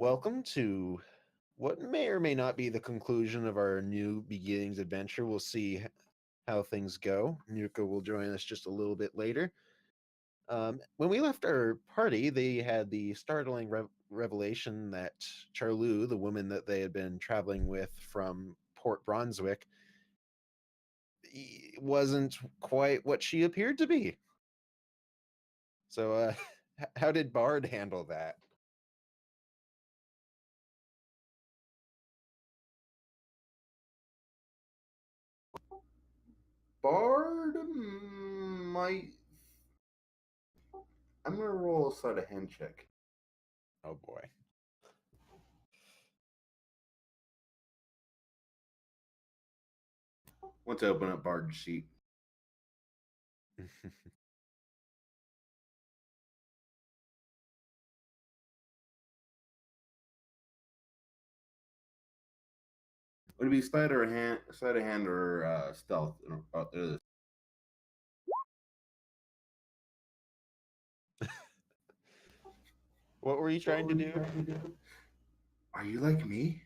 Welcome to what may or may not be the conclusion of our new beginnings adventure. We'll see how things go. Nuka will join us just a little bit later. When we left our party, they had the startling revelation that Charlu, the woman that they had been traveling with from Port Brunswick, wasn't quite what she appeared to be. So, how did Bard handle that? Bard might. I'm gonna roll a sleight of hand check. Oh boy. Once I open up Bard's sheet. Would it be sleight of hand, or stealth? What were you trying to do? Are you like me?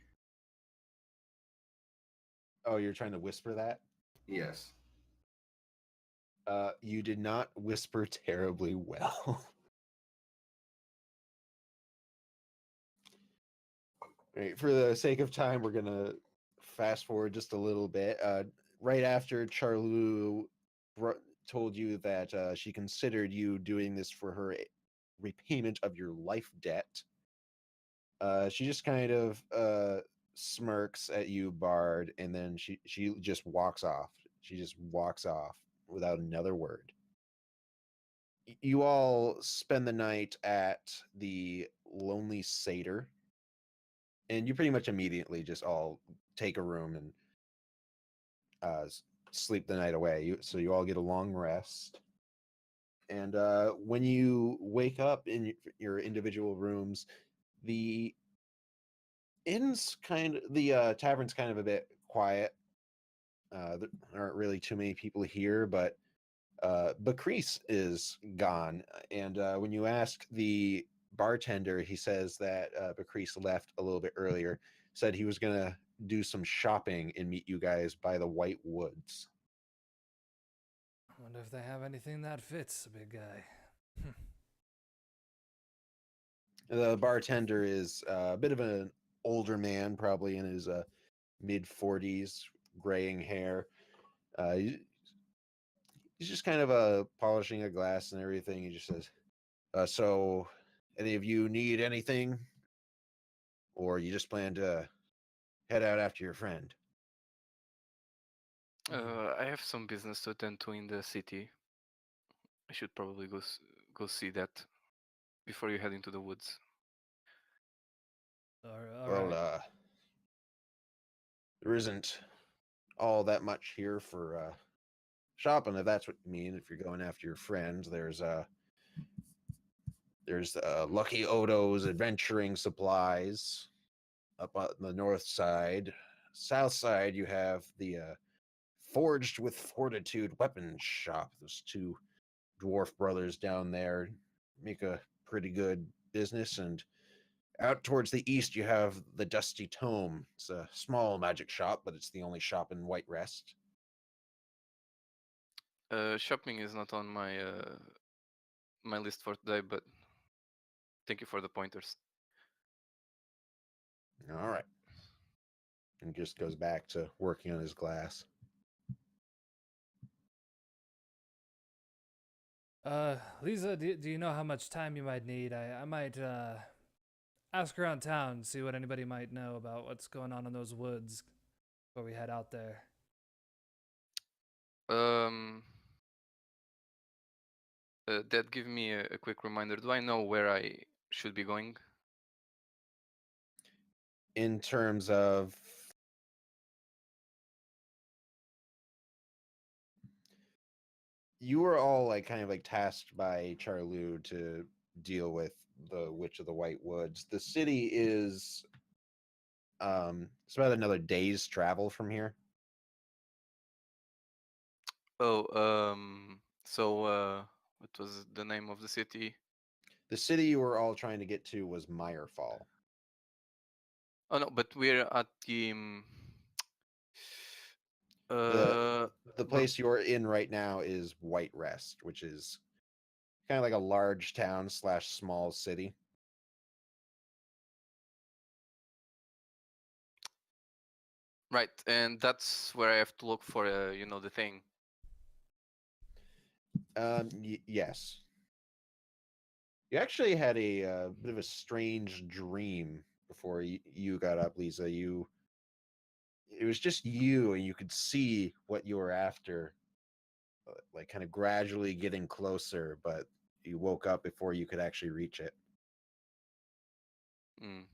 Oh, you're trying to whisper that? Yes. You did not whisper terribly well. Right, for the sake of time, we're gonna fast forward just a little bit. Right after Charlu told you that she considered you doing this for her repayment of your life debt, she just kind of smirks at you, Bard, and then she just walks off. She just walks off without another word. You all spend the night at the Lonely Satyr, and you pretty much immediately just all take a room and sleep the night away. So you all get a long rest. And when you wake up in your individual rooms, the the tavern's kind of a bit quiet. There aren't really too many people here, but Bakrees is gone. And when you ask the bartender, he says that Bakrees left a little bit earlier, said he was going to do some shopping and meet you guys by the White Woods. I wonder if they have anything that fits, big guy. The bartender is a bit of an older man, probably in his mid 40s, graying hair. He's just kind of polishing a glass and everything. He just says, so, any of you need anything? Or you just plan to head out after your friend? I have some business to attend to in the city. I should probably go see that before you head into the woods. Well, Right. there isn't all that much here for shopping, if that's what you mean. If you're going after your friend, there's Lucky Odo's adventuring supplies up on the north side. South side, you have the Forged with Fortitude weapons shop. Those two dwarf brothers down there make a pretty good business. And out towards the east, you have the Dusty Tome. It's a small magic shop, but it's the only shop in White Rest. Shopping is not on my list for today, but thank you for the pointers. All right. And just goes back to working on his glass. Leeza, do you know how much time you might need? I might ask around town, see what anybody might know about what's going on in those woods before we head out there. Dad, give me a quick reminder. Do I know where I should be going? In terms of you were all like kind of like tasked by Charlu to deal with the Witch of the White Woods. The city is it's about another day's travel from here. Oh, so what was the name of the city? The city you were all trying to get to was Meyerfall. Oh no, but we're at the The Br- place you're in right now is White Rest, which is kind of like a large town slash small city. right, and that's where I have to look for the thing. Yes. You actually had a bit of a strange dream before you got up, Leeza. It was just you, and you could see what you were after, like kind of gradually getting closer, but you woke up before you could actually reach it. Mm.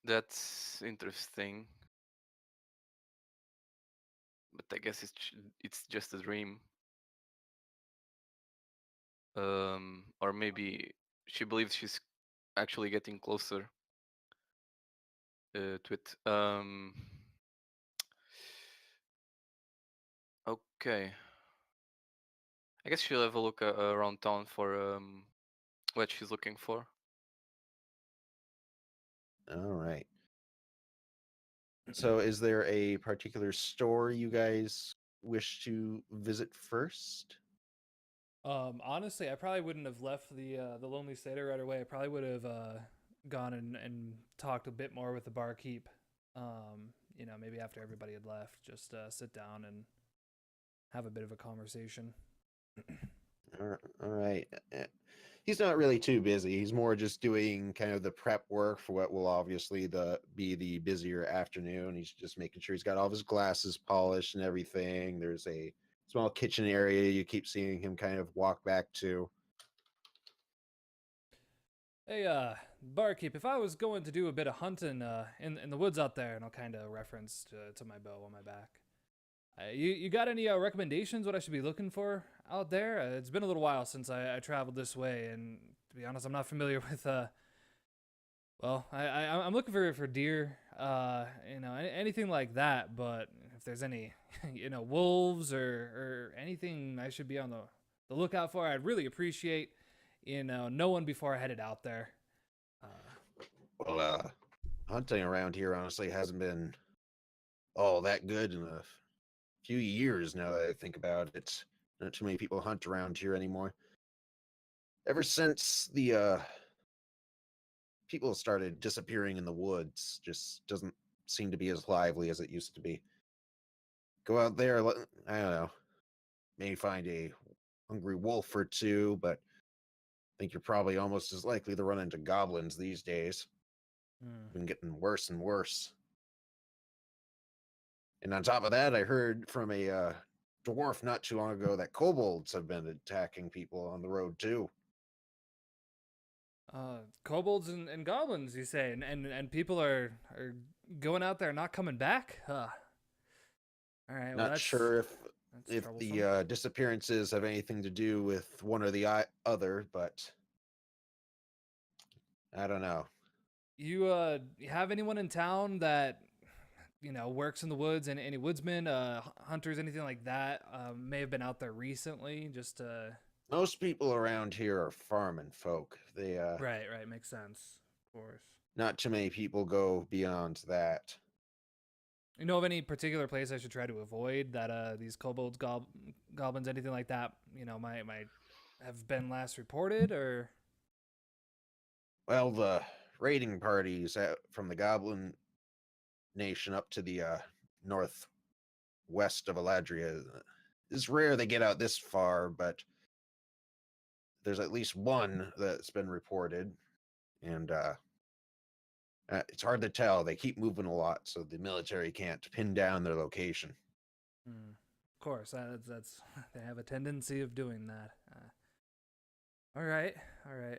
That's interesting. But I guess it's just a dream. Or maybe she believes she's actually getting closer to it. Okay. I guess she'll have a look around town for what she's looking for. All right. So, is there a particular store you guys wish to visit first? Honestly, I probably wouldn't have left the Lonely Satyr right away. I probably would have gone and talked a bit more with the barkeep. Maybe after everybody had left, just sit down and have a bit of a conversation. All right. He's not really too busy. He's more just doing kind of the prep work for what will obviously be the busier afternoon. He's just making sure he's got all of his glasses polished and everything. There's a small kitchen area you keep seeing him kind of walk back to. Hey, barkeep, if I was going to do a bit of hunting in the woods out there, and I'll kind of reference to my bow on my back. You got any recommendations what I should be looking for out there? It's been a little while since I traveled this way, and to be honest, I'm not familiar with I'm looking for deer, anything like that. But if there's any, wolves or anything I should be on the lookout for, I'd really appreciate, knowing before I headed out there. Well, hunting around here honestly hasn't been all that good in a few years now that I think about it. Not too many people hunt around here anymore. Ever since the people started disappearing in the woods, just doesn't seem to be as lively as it used to be. Go out there, I don't know, maybe find a hungry wolf or two, but I think you're probably almost as likely to run into goblins these days. Been getting worse and worse. And on top of that, I heard from a dwarf not too long ago that kobolds have been attacking people on the road too. Kobolds and goblins, you say, and people are going out there not coming back. All right, well, Not sure if troublesome. the disappearances have anything to do with one or the other, but I don't know. You have anyone in town that works in the woods, and any woodsmen, hunters, anything like that, may have been out there recently, just Most people around here are farming folk. They right, makes sense, of course. not too many people go beyond that. You know of any particular place I should try to avoid that these kobolds, goblins, anything like that, might have been last reported, or? Well, the raiding parties from the Goblin Nation up to the northwest of Eladria, it's rare they get out this far, but there's at least one that's been reported, and it's hard to tell. They keep moving a lot, so the military can't pin down their location. Of course, that's they have a tendency of doing that. All right.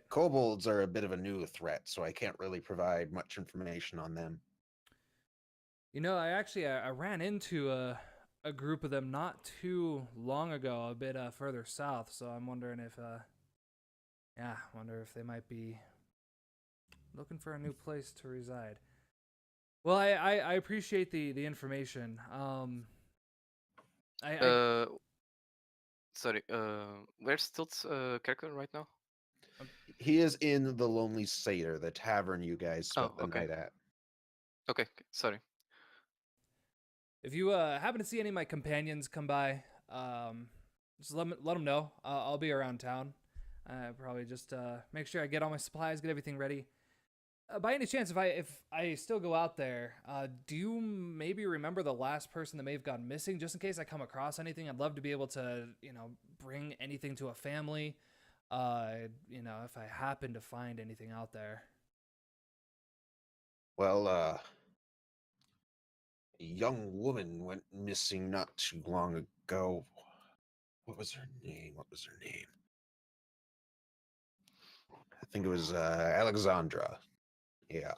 Kobolds are a bit of a new threat, so I can't really provide much information on them. I ran into a group of them not too long ago, a bit further south. So I'm wondering if, wonder if they might be looking for a new place to reside. Well, I appreciate the information. Sorry. Where's Stilt's character right now? He is in the Lonely Satyr, the tavern you guys spent the okay. night at. Okay. Sorry. If you happen to see any of my companions come by, just let them know. I'll be around town. Probably just make sure I get all my supplies, get everything ready. By any chance, if I still go out there, do you maybe remember the last person that may have gone missing? Just in case I come across anything, I'd love to be able to, bring anything to a family. If I happen to find anything out there. Well, a young woman went missing not too long ago. What was her name? I think it was Alexandra. Yeah.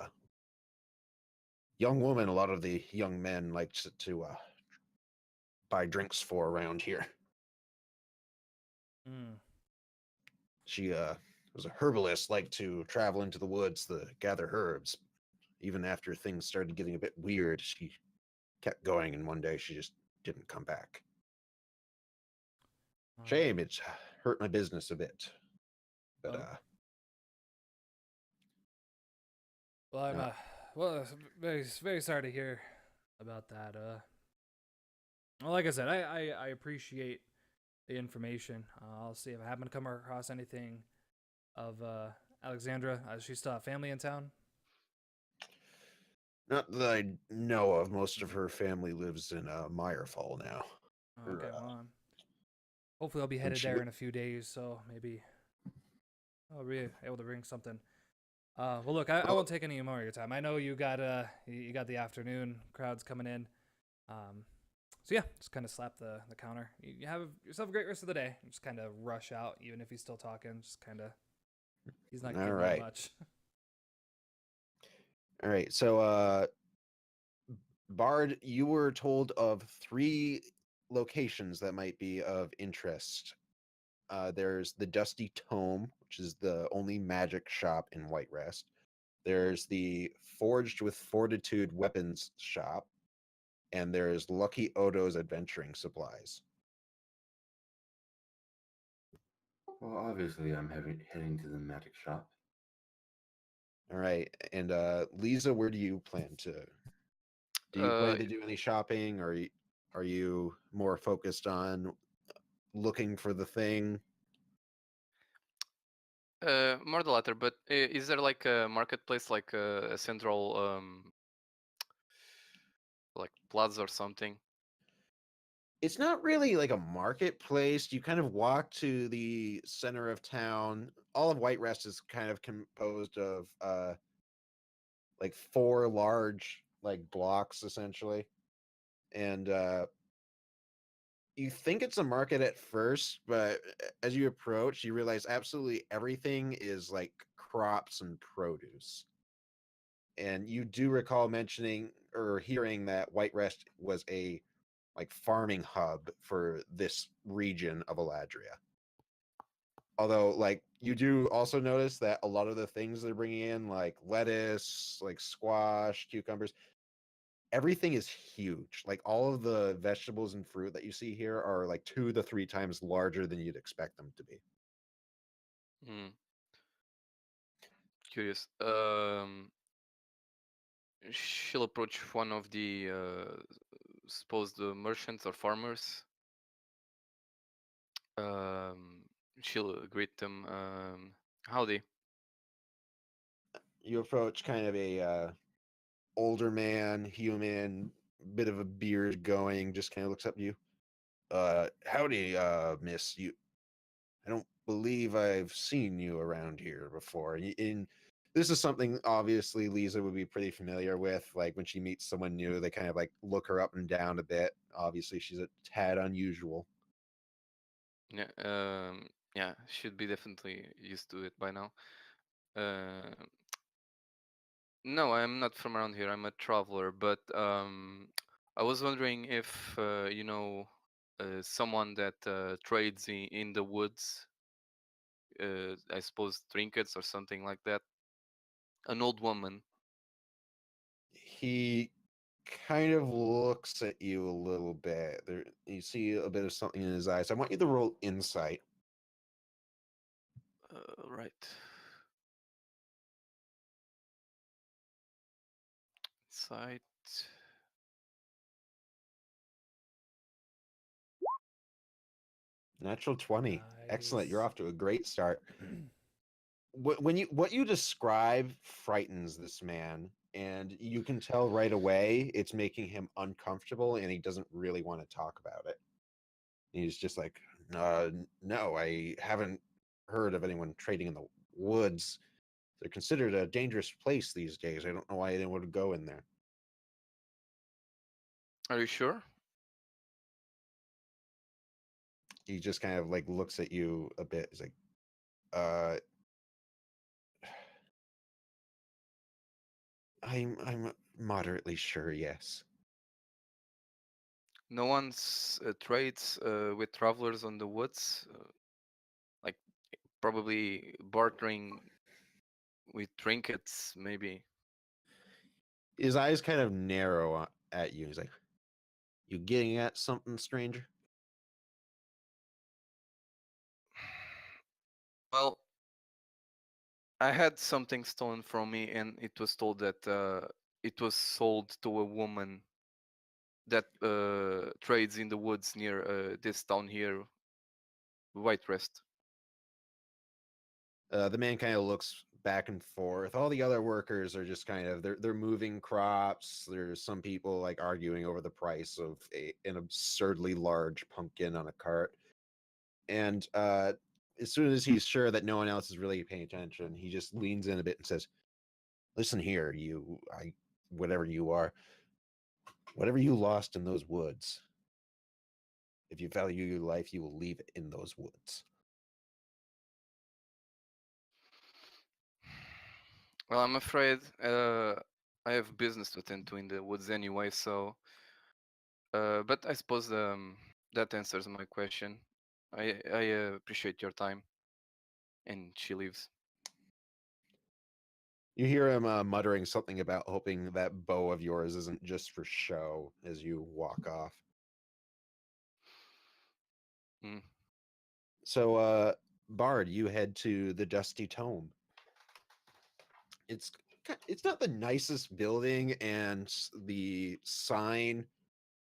Young woman, a lot of the young men like to buy drinks for around here. She was a herbalist, liked to travel into the woods to gather herbs. Even after things started getting a bit weird, she kept going, and one day she just didn't come back. Shame, it's hurt my business a bit. But Well, I'm very very sorry to hear about that. Well, like I said, I appreciate the information. I'll see if I happen to come across anything of Alexandra. She still have family in town? not that I know of. Most of her family lives in Meyerfall now. Oh, okay, well, hopefully I'll be when headed she there w- in a few days, so maybe I'll be able to bring something. Well, look, I won't take any more of your time. I know you got the afternoon crowds coming in. So yeah, just kind of slap the counter. You have yourself a great rest of the day. Just kind of rush out, even if he's still talking. Just kind of, he's not All giving right. you much. All right, so Bard, you were told of 3 locations that might be of interest. There's the Dusty Tome, which is the only magic shop in Whiterest. There's the Forged with Fortitude weapons shop, and there's Lucky Odo's adventuring supplies. Well, obviously, I'm heading to the magic shop. All right, and Leeza, where do you plan to? Do you plan to do any shopping, or are you more focused on looking for the thing? More the latter. But is there like a marketplace, like a central, like plaza or something? It's not really like a marketplace. You kind of walk to the center of town. All of Whiterest is kind of composed of like 4 large like blocks essentially. And you think it's a market at first, but as you approach, you realize absolutely everything is like crops and produce. And you do recall mentioning or hearing that Whiterest was a like farming hub for this region of Eladria. Although, like, you do also notice that a lot of the things they're bringing in, like lettuce, like squash, cucumbers, everything is huge. Like, all of the vegetables and fruit that you see here are like 2 to 3 times larger than you'd expect them to be. Curious. She'll approach one of the supposed merchants or farmers. She'll greet them. Howdy. You approach kind of a older man, human, bit of a beard going, just kind of looks up at you. Howdy, miss. I don't believe I've seen you around here before. And this is something obviously Leeza would be pretty familiar with. Like when she meets someone new, they kind of like look her up and down a bit. Obviously, she's a tad unusual. Yeah, should be definitely used to it by now. No, I'm not from around here. I'm a traveler, but I was wondering if you know someone that trades in the woods. I suppose trinkets or something like that. An old woman. He kind of looks at you a little bit. There, you see a bit of something in his eyes. I want you to roll insight. Right. Sight. Natural 20. Excellent. You're Nice. off to a great start. What you describe frightens this man, and you can tell right away it's making him uncomfortable, and he doesn't really want to talk about it. He's just like, no, I haven't heard of anyone trading in the woods. They're considered a dangerous place these days. I don't know why anyone would go in there. Are you sure? He just kind of like looks at you a bit. He's like, uh, I'm moderately sure, yes. No one's trades with travelers on the woods, like probably bartering with trinkets, maybe. His eyes kind of narrow at you. He's like, you getting at something, stranger? Well, I had something stolen from me, and it was told that it was sold to a woman that trades in the woods near this town here, White Rest. The man kind of looks back and forth. All the other workers are just kind of they're moving crops. There's some people like arguing over the price of an absurdly large pumpkin on a cart. And as soon as he's sure that no one else is really paying attention, he just leans in a bit and says, "Listen here, whatever you are, whatever you lost in those woods. If you value your life, you will leave it in those woods." Well, I'm afraid I have business to attend to in the woods anyway, so. But I suppose that answers my question. I appreciate your time. And she leaves. You hear him muttering something about hoping that bow of yours isn't just for show as you walk off. Mm. So, Bard, you head to the Dusty Tome. It's not the nicest building, and the sign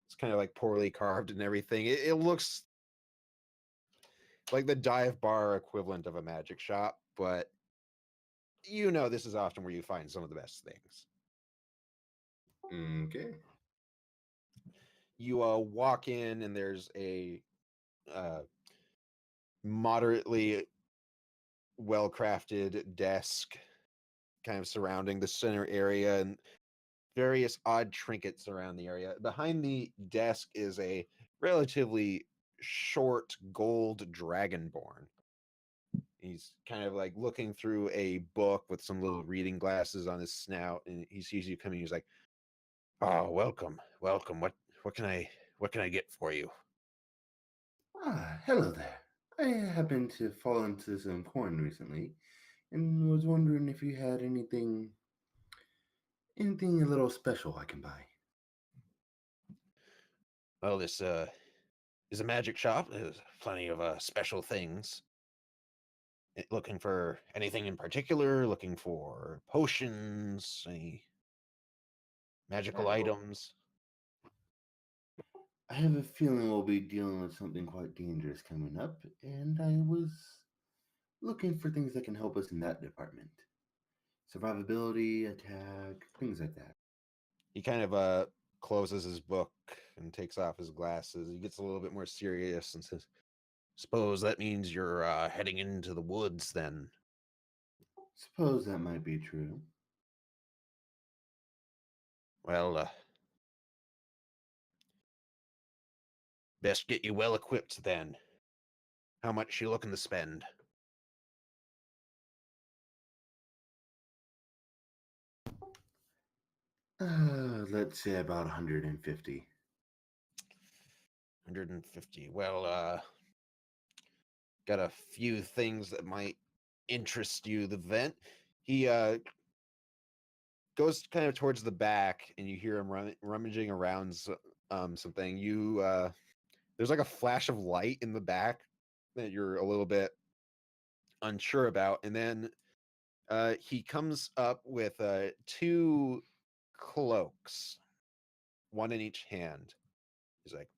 is kind of like poorly carved and everything. It looks like the dive bar equivalent of a magic shop, but you know this is often where you find some of the best things. Okay. You walk in, and there's a uh, moderately well-crafted desk kind of surrounding the center area, and various odd trinkets around the area. Behind the desk is a relatively short gold dragonborn. He's kind of like looking through a book with some little reading glasses on his snout, and he sees you coming. He's like, "Oh, welcome, welcome. What can I get for you?" Ah, hello there. I happened to fall into some coin recently and was wondering if you had anything a little special I can buy. Well, this is a magic shop. There's plenty of special things. Looking for anything in particular? Looking for potions, any magical items? I have a feeling we'll be dealing with something quite dangerous coming up, and I was looking for things that can help us in that department. Survivability, attack, things like that. He kind of closes his book and takes off his glasses. He gets a little bit more serious and says, "Suppose that means you're heading into the woods then." Suppose that might be true. Well, best get you well equipped then. How much you looking to spend? Let's say about 150. 150. Well, got a few things that might interest you. The vent. He goes kind of towards the back, and you hear him rummaging around something. There's like a flash of light in the back that you're a little bit unsure about, and then he comes up with 2 cloaks, one in each hand. He's like,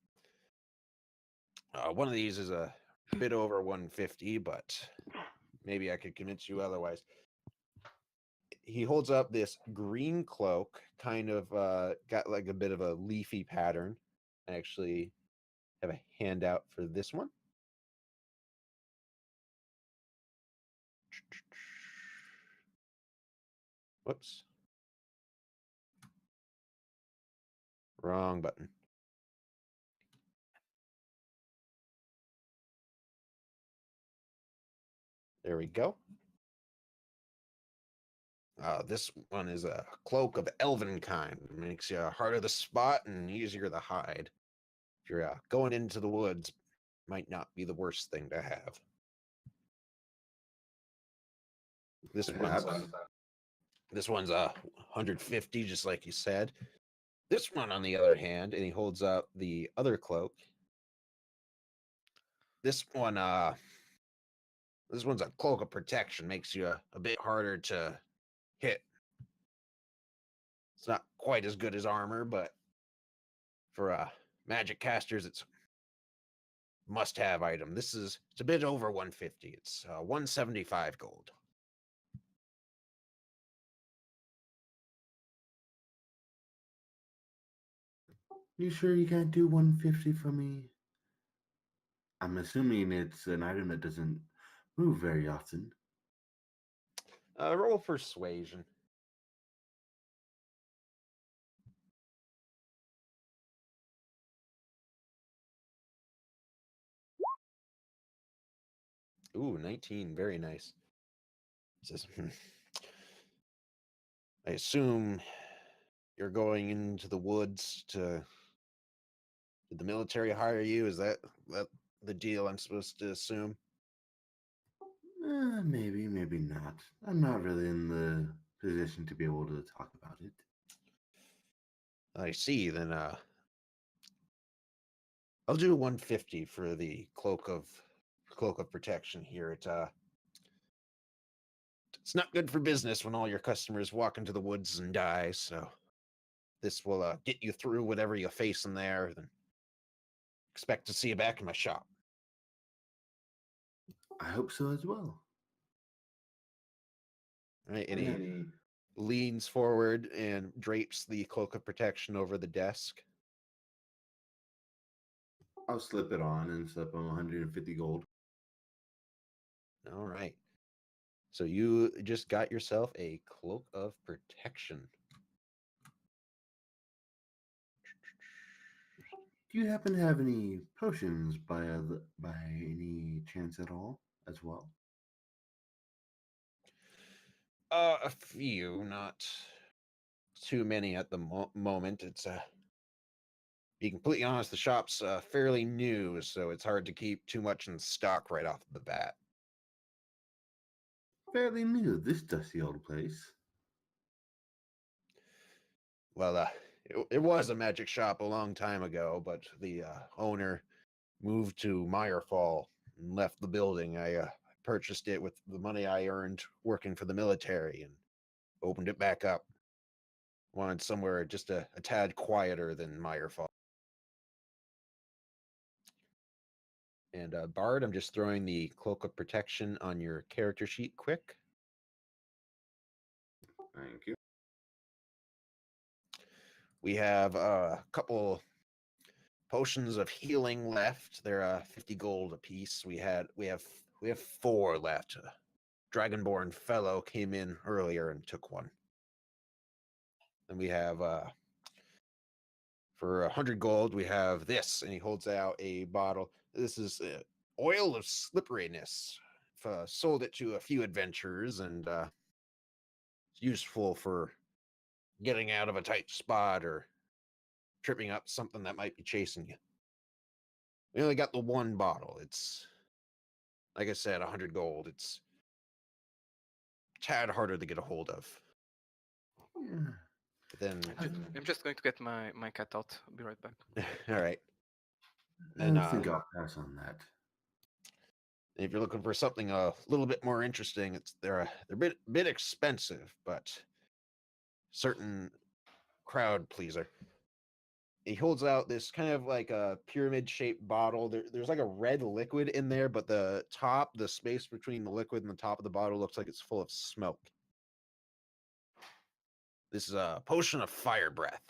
one of these is a bit over 150, but maybe I could convince you otherwise. He holds up this green cloak, kind of got like a bit of a leafy pattern. I actually have a handout for this one. Whoops. Wrong button. There we go. This one is a cloak of elven kind. It makes you harder to spot and easier to hide. If you're going into the woods, might not be the worst thing to have. This Perhaps. one's 150, just like you said. This one, on the other hand, and he holds up the other cloak. This one's a cloak of protection, makes you a bit harder to hit. It's not quite as good as armor, but for magic casters, it's must-have item. It's a bit over 150. It's 175 gold. You sure you can't do 150 for me? I'm assuming it's an item that doesn't move very often. Roll persuasion. Ooh, 19. Very nice. It says, I assume you're going into the woods to... Did the military hire you? Is that the deal I'm supposed to assume? Maybe, maybe not. I'm not really in the position to be able to talk about it. I see. Then I'll do 150 for the cloak of protection here. It's not good for business when all your customers walk into the woods and die. So this will get you through whatever you face in there. Then expect to see you back in my shop. I hope so as well. All right, and he leans forward and drapes the cloak of protection over the desk. I'll slip it on and slip on 150 gold. All right. So you just got yourself a cloak of protection. Do you happen to have any potions by any chance at all as well? A few, not too many at the moment. It's be completely honest, the shop's fairly new, so it's hard to keep too much in stock right off the bat. Fairly new, this dusty old place. Well, it was a magic shop a long time ago, but the owner moved to Meyerfall and left the building. I purchased it with the money I earned working for the military and opened it back up. Wanted somewhere just a tad quieter than Meyerfall. And Bard, I'm just throwing the cloak of protection on your character sheet quick. Thank you. We have a couple potions of healing left. They're 50 gold apiece. We have 4 left. Dragonborn fellow came in earlier and took one. Then we have for 100 gold, we have this, and he holds out a bottle. This is oil of slipperiness. Sold it to a few adventurers, and it's useful for getting out of a tight spot or tripping up something that might be chasing you. We only got the one bottle. It's, like I said, 100 gold. It's a tad harder to get a hold of. Yeah. But then, I'm just going to get my cat out. I'll be right back. all right. I And think I'll pass on that. if you're looking for something a little bit more interesting, they're a bit expensive, but certain crowd pleaser. He holds out this kind of like a pyramid shaped bottle. There's like a red liquid in there, but the space between the liquid and the top of the bottle looks like it's full of smoke. This is a potion of fire breath.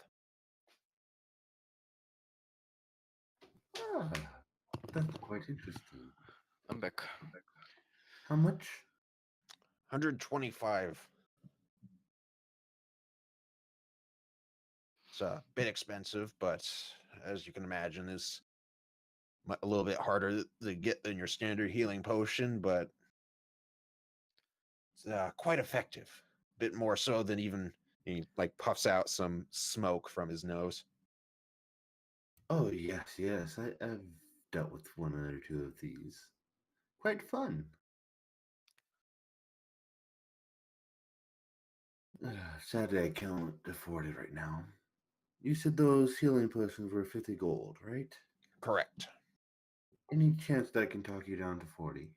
Ah, that's quite interesting. I'm back. How much? 125. It's a bit expensive, but as you can imagine, is a little bit harder to get than your standard healing potion, but it's quite effective. A bit more so than even he like puffs out some smoke from his nose. Oh, yes. I've dealt with one or two of these. Quite fun. Sadly, I can't afford it right now. You said those healing potions were 50 gold, right? Correct. Any chance that I can talk you down to 40?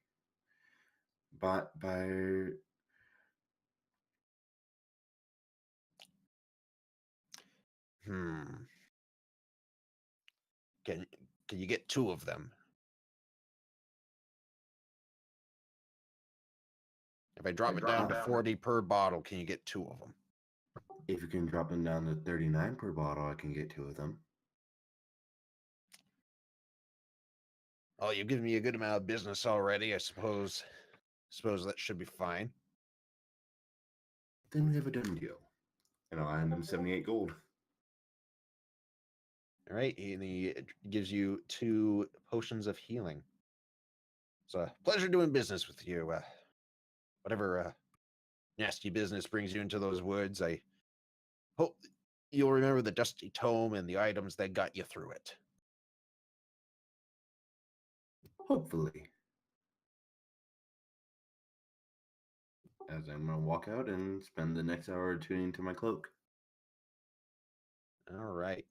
But by Hmm. Can you get two of them? If I drop it down to 40 per bottle, can you get two of them? if you can drop them down to 39 per bottle, I can get two of them. Oh, you've given me a good amount of business already. I suppose that should be fine. Then we have a done deal. And I'll hand them 78 gold. All right, and he gives you 2 potions of healing. It's a pleasure doing business with you. Whatever nasty business brings you into those woods, I hope you'll remember the dusty tome and the items that got you through it. Hopefully. As I'm going to walk out and spend the next hour tuning to my cloak. All right.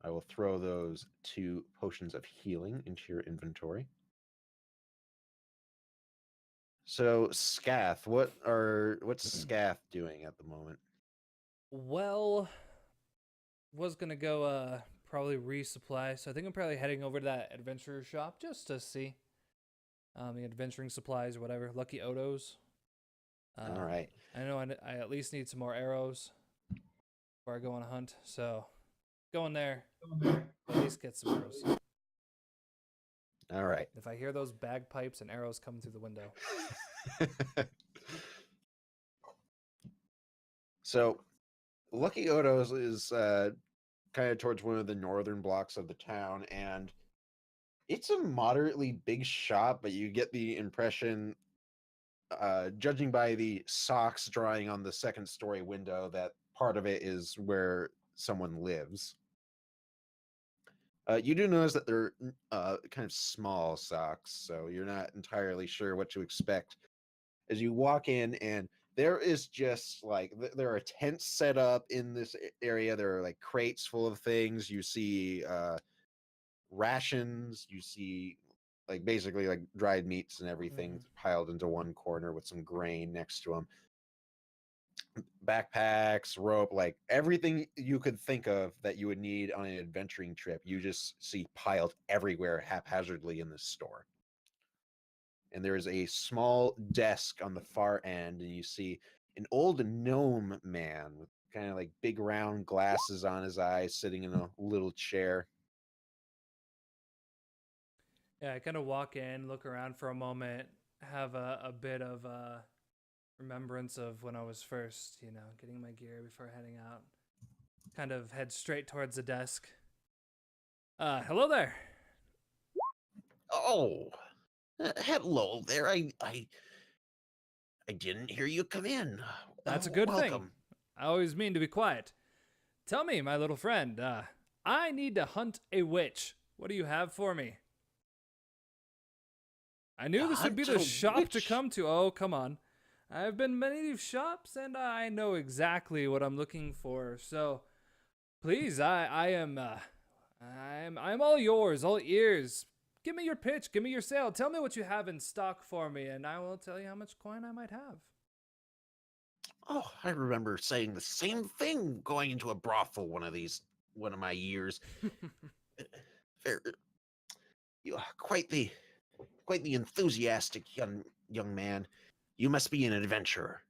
I will throw those 2 potions of healing into your inventory. So, Scath, what's Scath doing at the moment? Well, was gonna go probably resupply, so I think I'm probably heading over to that adventurer shop just to see the adventuring supplies or whatever. Lucky Odos. All right. I know I at least need some more arrows before I go on a hunt, so going there. At least get some arrows. All right. If I hear those bagpipes and arrows coming through the window. So, Lucky Odo's is kind of towards one of the northern blocks of the town, and it's a moderately big shop, but you get the impression, judging by the socks drying on the second-story window, that part of it is where someone lives. You do notice that they're kind of small socks, so you're not entirely sure what to expect as you walk in, and there is just like there are tents set up in this area. There are like crates full of things. You see rations. You see like basically like dried meats and everything piled into one corner with some grain next to them. Backpacks, rope, like everything you could think of that you would need on an adventuring trip, you just see piled everywhere haphazardly in this store. And there is a small desk on the far end, and you see an old gnome man with kind of like big round glasses on his eyes sitting in a little chair. Yeah, I kind of walk in, look around for a moment, have a bit of remembrance of when I was first, getting my gear before heading out. Kind of head straight towards the desk. Hello there. Oh, hello there. I didn't hear you come in. That's a good welcome. thing. I always mean to be quiet. Tell me, my little friend, I need to hunt a witch. What do you have for me? I knew this would be the shop to come to. Oh, come on. I've been many of these shops, and I know exactly what I'm looking for. So, please, I'm all yours, all ears. Give me your pitch, give me your sale. Tell me what you have in stock for me, and I will tell you how much coin I might have. Oh, I remember saying the same thing going into a brothel one of my years. Fair, you are quite the enthusiastic young man. You must be an adventurer.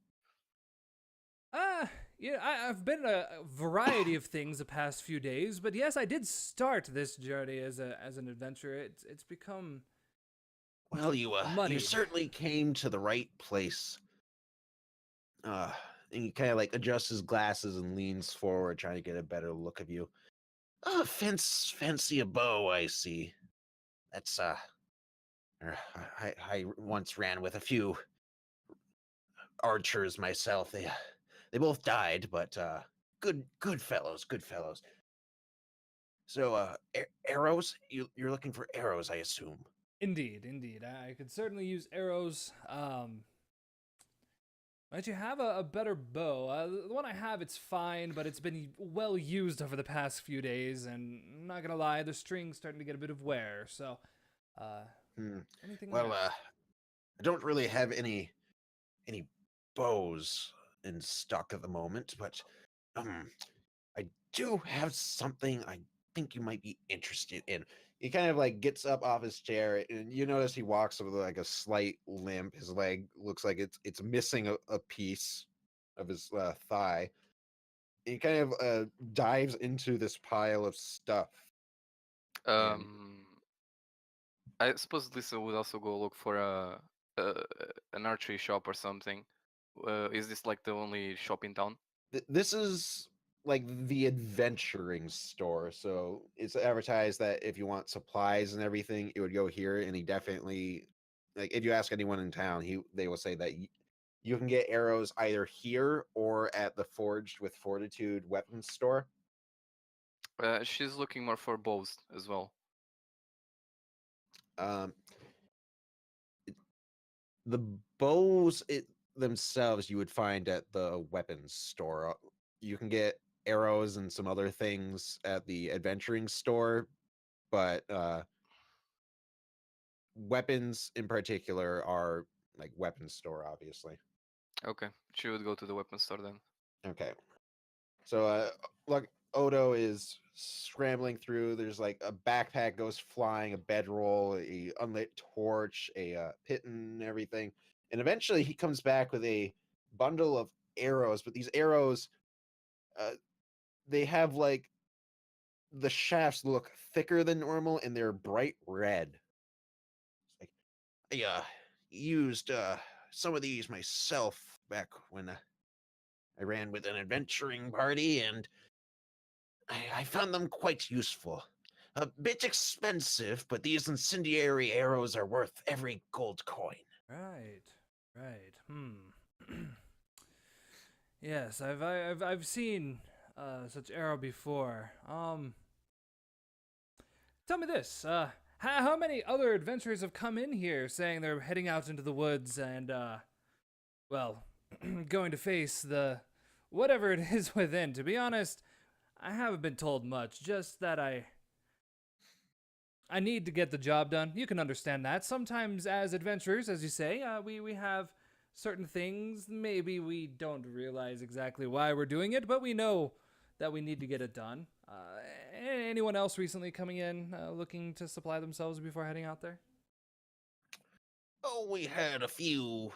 Yeah, I've been a variety of things the past few days, but yes, I did start this journey as an adventurer. It's become Well, you moneyed. certainly came to the right place. Uh, and he kind of like adjusts his glasses and leans forward, trying to get a better look of you. Fancy a bow, I see. That's I once ran with a few archers myself. They both died, but good fellows, good fellows. So arrows, you're looking for arrows, I assume. Indeed. I could certainly use arrows. Might you have a better bow? The one I have, it's fine, but it's been well used over the past few days, and I'm not gonna lie, the string's starting to get a bit of wear. So, anything Well, else? I don't really have any bows in stock at the moment, but I do have something I think you might be interested in. He kind of like gets up off his chair, and you notice he walks with like a slight limp. His leg looks like it's missing a piece of his thigh. He kind of dives into this pile of stuff. And Um, I suppose Lisa would also go look for a an archery shop or something. Is this like the only shop in town? this is like the adventuring store, so it's advertised that if you want supplies and everything, it would go here. And he definitely, like, if you ask anyone in town, they will say that you can get arrows either here or at the Forged with Fortitude weapons store. She's looking more for bows as well. um the bows themselves you would find at the weapons store. You can get arrows and some other things at the adventuring store, but weapons in particular are like weapons store, obviously. Okay, she would go to the weapon store then. Okay. So look, Odo is scrambling through. There's like a backpack goes flying, a bedroll, a unlit torch, a piton, and everything. And eventually he comes back with a bundle of arrows, but these arrows uh, they have like the shafts look thicker than normal and they're bright red. It's like I used some of these myself back when I ran with an adventuring party, and I found them quite useful. A bit expensive, but these incendiary arrows are worth every gold coin. Right. Yes, I've seen such arrow before. Tell me this. How many other adventurers have come in here saying they're heading out into the woods and well, going to face the whatever it is within? To be honest, I haven't been told much. Just that I need to get the job done. You can understand that. Sometimes, as adventurers, as you say, we have certain things. Maybe we don't realize exactly why we're doing it, but we know that we need to get it done. Anyone else recently coming in looking to supply themselves before heading out there? Oh, we had a few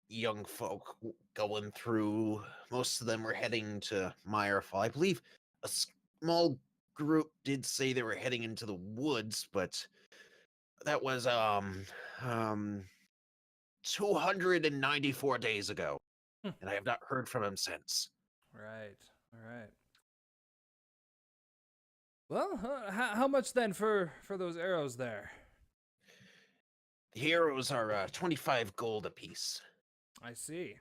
young folk going through. Most of them were heading to Meyerfall. I believe a small group did say they were heading into the woods, but that was 294 days ago, and I have not heard from him since. Right. All right. Well, how much then for those arrows there? The arrows are 25 gold apiece. I see.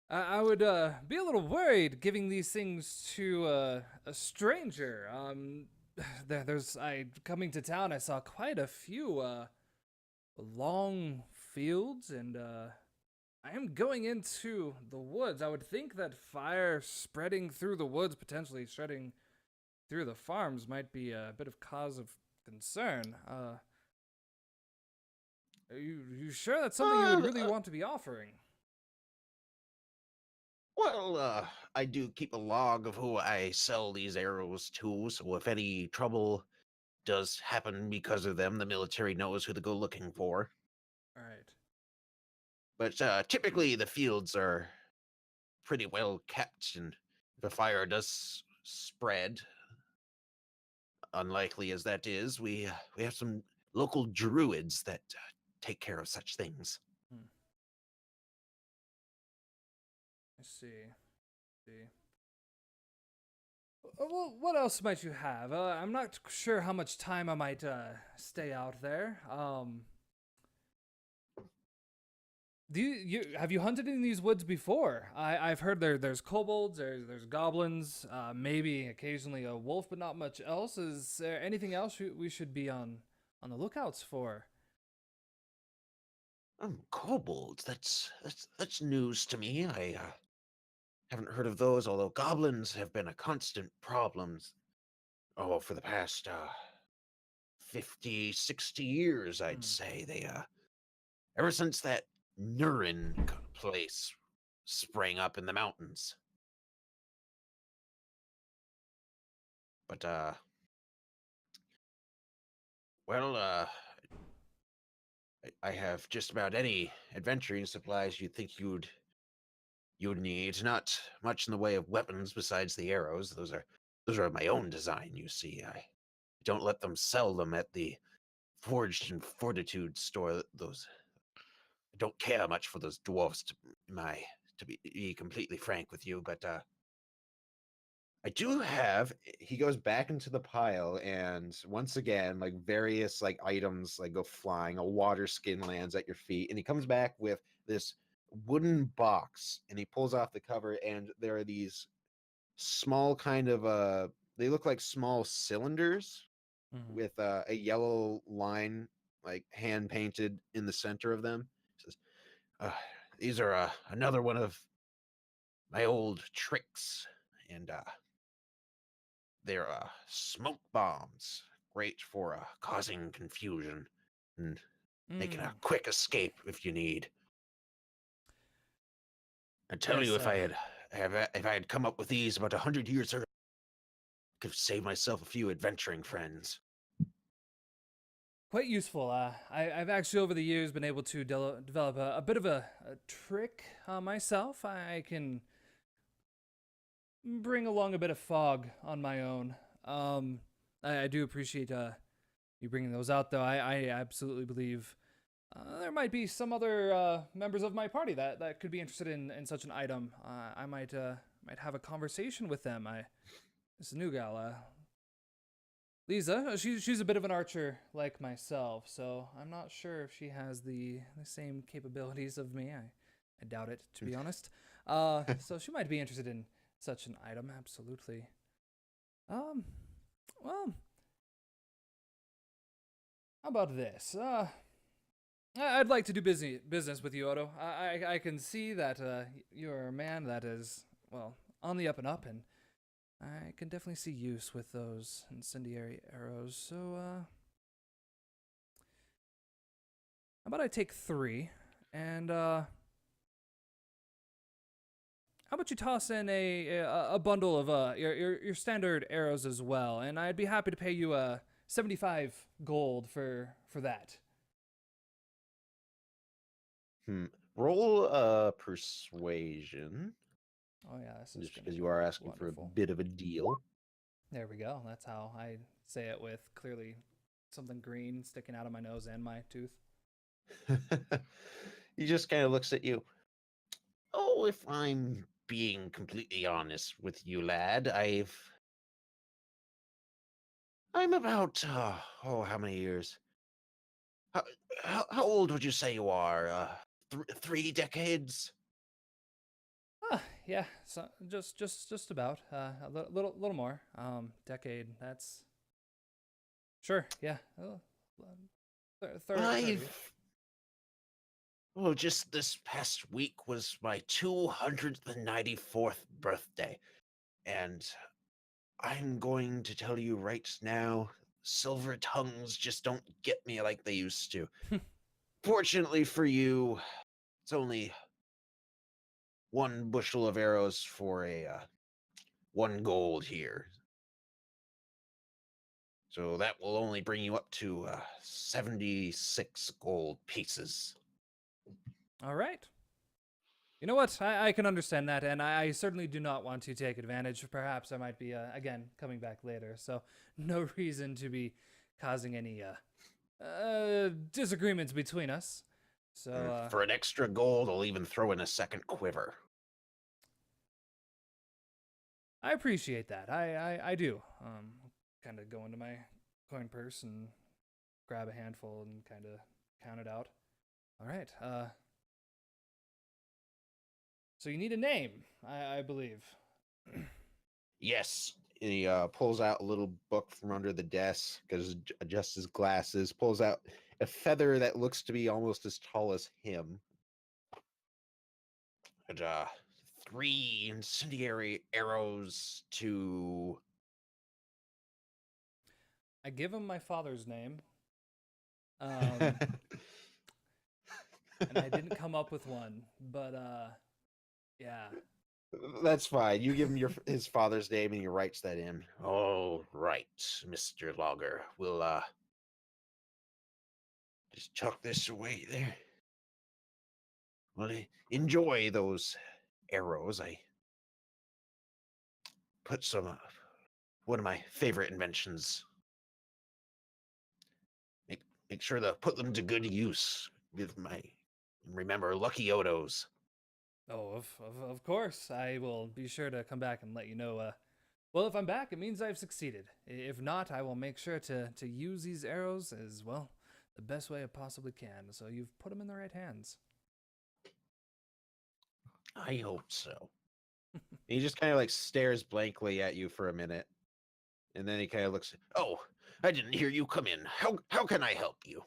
I would be a little worried giving these things to a stranger. There's coming to town. I saw quite a few long fields, and I am going into the woods. I would think that fire spreading through the woods, potentially spreading through the farms, might be a bit of cause of concern. Are you sure that's something you would really want to be offering? Well, I do keep a log of who I sell these arrows to, so if any trouble does happen because of them, the military knows who to go looking for. All right. But typically the fields are pretty well kept, and if a fire does spread, unlikely as that is, we have some local druids that take care of such things. I see. Well, what else might you have? I'm not sure how much time I might stay out there. Have you hunted in these woods before? I've heard there's kobolds, there's goblins, maybe occasionally a wolf, but not much else. Is there anything else we should be on the lookouts for? Kobolds. That's news to me. I haven't heard of those, although goblins have been a constant problem. Oh, for the past 50, 60 years, I'd say. They ever since that Nurin place sprang up in the mountains. But well, I have just about any adventuring supplies you'd think you'd need. Not much in the way of weapons besides the arrows. Those are my own design, you see. I don't let them sell them at the Forged and Fortitude store. Those I don't care much for those dwarfs to be completely frank with you, but I do have. He goes back into the pile, and once again, like various like items like go flying. A water skin lands at your feet, and he comes back with this wooden box, and he pulls off the cover, and there are these small kind of they look like small cylinders with a yellow line like hand painted in the center of them. He says, "These are another one of my old tricks, and they're smoke bombs, great for causing confusion and making a quick escape if you need." I tell Yes, you, if I had come up with these about 100 years earlier, I could have saved myself a few adventuring friends. Quite useful. I've actually over the years been able to develop a bit of a trick myself. I can bring along a bit of fog on my own. I do appreciate you bringing those out, though. I absolutely believe there might be some other members of my party that could be interested in such an item. I might have a conversation with them. This new gal, Leeza, she's a bit of an archer like myself, so I'm not sure if she has the same capabilities of me. I doubt it, to be honest. So she might be interested in such an item, absolutely. Well, how about this? I'd like to do business with you, Otto. I can see that you're a man that is, well, on the up and up, and I can definitely see use with those incendiary arrows. So, how about I take 3, and how about you toss in a bundle of your standard arrows as well, and I'd be happy to pay you 75 gold for that. Roll persuasion. Oh yeah, this is just because you are asking wonderful. for a bit of a deal. There we go. That's how I say it, with clearly something green sticking out of my nose and my tooth. He just kind of looks at you. Oh, if I'm being completely honest with you, lad, I'm about how many years? How old would you say you are? 3 decades? Yeah, so just about a little more. Decade. That's sure. Yeah. 30. Well, just this past week was my 294th birthday, and I'm going to tell you right now, silver tongues just don't get me like they used to. Fortunately for you, it's only 1 bushel of arrows for a 1 gold here. So that will only bring you up to 76 gold pieces. All right. You know what? I can understand that, and I certainly do not want to take advantage. Perhaps I might be, again, coming back later, so no reason to be causing any disagreements between us. So, For an extra gold, I'll even throw in a second quiver. I appreciate that. I do. Kind of go into my coin purse and grab a handful and kind of count it out. All right. So you need a name, I believe. Yes. And he pulls out a little book from under the desk, adjusts his glasses, pulls out a feather that looks to be almost as tall as him. And 3 incendiary arrows to... I give him my father's name. And I didn't come up with one, but yeah. That's fine. You give him his father's name and he writes that in. All right, Mr. Logar. We'll just tuck this away there. Well, enjoy those arrows. I put some one of my favorite inventions. Make sure to put them to good use. Remember, Lucky Odos. Oh, of course. I will be sure to come back and let you know. Well, if I'm back, it means I've succeeded. If not, I will make sure to use these arrows as well the best way I possibly can. So you've put them in the right hands. I hope so. He just kind of like stares blankly at you for a minute, and then he kind of looks. Oh, I didn't hear you come in. How can I help you?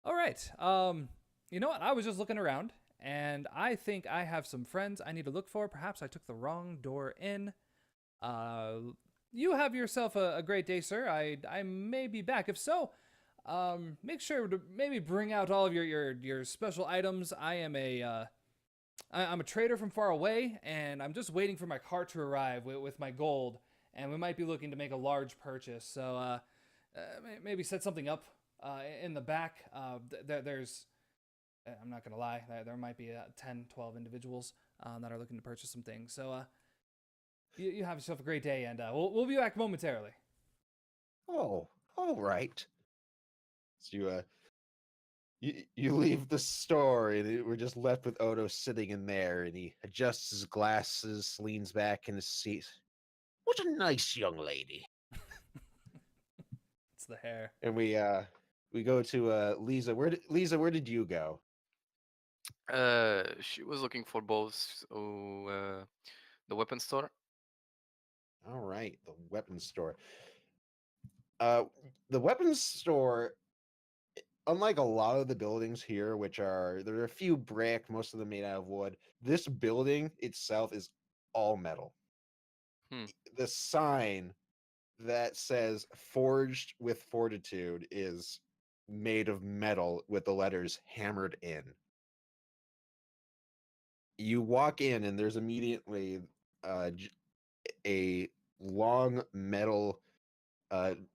All right. You know what? I was just looking around, and I think I have some friends I need to look for. Perhaps I took the wrong door in. You have yourself a great day, sir. I may be back. If so, make sure to maybe bring out all of your special items. I'm a trader from far away, and I'm just waiting for my cart to arrive with my gold, and we might be looking to make a large purchase. So maybe set something up in the back. There's, I'm not going to lie, there might be 10, 12 individuals that are looking to purchase some things. So you have yourself a great day, and we'll be back momentarily. Oh, all right. So you leave the store, and we're just left with Odo sitting in there, and he adjusts his glasses, leans back in his seat. What a nice young lady. It's the hair. And we go to Leeza. Leeza, where did you go? She was looking for bows. So the weapon store. All right, the weapons store. The weapons store, unlike a lot of the buildings here, there are a few brick, most of them made out of wood. This building itself is all metal. Hmm. The sign that says "Forged with Fortitude" is made of metal with the letters hammered in. You walk in, and there's immediately a long metal, kind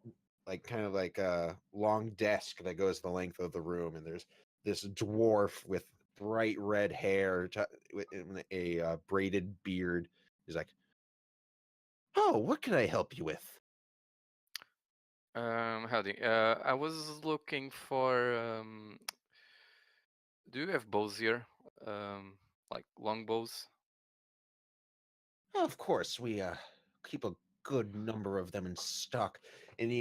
of like a long desk that goes the length of the room, and there's this dwarf with bright red hair, with a braided beard. He's like, "Oh, what can I help you with?" Howdy. I was looking for. Do you have bows here? Like long bows? Of course, we keep a good number of them in stock. And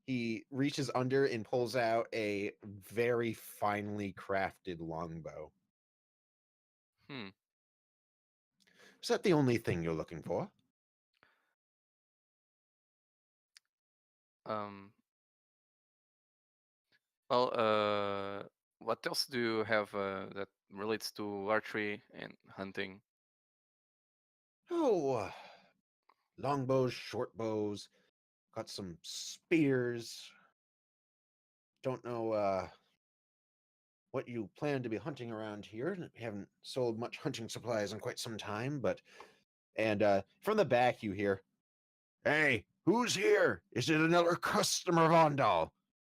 he reaches under and pulls out a very finely crafted longbow. Hmm. Is that the only thing you're looking for? Um. Well, what else do you have that relates to archery and hunting? Oh, longbows, short bows, got some spears. Don't know what you plan to be hunting around here. We haven't sold much hunting supplies in quite some time, but and from the back you hear, "Hey, who's here? Is it another customer, Vondal?"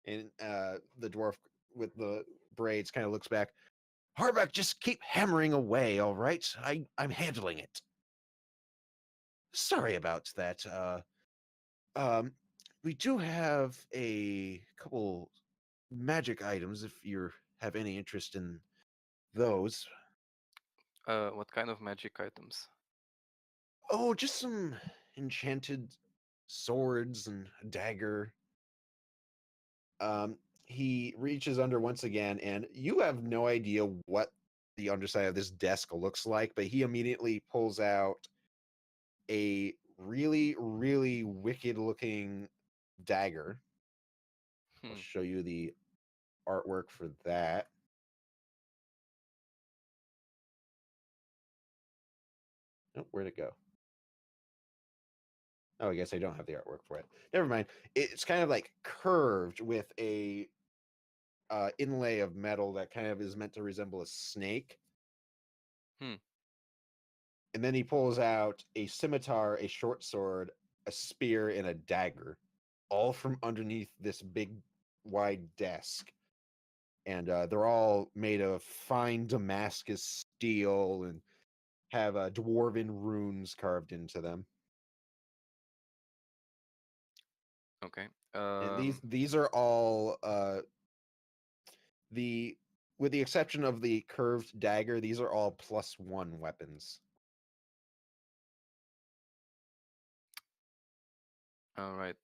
And the dwarf with the braids kind of looks back. Harbeck, just keep hammering away, all right? I'm handling it. Sorry about that. Um, we do have a couple magic items if you have any interest in those. What kind of magic items? Oh, just some enchanted swords and a dagger. He reaches under once again, and you have no idea what the underside of this desk looks like, but he immediately pulls out a really, really wicked looking dagger. I'll Hmm. show you the artwork for that. Oh, where'd it go? Oh, I guess I don't have the artwork for it. Never mind. It's kind of like curved with a inlay of metal that kind of is meant to resemble a snake. Hmm. And then he pulls out a scimitar, a short sword, a spear, and a dagger, all from underneath this big, wide desk. And they're all made of fine Damascus steel and have dwarven runes carved into them. Okay. And these are all the with the exception of the curved dagger, these are all +1 weapons. All right.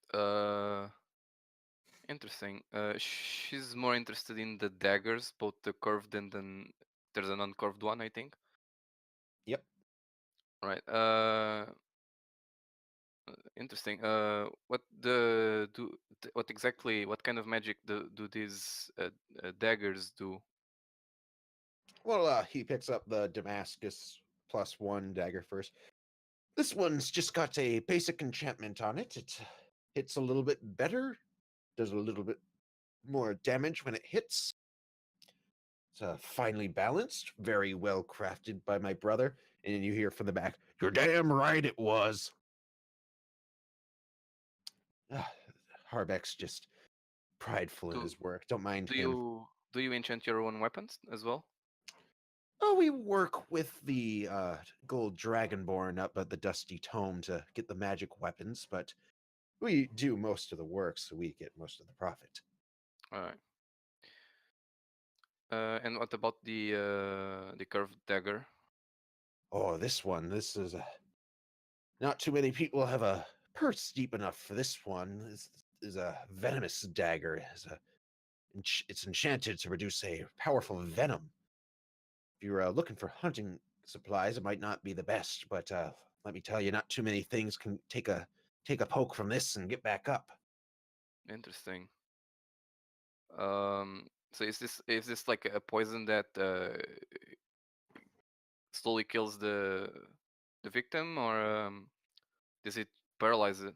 Interesting. She's more interested in the daggers, both the curved and then there's an uncurved one, I think. Yep. Right. Interesting. What exactly? What kind of magic do these daggers do? Well, he picks up the Damascus +1 dagger first. This one's just got a basic enchantment on it. It hits a little bit better, does a little bit more damage when it hits. It's finely balanced, very well crafted by my brother. And you hear from the back, "You're damn right it was." Harbeck's just prideful in Do his work. Don't mind do him. you enchant your own weapons as well? Oh, we work with the gold Dragonborn up at the Dusty Tome to get the magic weapons, but we do most of the work, so we get most of the profit. All right. And what about the curved dagger? Oh, this is not too many people have a purse deep enough for this one. This is a venomous dagger. It's enchanted to produce a powerful venom. If you're looking for hunting supplies, it might not be the best, but let me tell you, not too many things can take a poke from this and get back up. Interesting. So is this like a poison that slowly kills the victim, or does it paralyze it?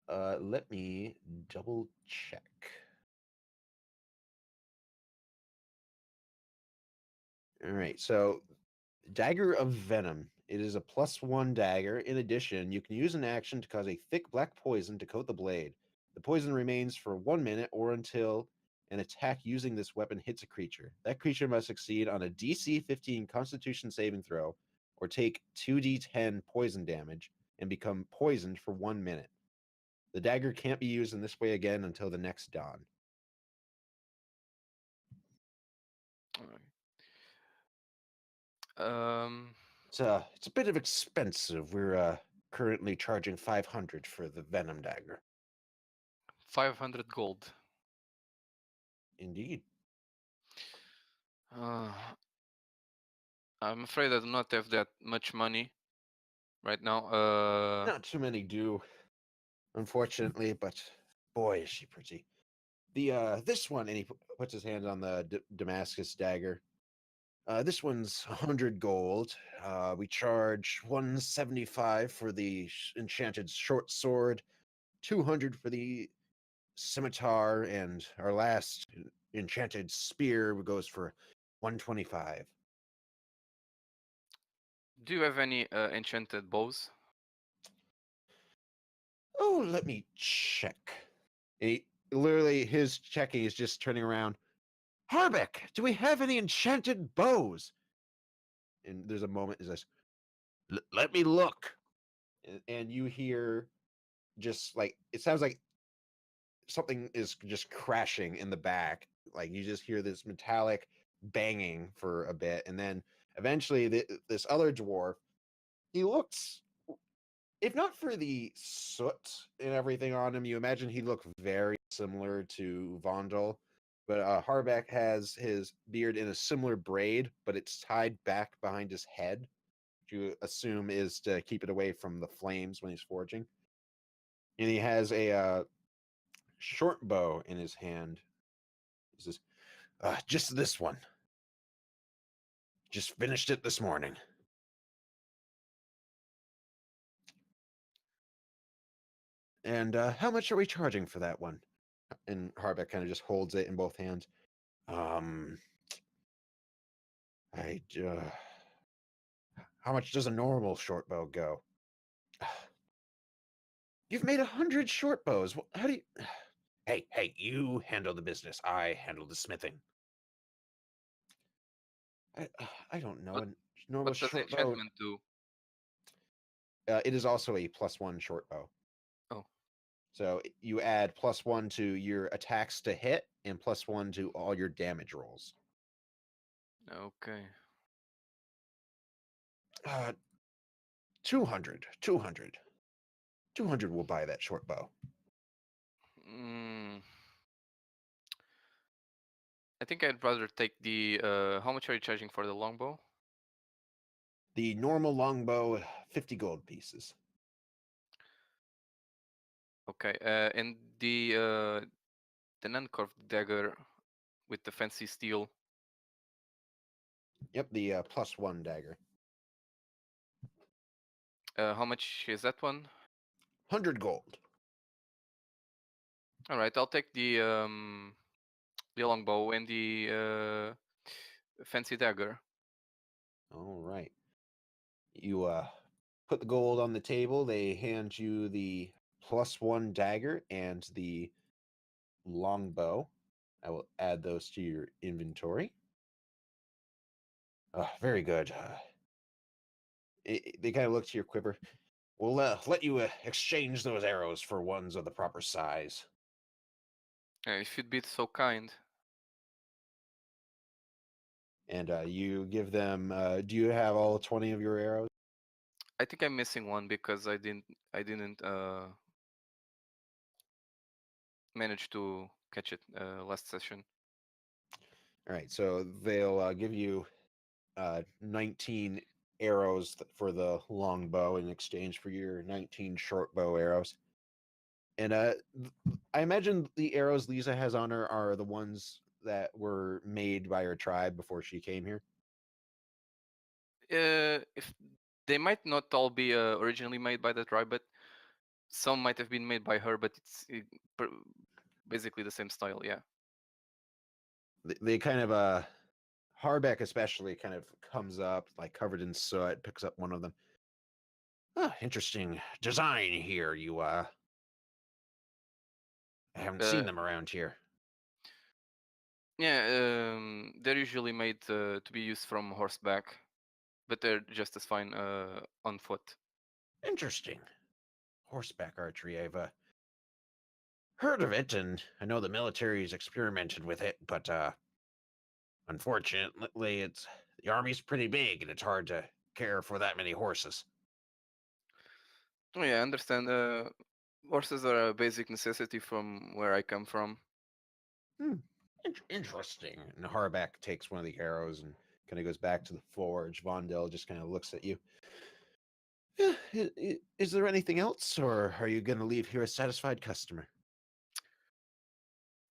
Let me double check. All right, so Dagger of Venom. It is a +1 dagger. In addition, you can use an action to cause a thick black poison to coat the blade. The poison remains for 1 minute or until an attack using this weapon hits a creature. That creature must succeed on a DC 15 Constitution saving throw or take 2d10 poison damage and become poisoned for 1 minute. The dagger can't be used in this way again until the next dawn. Um, It's a bit of expensive. We're currently charging 500 for the Venom dagger. 500 gold. Indeed. Uh, I'm afraid I do not have that much money right now. Not too many do, unfortunately, but boy, is she pretty. This one, and he puts his hand on the Damascus dagger. This one's 100 gold. We charge 175 for the enchanted short sword, 200 for the scimitar, and our last enchanted spear goes for 125. Do you have any enchanted bows? Oh, let me check. And he literally his checking is just turning around. Harbeck, do we have any enchanted bows? And there's a moment is this. Let me look. And you hear just like it sounds like something is just crashing in the back. Like you just hear this metallic banging for a bit, and then eventually this other dwarf, he looks, if not for the soot and everything on him, you imagine he looked very similar to Vondel. But Harbeck has his beard in a similar braid, but it's tied back behind his head, which you assume is to keep it away from the flames when he's forging. And he has a short bow in his hand. He says, just this one. Just finished it this morning. And how much are we charging for that one? And Harbeck kind of just holds it in both hands. I how much does a normal short bow go? You've made 100 short bows. How do you? Hey, you handle the business. I handle the smithing. I don't know. What A normal what does short bow. enchantment do? It is also a +1 short bow. Oh, So you add +1 to your attacks to hit and +1 to all your damage rolls. okay. 200. 200 will buy that short bow. Mm, I think I'd rather take the. How much are you charging for the longbow? The normal longbow, 50 gold pieces. Okay. And the non-curved dagger with the fancy steel. Yep, the +1 dagger. How much is that one? 100 gold. All right, I'll take the longbow and the fancy dagger. All right. You put the gold on the table. They hand you the +1 dagger and the longbow. I will add those to your inventory. Very good. They kind of look to your quiver. We'll let you exchange those arrows for ones of the proper size. If you'd be so kind. And you give them. Do you have all 20 of your arrows? I think I'm missing one because I didn't manage to catch it last session. All right, so they'll give you 19 arrows for the longbow in exchange for your 19 short bow arrows. And I imagine the arrows Leeza has on her are the ones that were made by her tribe before she came here. If they might not all be originally made by the tribe, but some might have been made by her, but it's basically the same style. Yeah. They kind of Harbeck especially kind of comes up like covered in soot, picks up one of them. Interesting design here. You I haven't seen them around here. Yeah, they're usually made to be used from horseback, but they're just as fine on foot. Interesting. Horseback archery. I've heard of it, and I know the military's experimented with it, but unfortunately, the army's pretty big, and it's hard to care for that many horses. Oh, yeah, I understand. Horses are a basic necessity from where I come from. Interesting. And Harbeck takes one of the arrows and kind of goes back to the forge. Vondel just kind of looks at you. Is there anything else, or are you going to leave here a satisfied customer?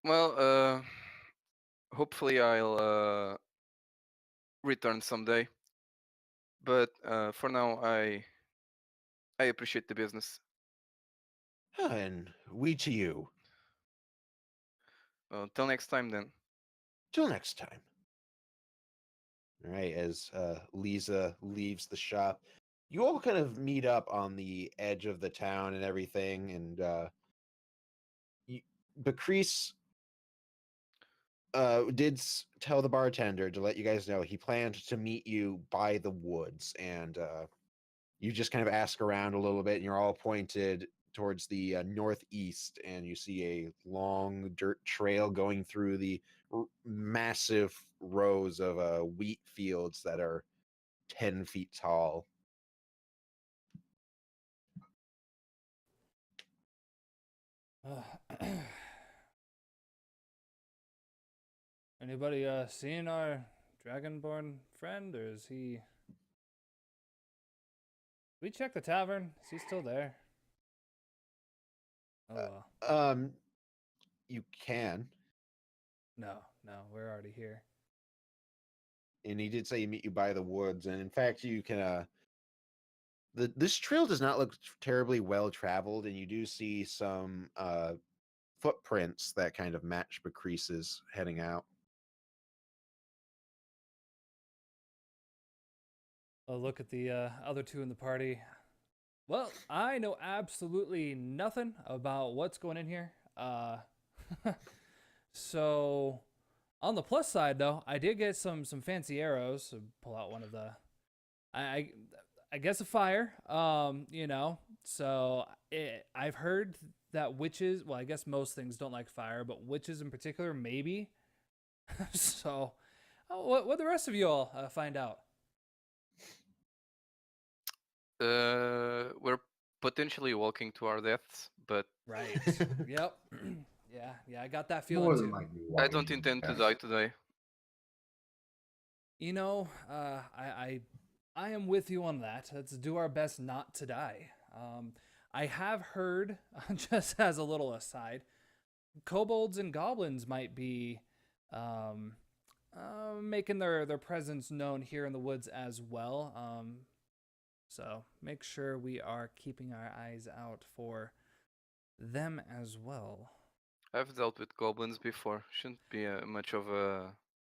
Well, hopefully I'll return someday. But for now, I appreciate the business. And we to you. Till next time, then. Till next time. All right, as Leeza leaves the shop, you all kind of meet up on the edge of the town and everything, and Bakrees did tell the bartender to let you guys know he planned to meet you by the woods, and you just kind of ask around a little bit, and you're all pointed towards the northeast, and you see a long dirt trail going through the massive rows of wheat fields that are 10 feet tall. Anybody seen our Dragonborn friend, or is he? We check the tavern. Is he still there? Oh well. You can, No, we're already here. and he did say he meet you by the woods, and in fact, you can. This trail does not look terribly well traveled, and you do see some footprints that kind of match Bakrees's heading out. I'll look at the other two in the party. Well, I know absolutely nothing about what's going in here. So on the plus side, though, I did get some fancy arrows. So pull out one of the, I guess a fire. So I've heard that witches. Well, I guess most things don't like fire, but witches in particular, maybe. So, what the rest of you all find out? We're potentially walking to our deaths, but Right. Yep. Yeah, I got that feeling More too. than likely. I walking don't to intend to death. die today. I am with you on that. Let's do our best not to die. I have heard, just as a little aside, kobolds and goblins might be making their presence known here in the woods as well. So make sure we are keeping our eyes out for them as well. I've dealt with goblins before. Shouldn't be much of a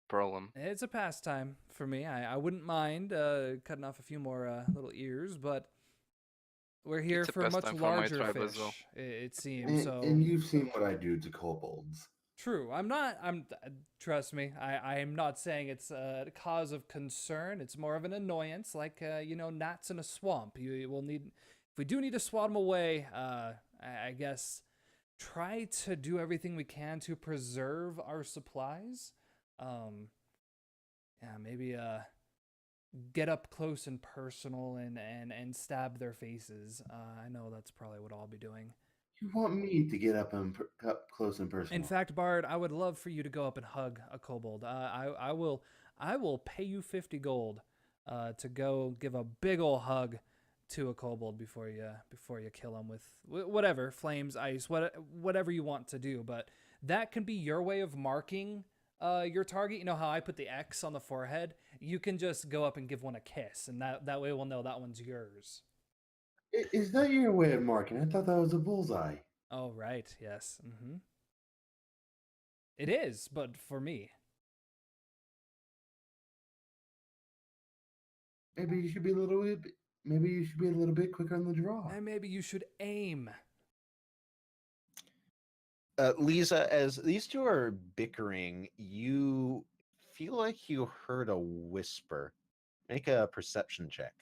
problem. It's a pastime for me. I wouldn't mind cutting off a few more little ears, but we're here It's a for much pastime for my larger tribe fish, as well. it seems. So And you've seen what I do to kobolds. true. Trust me. I am not saying it's a cause of concern. It's more of an annoyance, like gnats in a swamp. You will need, if we do need to swat them away. I guess try to do everything we can to preserve our supplies. Yeah, maybe get up close and personal and stab their faces. I know that's probably what I'll be doing. You want me to get up close and personal? In fact, Bard, I would love for you to go up and hug a kobold. I will pay you 50 gold to go give a big ol' hug to a kobold before you kill him with whatever, flames, ice, whatever you want to do. But that can be your way of marking your target. You know how I put the X on the forehead? You can just go up and give one a kiss, and that way we'll know that one's yours. Is that your way of marking? I thought that was a bullseye. Oh, right. Yes. It is, but for me. Maybe you should be a little bit. Maybe you should be a little bit quicker on the draw. And maybe you should aim. Leeza, as these two are bickering, you feel like you heard a whisper. Make a perception check.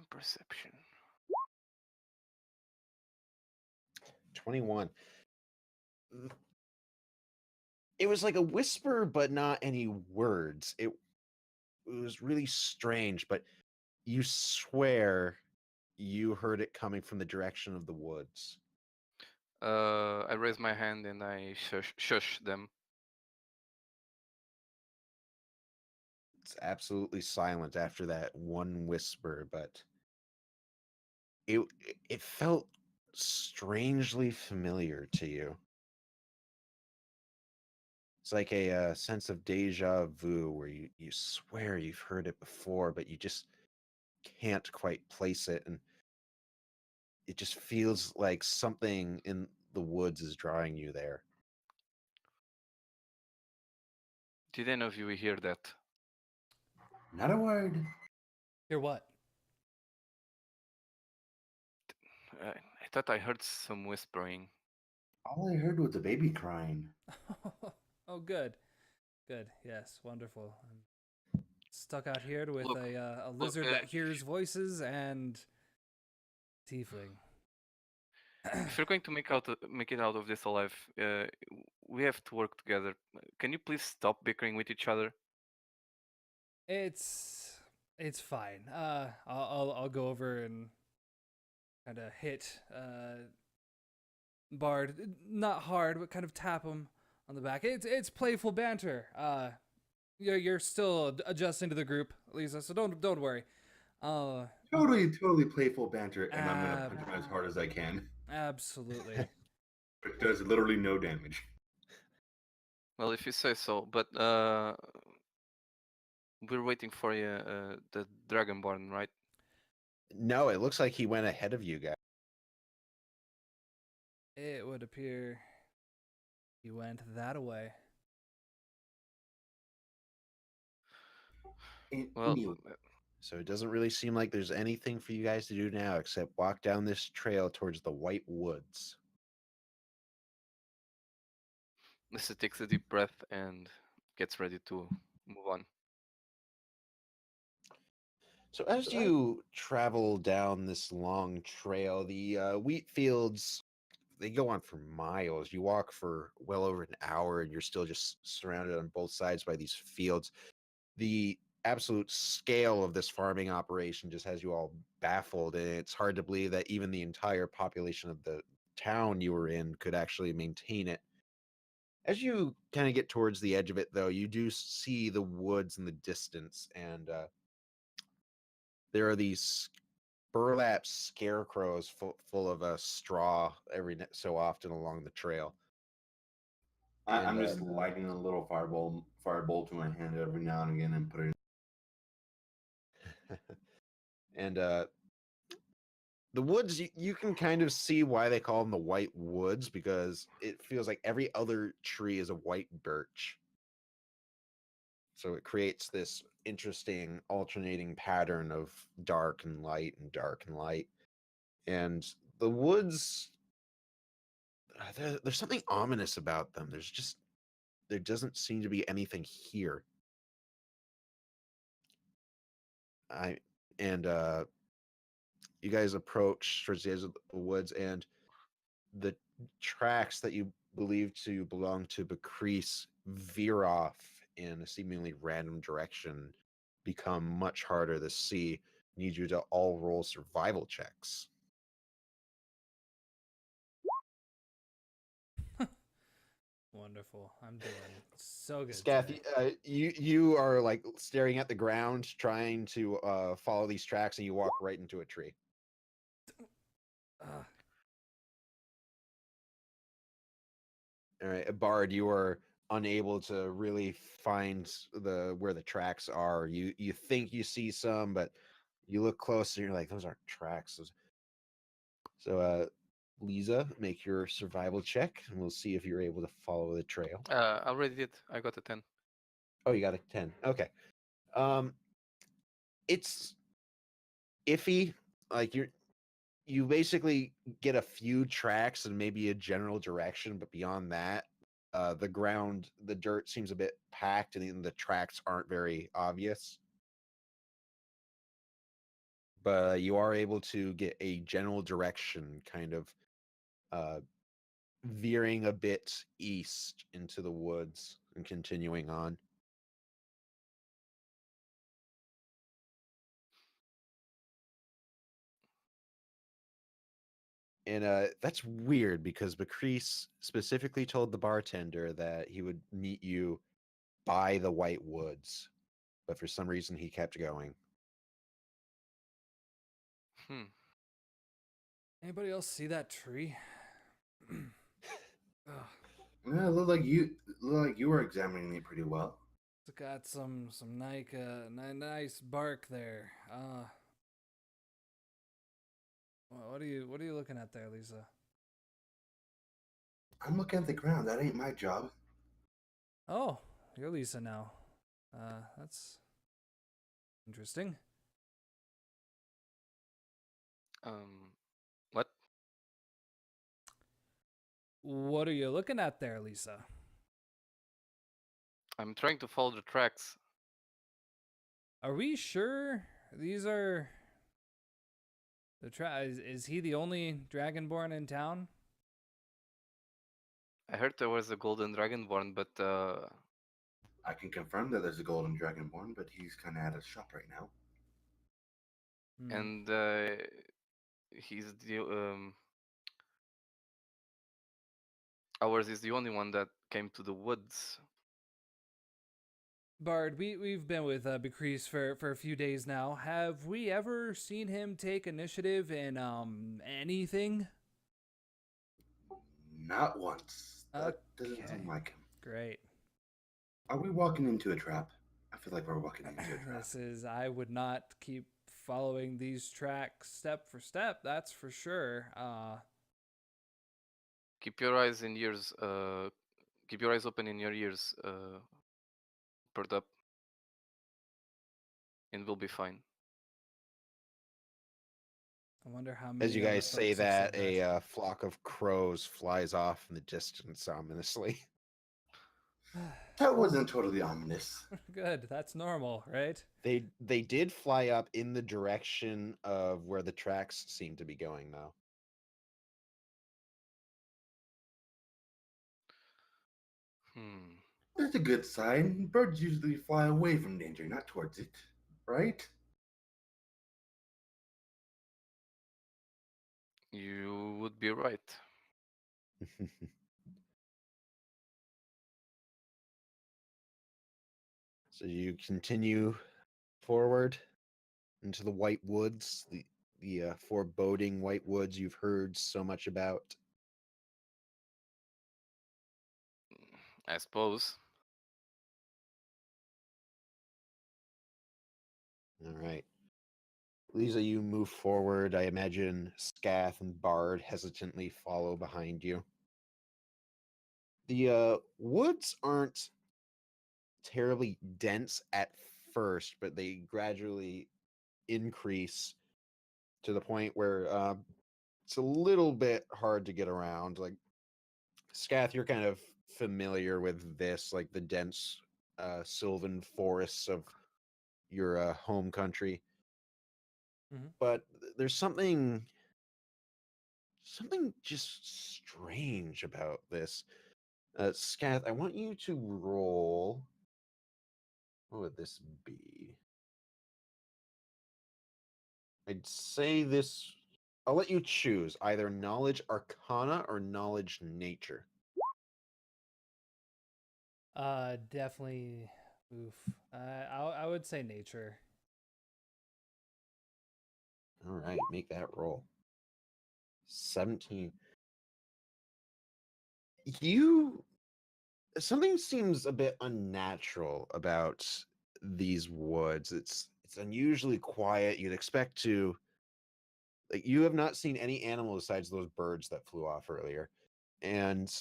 Perception. 21. It was like a whisper, but not any words. It was really strange, but you swear you heard it coming from the direction of the woods. I raise my hand and I shush them. It's absolutely silent after that one whisper, but it felt strangely familiar to you. It's like a sense of deja vu where you swear you've heard it before, but you just can't quite place it. And it just feels like something in the woods is drawing you there. Did any of you hear that? Not a word. Hear what? I thought I heard some whispering. All I heard was a baby crying. Oh, good. Good. Yes, wonderful. I'm stuck out here with Look, a lizard that hears voices and tiefling. If you're going to make it out of this alive, we have to work together. Can you please stop bickering with each other? It's fine. I'll go over and kind of hit Bard, not hard, but kind of tap him on the back. It's playful banter. You're still adjusting to the group, Leeza, so don't worry. Totally playful banter, and I'm gonna punch him as hard as I can. Absolutely. It does literally no damage. Well, if you say so, but we're waiting for you, the Dragonborn, right? No, it looks like he went ahead of you guys. It would appear he went that away. Well, Anyway, So it doesn't really seem like there's anything for you guys to do now except walk down this trail towards the White Woods. Lisa takes a deep breath and gets ready to move on. So as you travel down this long trail, the wheat fields, they go on for miles. You walk for well over an hour and you're still just surrounded on both sides by these fields. The absolute scale of this farming operation just has you all baffled, and it's hard to believe that even the entire population of the town you were in could actually maintain it. As you kind of get towards the edge of it, though, you do see the woods in the distance, and there are these burlap scarecrows full of straw every so often along the trail. I'm just lighting a little fireball to my hand every now and again and putting. And the woods, you can kind of see why they call them the White Woods, because it feels like every other tree is a white birch. So it creates this interesting alternating pattern of dark and light and dark and light. And the woods, there's something ominous about them. There doesn't seem to be anything here. You guys approach towards the edge of the woods, and the tracks that you believe to belong to Bakrees veer off in a seemingly random direction, become much harder to see. Need you to all roll survival checks. Wonderful. I'm doing so good. Scath, today. you are like staring at the ground, trying to follow these tracks, and you walk right into a tree. All right, Bard, you are unable to really find where the tracks are. You think you see some, but you look close and you're like, those aren't tracks. So, Leeza, make your survival check, and we'll see if you're able to follow the trail. I already did. I got a 10. Oh, you got a 10. Okay. It's iffy. Like you basically get a few tracks and maybe a general direction, but beyond that, the dirt seems a bit packed, and even the tracks aren't very obvious. But you are able to get a general direction, kind of veering a bit east into the woods and continuing on. And that's weird, because Bakrees specifically told the bartender that he would meet you by the White Woods, but for some reason he kept going. Anybody else see that tree? Yeah, it looked like looked like you were examining me pretty well. It's got some nice bark there. What are you looking at there, Leeza? I'm looking at the ground. That ain't my job. Oh, you're Leeza now. That's interesting. What? What are you looking at there, Leeza? I'm trying to follow the tracks. Are we sure these are the is he the only Dragonborn in town? I heard there was a golden dragonborn, but I can confirm that there's a golden dragonborn, but he's kind of at his shop right now. and he's the ours is the only one that came to the woods. Bard, we've been with Bakrees for a few days now. Have we ever seen him take initiative in anything? Not once. That doesn't Okay. sound like him. Great. Are we walking into a trap? I feel like we're walking into a trap. I would not keep following these tracks step for step, that's for sure. Keep your eyes and ears. Keep your eyes open and your ears perked up, and we'll be fine. I wonder how many. As you other guys say folks have that, said a flock of crows flies off in the distance ominously. That wasn't totally ominous. Good, that's normal, right? They did fly up in the direction of where the tracks seem to be going, though. That's a good sign. Birds usually fly away from danger, not towards it. Right? You would be right. So you continue forward into the White Woods, the foreboding White Woods you've heard so much about. I suppose. All right. Leeza, you move forward. I imagine Scath and Bard hesitantly follow behind you. The woods aren't terribly dense at first, but they gradually increase to the point where it's a little bit hard to get around. Like, Scath, you're kind of familiar with this, like the dense sylvan forests of your home country. Mhm. But there's something just strange about this. Scath, I want you to roll. What would this be? I'd say this. I'll let you choose either knowledge arcana or knowledge nature. Definitely. Oof. I would say nature. All right, make that roll. 17. Something seems a bit unnatural about these woods. It's unusually quiet. You'd expect to, like, you have not seen any animal besides those birds that flew off earlier. And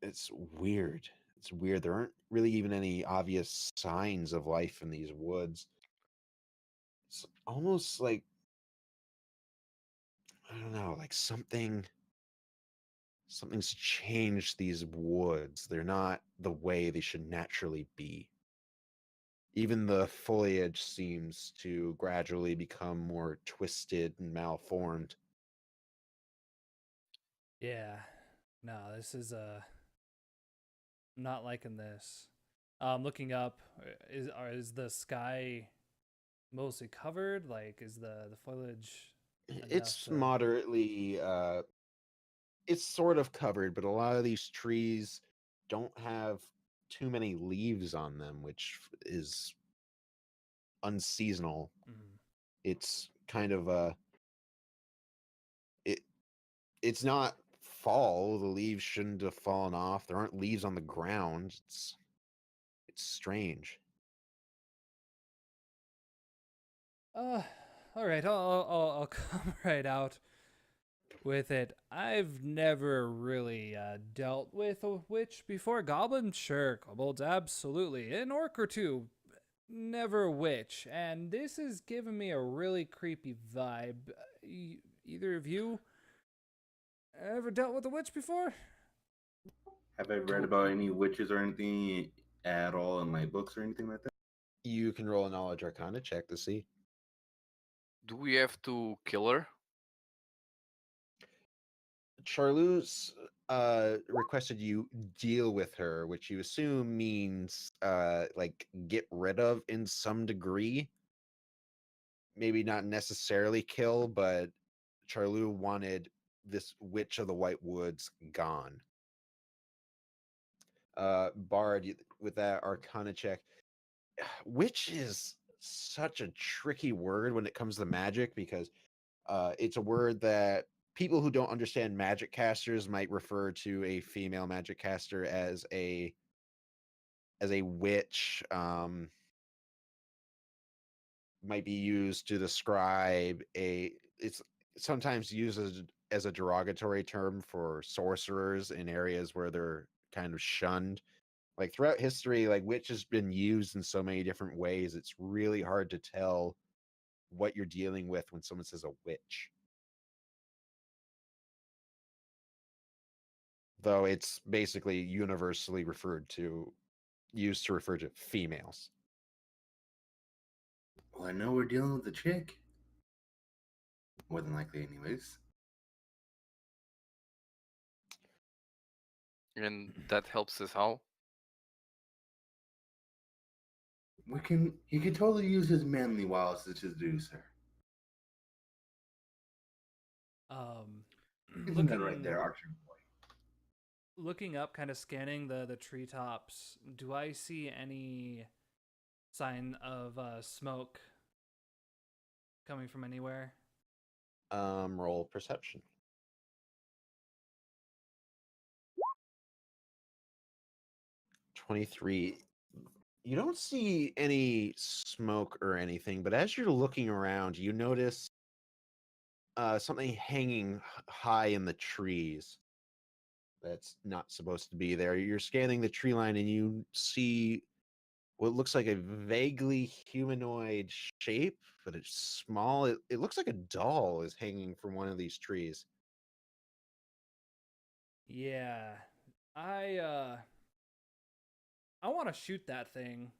it's weird. It's weird. There aren't really even any obvious signs of life in these woods. It's almost like, I don't know, like something's changed these woods. They're not the way they should naturally be. Even the foliage seems to gradually become more twisted and malformed. Yeah. No, this is not liking this. Looking up, is the sky mostly covered? Like, is the foliage It's enough to... moderately it's sort of covered, but a lot of these trees don't have too many leaves on them, which is unseasonal. Mhm. It's kind of it's not fall. The leaves shouldn't have fallen off. There aren't leaves on the ground. It's strange. All right, I'll come right out with it. I've never really dealt with a witch before. Goblin, sure. Kobolds, absolutely. An orc or two, never a witch. And this is giving me a really creepy vibe. Either of you ever dealt with a witch before? Have I read about any witches or anything at all in my books or anything like that? You can roll a knowledge arcana check to see. Do we have to kill her? Charluz requested you deal with her, which you assume means like get rid of in some degree. Maybe not necessarily kill, but Charlu wanted this witch of the White Woods gone. Bard, with that arcana check, witch is such a tricky word when it comes to magic because it's a word that people who don't understand magic casters might refer to a female magic caster as a witch. Might be used to describe it's sometimes used as a derogatory term for sorcerers in areas where they're kind of shunned. Like throughout history, like witch has been used in so many different ways. It's really hard to tell what you're dealing with when someone says a witch. Though it's basically universally used to refer to females. Well, I know we're dealing with a chick. More than likely, anyways. And that helps us how? He can totally use his manly wiles to seduce her. Isn't that right there, Archer boy? Looking up, kind of scanning the treetops, do I see any sign of smoke coming from anywhere? Roll perception. 23. You don't see any smoke or anything, but as you're looking around, you notice something hanging high in the trees that's not supposed to be there. You're scanning the tree line and you see what looks like a vaguely humanoid shape, but it's small. It looks like a doll is hanging from one of these trees. Yeah, I want to shoot that thing.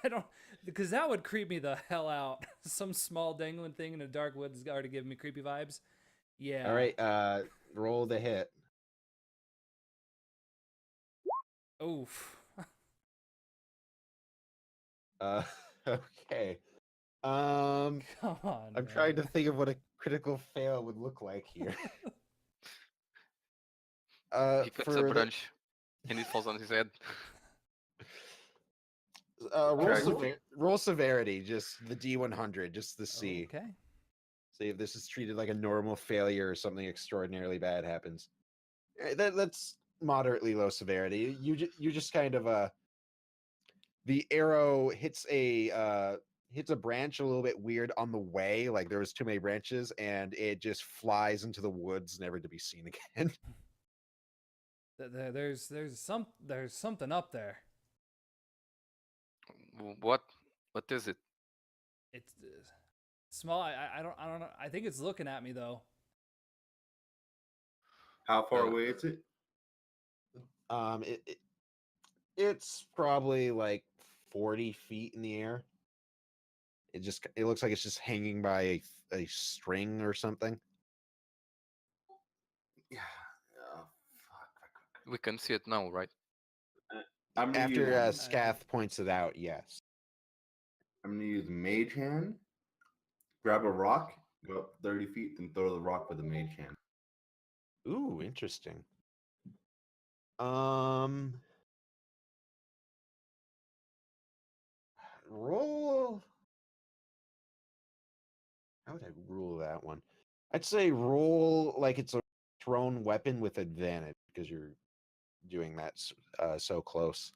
I don't, because that would creep me the hell out. Some small dangling thing in a dark woods is already giving me creepy vibes. Yeah. All right, roll the hit. Oof. Okay. Come on. I'm trying to think of what a critical fail would look like here. He cuts a branch and it falls on his head. Roll severity, just the D100, just to see. Okay. See if this is treated like a normal failure or something extraordinarily bad happens. That's moderately low severity. You just kind of the arrow hits a branch a little bit weird on the way, like there was too many branches, and it just flies into the woods, never to be seen again. There's something up there. What is it? It's small. I don't know. I think it's looking at me though. How far away is it? It's probably like 40 feet in the air. It looks like it's just hanging by a string or something. Yeah. Oh, fuck. We can see it now, right? After Scath points it out, yes. I'm gonna use Mage Hand, grab a rock, go up 30 feet, then throw the rock with a Mage Hand. Ooh, interesting. Roll. How would I rule that one? I'd say roll like it's a thrown weapon with advantage because you're doing that so close.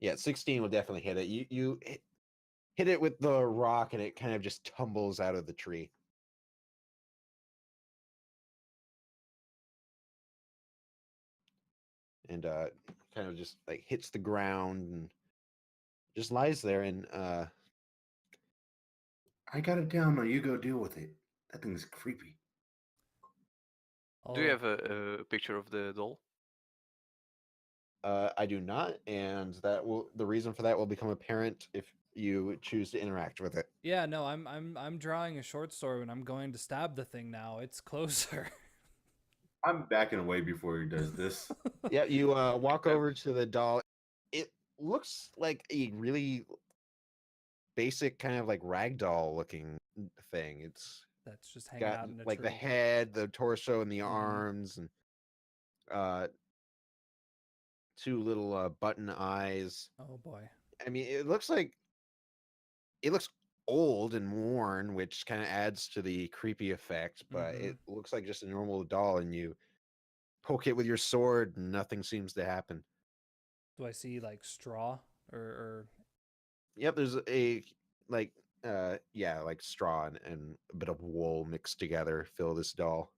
Yeah, 16 will definitely hit it. You hit it with the rock, and it kind of just tumbles out of the tree. And kind of just like hits the ground and just lies there. And I got it down. Now you go deal with it. That thing's creepy. Do you Oh, have a picture of the doll? I do not, and the reason for that will become apparent if you choose to interact with it. yeah, no, I'm drawing a short sword and I'm going to stab the thing now. It's closer. I'm backing away before he does this. Yeah, you walk over to the doll. It looks like a really basic kind of like ragdoll looking thing. It's That's just hanging got out in a like the tree. head, the torso, and the Mhm. arms, and uh, two little button eyes. Oh boy. I mean, it looks old and worn, which kind of adds to the creepy effect. But Mhm. it looks like just a normal doll, and you poke it with your sword, and nothing seems to happen. Do I see like straw or Yep, there's like like straw and a bit of wool mixed together fill this doll.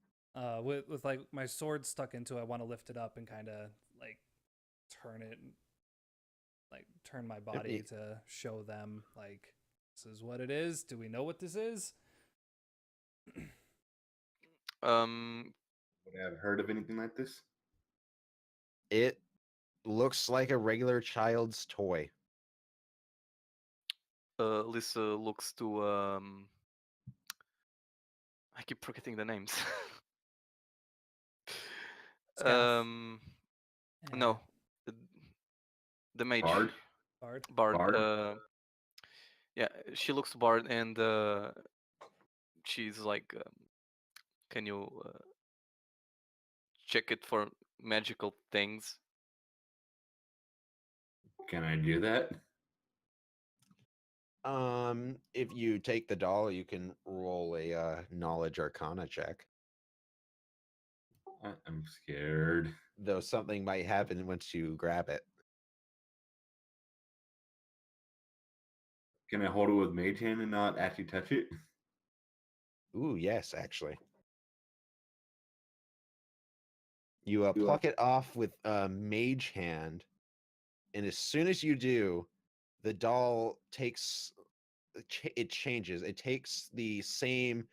with like my sword stuck into it, I want to lift it up and kind of like turn it, like turn my Yep, body to show them like this is what it is. Do we know what this is? Um, Would I have heard of anything like this? It looks like a regular child's toy. Lisa looks to I keep forgetting the names. Scath. No, the, the mage Bard? Bard. Bard. Bard? Yeah, she looks to Bard and she's like, can you check it for magical things? Can I do that? If you take the doll, you can roll a knowledge arcana check. I'm scared. Though something might happen once you grab it. Can I hold it with mage hand and not actually touch it? Ooh, yes, actually. You pluck it off with a mage hand, and as soon as you do, the doll takes it changes. It takes the same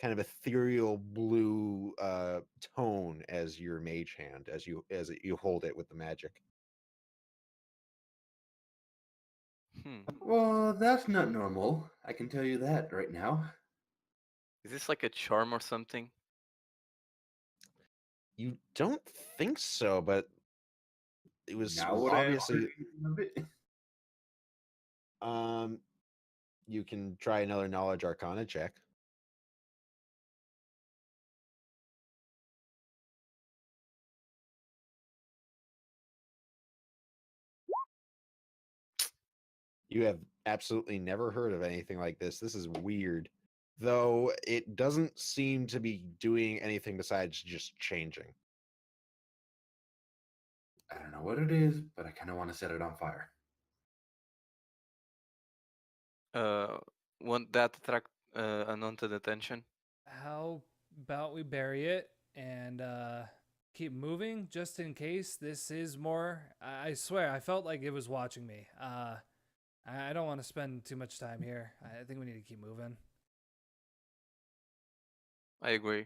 kind of ethereal blue tone as your mage hand as you hold it with the magic. Well, that's not normal. I can tell you that right now. Is this like a charm or something? You don't think so, but it was Now would I have obviously heard anything of it? you can try another knowledge arcana check. You have absolutely never heard of anything like this. This is weird. Though it doesn't seem to be doing anything besides just changing. I don't know what it is, but I kind of want to set it on fire. Won't that attract unwanted attention? How about we bury it and keep moving just in case this is more? I swear, I felt like it was watching me. I don't want to spend too much time here. I think we need to keep moving. I agree.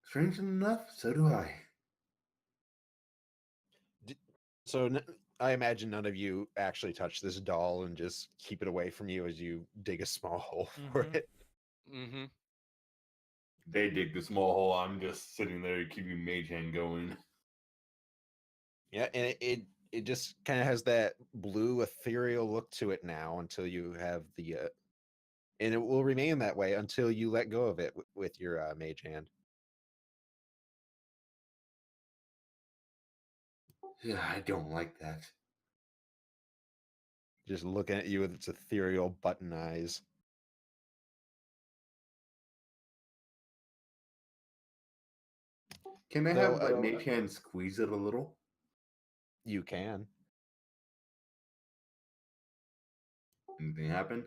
Strange enough, so do I. So I imagine none of you actually touch this doll and just keep it away from you as you dig a small hole for Mhm. it. Mm-hmm. They dig the small hole. I'm just sitting there keeping mage hand going. Yeah, and it just kind of has that blue ethereal look to it now until you have the and it will remain that way until you let go of it with your mage hand. Yeah, I don't like that. Just looking at you with its ethereal button eyes. Can I So, have my mage hand squeeze it a little? you can. Anything happen?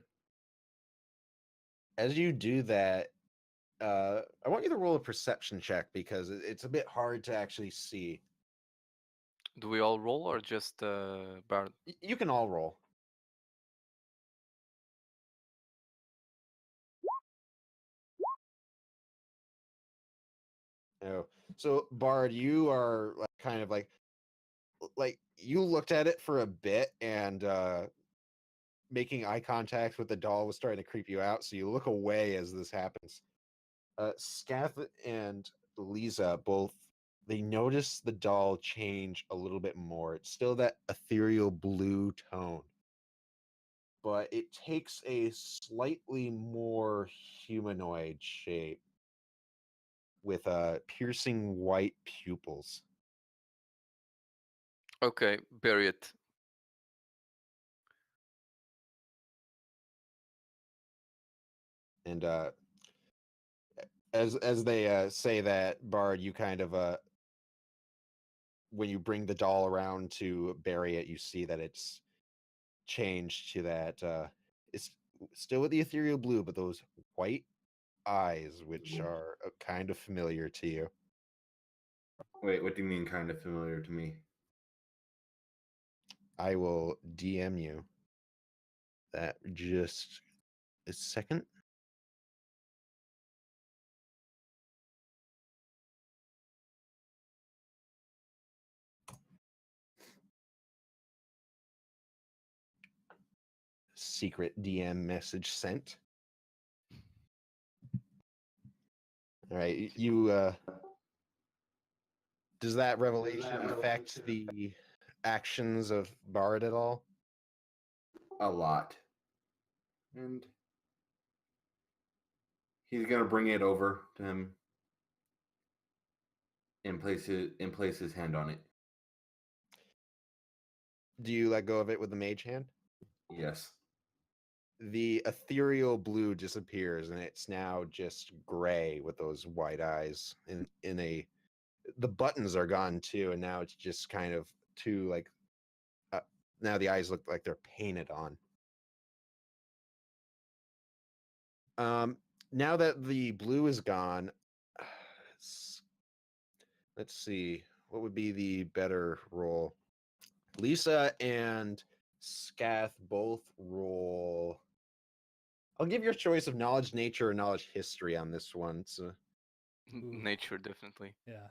As you do that, I want you to roll a perception check because it's a bit hard to actually see. Do we all roll or just Bard? You can all roll. Oh, so Bard, you are like, kind of like you looked at it for a bit and making eye contact with the doll was starting to creep you out, so you look away as this happens. Scath and Leeza both they notice the doll change a little bit more. It's still that ethereal blue tone, but it takes a slightly more humanoid shape with piercing white pupils. Okay, bury it. And as they say that, Bard, you kind of when you bring the doll around to bury it, you see that it's changed to that it's still with the ethereal blue, but those white eyes, which are kind of familiar to you. Wait, what do you mean kind of familiar to me? I will DM you that just a second. Secret DM message sent. All right, you does that revelation affect the actions of Bard at all? A lot. And he's gonna bring it over to him and place his hand on it. Do you let go of it with the mage hand? Yes. The ethereal blue disappears and it's now just gray with those white eyes in a the buttons are gone too, and now it's just kind of two like now the eyes look like they're painted on. Now that the blue is gone, let's see what would be the better roll. Leeza and Scath both roll. I'll give you a choice of knowledge nature or knowledge history on this one. So Ooh. Nature, definitely. Yeah.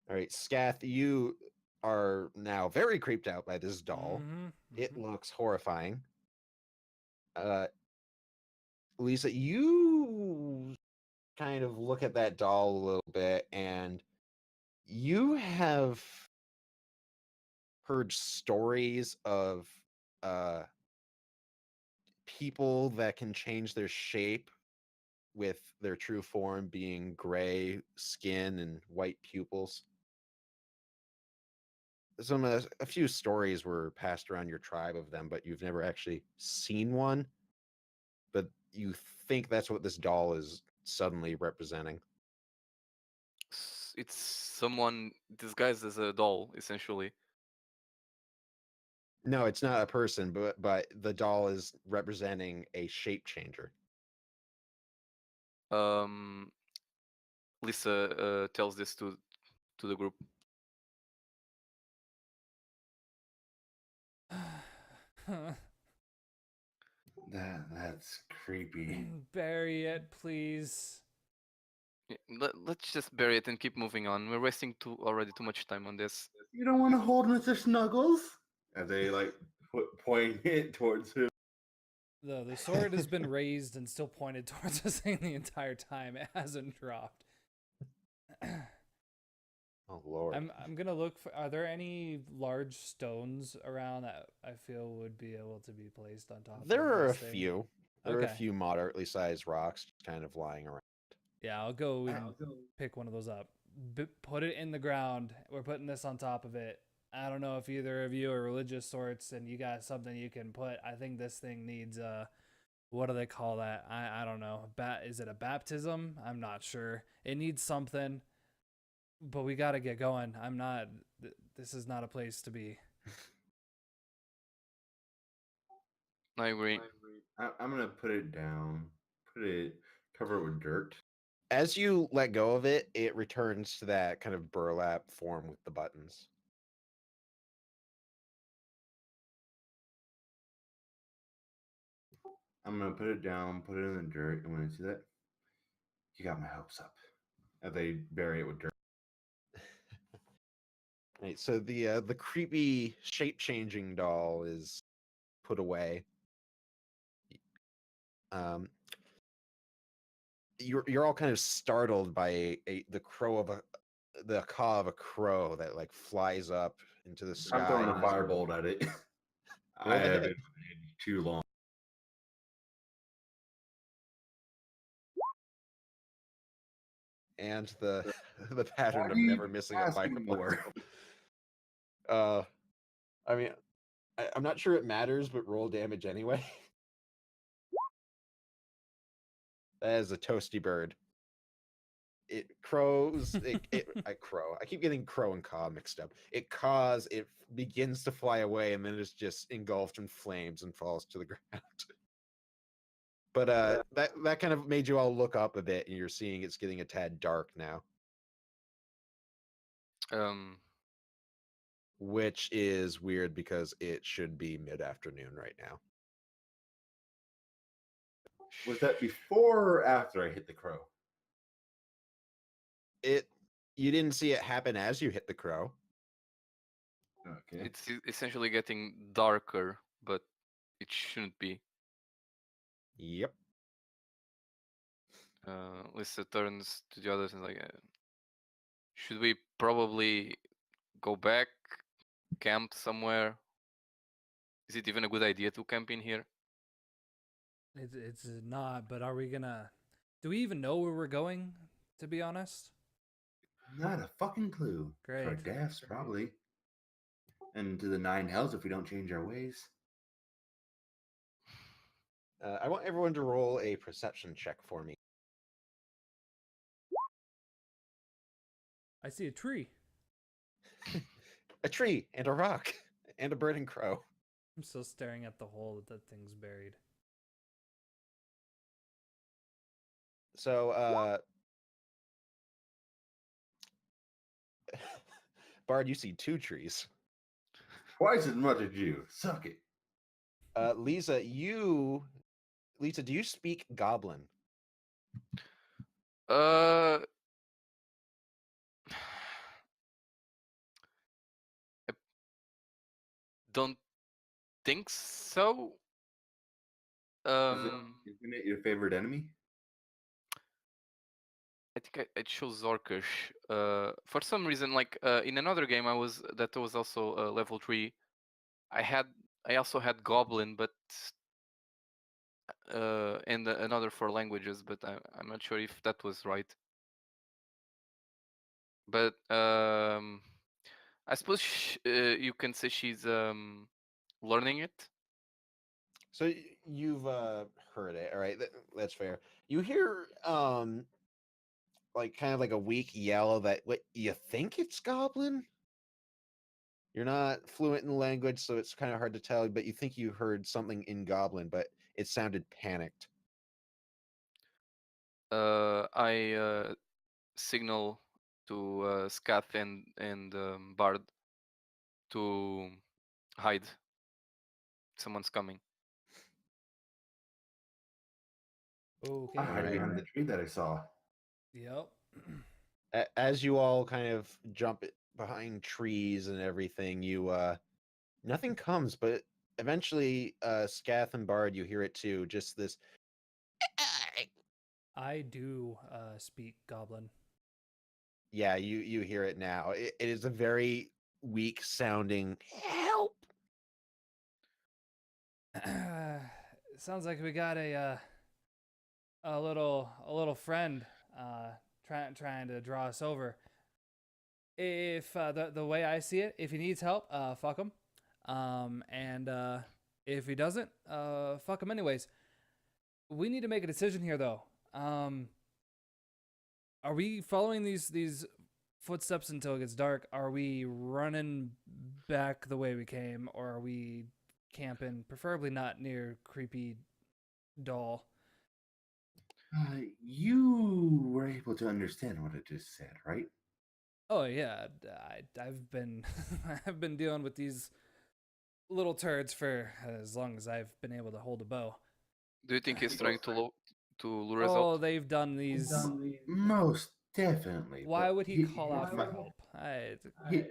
all right, Scath, you are now very creeped out by this doll. It looks horrifying. Leeza, you kind of look at that doll a little bit, and you have heard stories of people that can change their shape with their true form being gray skin and white pupils. A few stories were passed around your tribe of them, but you've never actually seen one. But you think that's what this doll is suddenly representing. It's someone disguised as a doll, essentially. No, it's not a person, but the doll is representing a shape changer. Lisa tells this to the group. That's creepy. Bury it, please. Let's just bury it and keep moving on. We're wasting already too much time on this. You don't want to hold Mr. Snuggles? As they like point it towards him. The sword has been raised and still pointed towards this thing the entire time. It hasn't dropped. Oh Lord. I'm gonna look for. Are there any large stones around that I feel would be able to be placed on top? There of are a this thing? few. There are a Okay. few moderately sized rocks kind of lying around. Yeah, I'll go and pick one of those up. Put it in the ground. We're putting this on top of it. I don't know if either of you are religious sorts and you got something you can put. I think this thing needs what do they call that? I don't know. Is it a baptism? I'm not sure. It needs something, but we got to get going. I'm not. This is not a place to be. I agree. I'm gonna put it down. Cover it with dirt. As you let go of it, it returns to that kind of burlap form with the buttons. I'm gonna put it down, put it in the dirt, and when I see that, you got my hopes up. As they bury it with dirt. Right, so the creepy shape-changing doll is put away. You're all kind of startled by the caw of a crow that like flies up into the sky. I'm throwing a and firebolt at it. Roll I the have hit. been too long. And the the pattern Why of do you never missing a ask fireball. anymore? I mean, I'm not sure it matters, but roll damage anyway. That is a toasty bird. It crows. I crow. I keep getting crow and caw mixed up. It caws. It begins to fly away, and then it's just engulfed in flames and falls to the ground. But that kind of made you all look up a bit, and you're seeing it's getting a tad dark now, which is weird because it should be mid-afternoon right now. Was that before or after I hit the crow? You didn't see it happen as you hit the crow. Okay. It's essentially getting darker, but it shouldn't be. Yep. Lisa turns to the others and like, should we probably go back, camp somewhere? Is it even a good idea to camp in here? It's not. But are we gonna? Do we even know where we're going? To be honest. Not a fucking clue. To our Great. deaths, probably. And to the nine hells if we don't change our ways. I want everyone to roll a perception check for me. I see a tree. A tree and a rock and a bird and crow. I'm still staring at the hole that thing's buried. So, Bard, you see 2 trees. Twice as much as you. Suck it. Leeza, do you speak Goblin? I don't think so. Isn't it your favorite enemy? I think I chose Orcish. For some reason, like in another game, that was also level 3. I also had Goblin, but and another 4 languages, but I'm not sure if that was right. But I suppose you can say she's learning it. So you've heard it, all right? That's fair. You hear like kind of like a weak yell that what you think it's Goblin? You're not fluent in the language, so it's kind of hard to tell, but you think you heard something in Goblin, but it sounded panicked. I signal to Scath and Bard to hide. Someone's coming. Okay. I hide behind the tree that I saw. Yep. As you all kind of jump behind trees and everything, you nothing comes, but eventually Scath and Bard, you hear it too, just this I do speak Goblin. yeah, you hear it now. It is a very weak sounding help. Sounds like we got a little friend trying to draw us over. If the way I see it, if he needs help, fuck him. And if he doesn't, fuck him anyways. We need to make a decision here, though. Are we following these footsteps until it gets dark? Are we running back the way we came, or are we camping? Preferably not near creepy doll. You were able to understand what I just said, right? Oh yeah, I've been I've been dealing with these little turds for as long as I've been able to hold a bow. Do you think he's trying to lure us Oh, out? they've done these. Most definitely. Why but would he call out for help?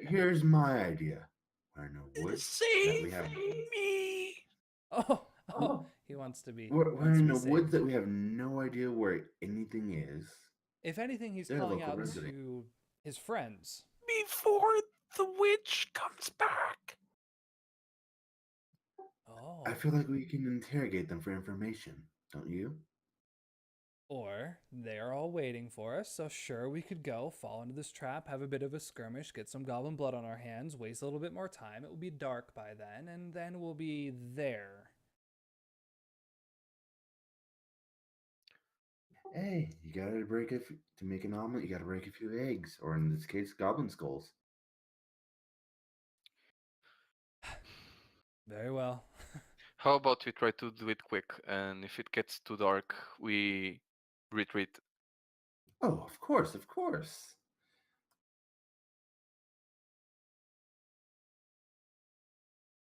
Here's my idea. We're in a woods that we have. me. Oh, he wants to be. We're wants to in be a saved. woods that we have no idea where anything is. If anything, he's They're calling local out resident. to his friends. Before the witch comes back. Oh. I feel like we can interrogate them for information, don't you? Or they're all waiting for us, so sure, we could go, fall into this trap, have a bit of a skirmish, get some goblin blood on our hands, waste a little bit more time. It will be dark by then, and then we'll be there. Hey, you gotta to make an omelet. You gotta break a few eggs, or in this case, goblin skulls. Very well. How about we try to do it quick, and if it gets too dark, we retreat. Oh, of course, of course.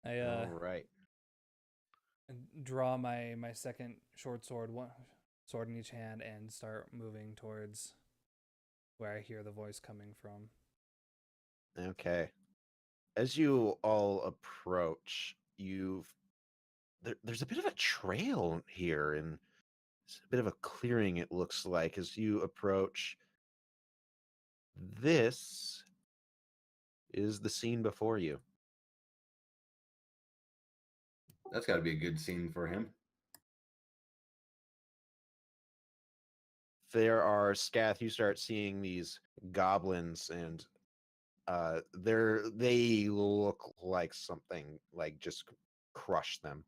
I All right. draw my second short sword, one sword in each hand, and start moving towards where I hear the voice coming from. Okay. As you all approach, there's a bit of a trail here, and it's a bit of a clearing. It looks like as you approach. This is the scene before you. That's got to be a good scene for him. There are Scath. You start seeing these goblins, and they look like something like just crushed them.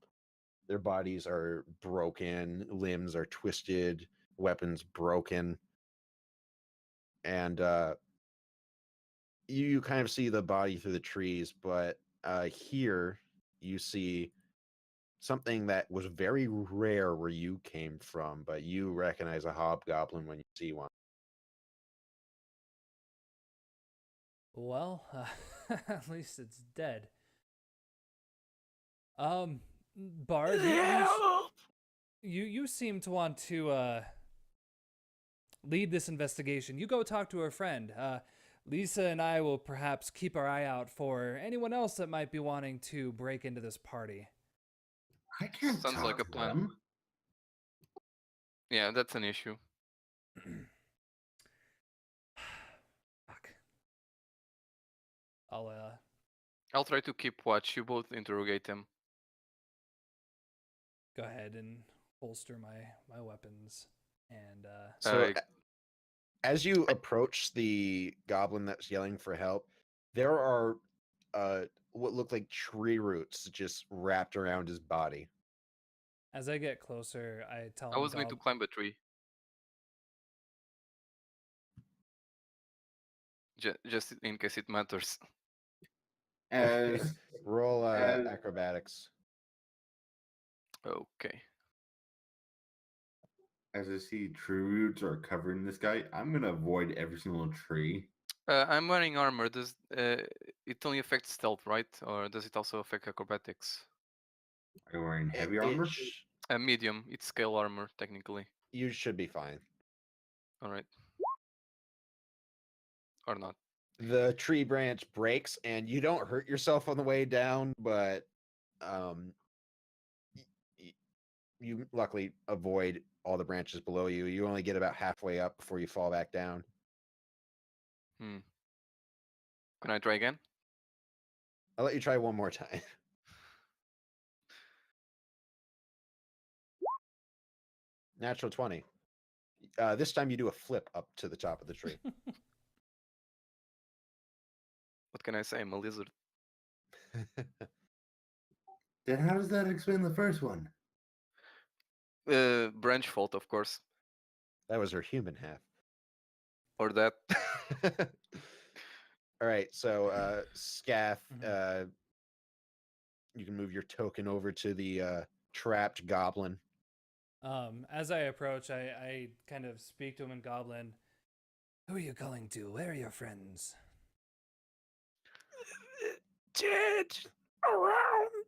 Their bodies are broken, limbs are twisted, weapons broken, and you kind of see the body through the trees. But here you see something that was very rare where you came from, but you recognize a hobgoblin when you see one. Well, at least it's dead. Bard, you seem to want to lead this investigation. You go talk to her friend. Leeza and I will perhaps keep our eye out for anyone else that might be wanting to break into this party. I can't Sounds talk like a to plan. them. Yeah, that's an issue. Fuck. I'll I'll try to keep watch. You both interrogate them. go ahead and holster my weapons and So I- as you approach the goblin that's yelling for help, there are what look like tree roots just wrapped around his body. as I get closer, I tell I him was going to climb a tree. Just in case it matters. As Roll as- acrobatics. Okay. as I see tree roots are covering this guy, I'm gonna avoid every single tree. I'm wearing armor. Does it only affects stealth, right? Or does it also affect acrobatics? Are you wearing heavy It armor? Medium. It's scale armor, technically. You should be fine. All right. Or not. The tree branch breaks, and you don't hurt yourself on the way down, but um, you luckily avoid all the branches below you. You only get about halfway up before you fall back down. Can I try again? I'll let you try one more time. Natural 20. This time you do a flip up to the top of the tree. What can I say? I'm a lizard. Then how does that explain the first one? Branch fault, of course, That was her human half. or that. All right, so Scath, Mhm. you can move your token over to the trapped goblin. As I approach, I kind of speak to him in Goblin. Who are you calling to? Where are your friends? Dead around.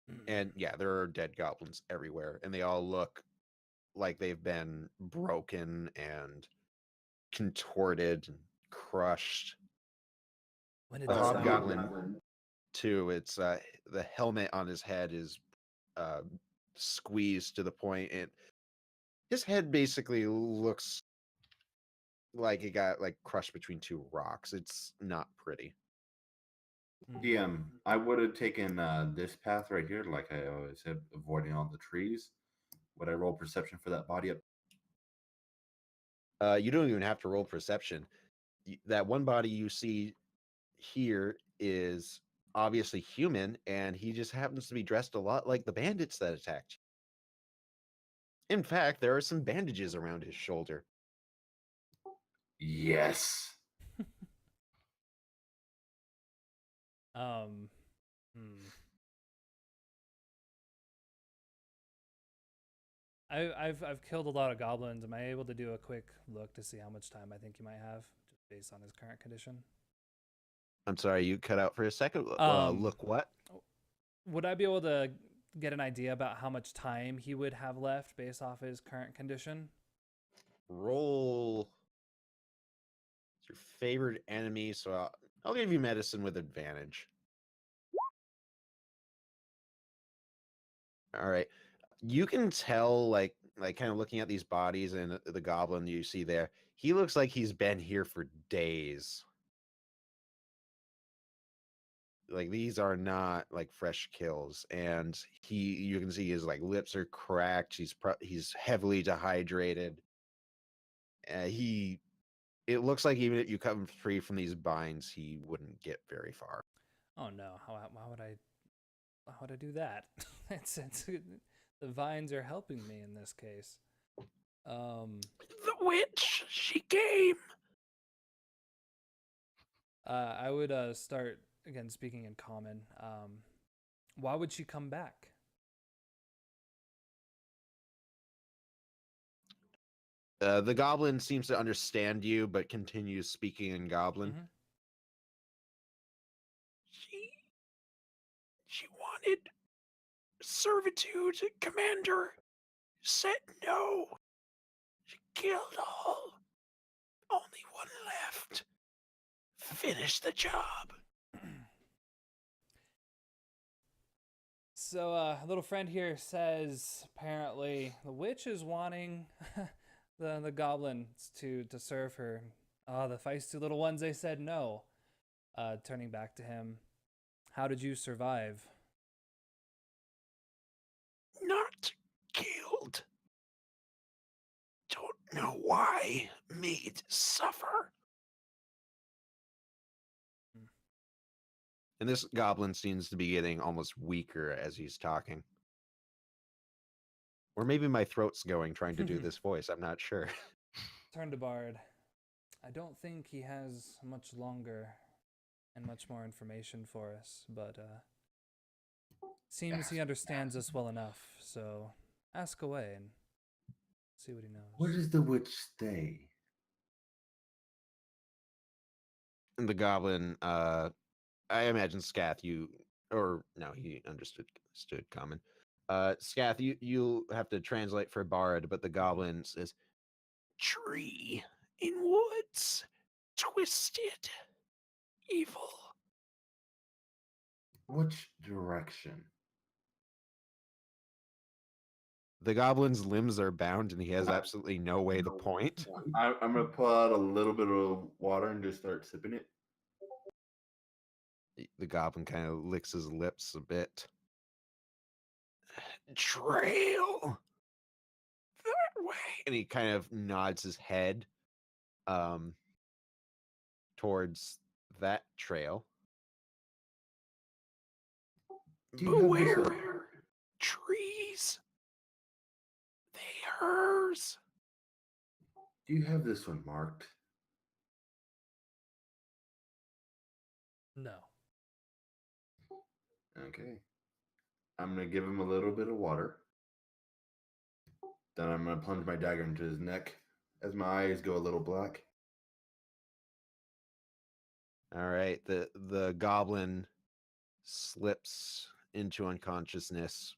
Hmm. And yeah, there are dead goblins everywhere, and they all look like they've been broken and contorted and crushed. When did The this happen? hobgoblin, too. It's the helmet on his head is uh, squeezed to the point, and his head basically looks like it got like crushed between two rocks. It's not pretty. Hmm. DM, I would have taken this path right here, like I always said, avoiding all the trees. Would I roll perception for that body up? You don't even have to roll perception. That one body you see here is obviously human, and he just happens to be dressed a lot like the bandits that attacked you. In fact, there are some bandages around his shoulder. Yes. Um. Hmm. I've killed a lot of goblins. Am I able to do a quick look to see how much time I think he might have, just based on his current condition? I'm sorry, you cut out for a second. Um. Look what? Would I be able to get an idea about how much time he would have left based off his current condition? Roll. It's your favorite enemy, so I'll give you medicine with advantage. All right. You can tell, like kind of looking at these bodies and the goblin you see there, he looks like he's been here for days. Like these are not like fresh kills, and you can see his like lips are cracked. He's heavily dehydrated. It looks like even if you cut him free from these binds, he wouldn't get very far. Oh no! How would I? How would I do that? it's the vines are helping me in this case. The witch, she came. I would start again speaking in common. Why would she come back? The goblin seems to understand you, but continues speaking in goblin. Mm-hmm. She wanted servitude. Commander said no. She killed all. Only one left. Finish the job. So, a little friend here says apparently the witch is wanting the goblins to serve her. The feisty little ones, they said no. Turning back to him, how did you survive? Not killed. Don't know why. Made suffer. And this goblin seems to be getting almost weaker as he's talking. Or maybe my throat's going trying to do this voice. I'm not sure. Turn to Bard. I don't think he has much longer and much more information for us, but seems he understands us well enough. So ask away and see what he knows. Where does the witch stay? And the goblin, I imagine Scath, he understood common. Scath, you have to translate for Bard, but the goblin says, tree in woods, twisted, evil. Which direction? The goblin's limbs are bound, and he has absolutely no way to point. I'm gonna pull out a little bit of water and just start sipping it. The goblin kind of licks his lips a bit. Trail that way, and he kind of nods his head towards that trail. Do you have this, Beware trees hers. Do you have this one marked? No. Okay. I'm going to give him a little bit of water. Then I'm going to plunge my dagger into his neck as my eyes go a little black. All right, the goblin slips into unconsciousness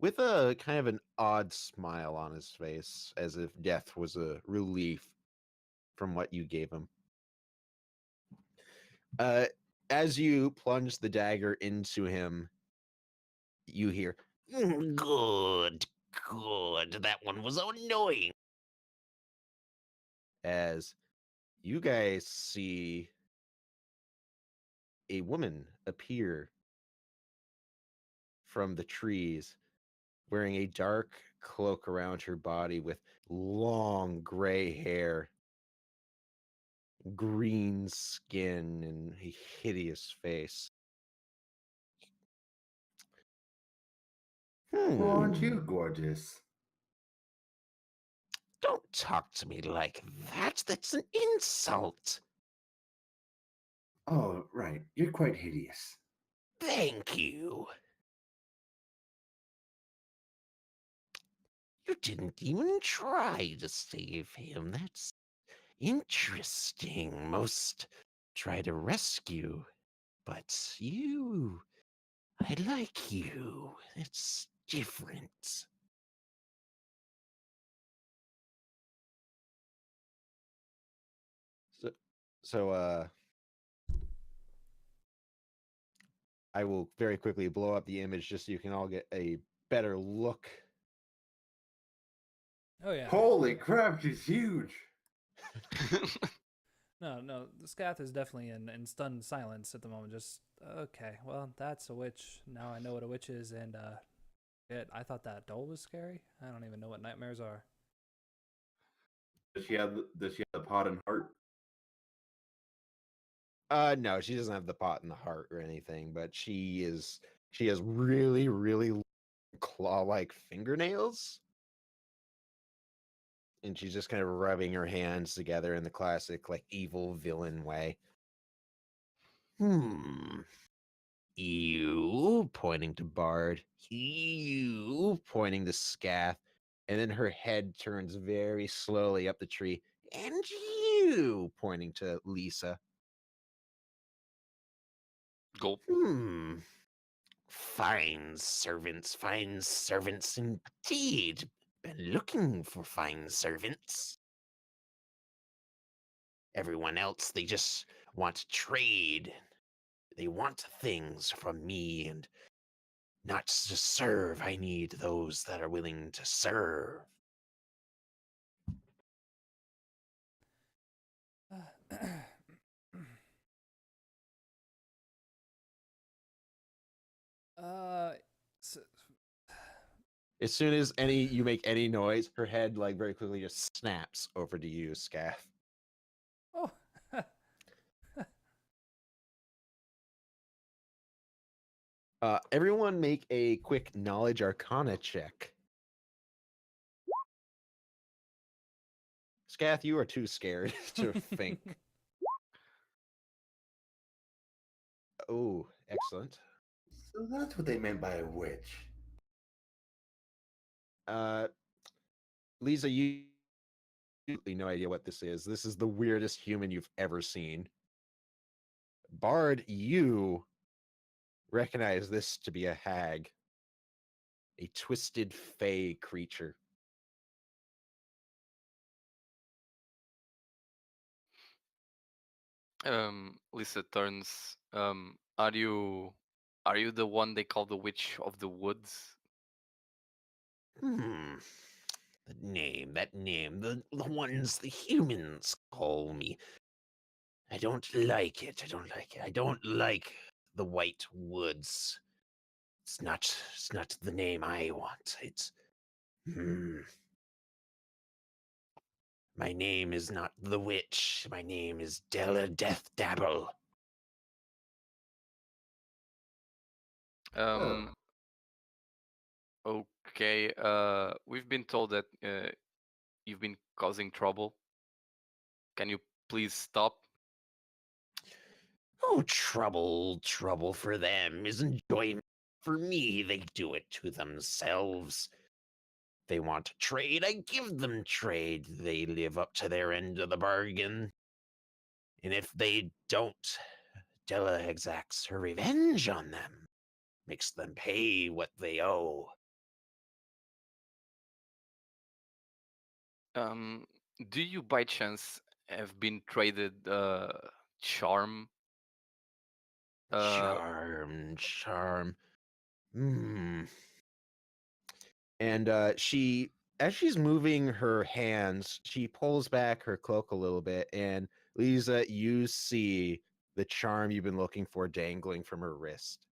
with a kind of an odd smile on his face, as if death was a relief from what you gave him. As you plunge the dagger into him, you hear, "Good, good. That one was annoying." As you guys see a woman appear from the trees, wearing a dark cloak around her body with long gray hair, green skin, and a hideous face. Well, aren't you gorgeous? Don't talk to me like that. That's an insult. Oh, right. You're quite hideous. Thank you. You didn't even try to save him. That's interesting. Most try to rescue, but you, I like you. It's different. So, I will very quickly blow up the image just so you can all get a better look. Oh yeah. Holy crap, she's huge. No, the Scath is definitely in stunned silence at the moment. Just, okay, well, that's a witch. Now I know what a witch is, and, I thought that doll was scary. I don't even know what nightmares are. Does she have the pot and heart? No, she doesn't have the pot in the heart or anything, but she has really, really claw-like fingernails. And she's just kind of rubbing her hands together in the classic, like, evil villain way. You, pointing to Bard. You, pointing to Scath. And then her head turns very slowly up the tree. And you, pointing to Leeza. Go. Fine servants indeed. Been looking for fine servants. Everyone else, they just want to trade. They want things from me and not to serve. I need those that are willing to serve. S As soon as you make any noise, her head like very quickly just snaps over to you, Scath. oh, Everyone make a quick knowledge arcana check. Scath, you are too scared to think. Oh, excellent. So that's what they meant by a witch. Leeza, you absolutely no idea what this is. This is the weirdest human you've ever seen. Bard, you recognize this to be a hag, a twisted fey creature. Lisa turns. Are you the one they call the Witch of the Woods? That name, the ones the humans call me. I don't like it. I don't like the White Woods. It's not the name I want. It's My name is not the witch. My name is Della Death Dabble. Um, Okay. We've been told that you've been causing trouble. Can you please stop? Oh, trouble for them is enjoyment. For me, they do it to themselves. They want to trade, I give them trade. They live up to their end of the bargain. And if they don't, Della exacts her revenge on them, makes them pay what they owe. Do you by chance have been traded charm? Charm. Hmm. And as she's moving her hands, she pulls back her cloak a little bit, and Leeza, you see the charm you've been looking for dangling from her wrist.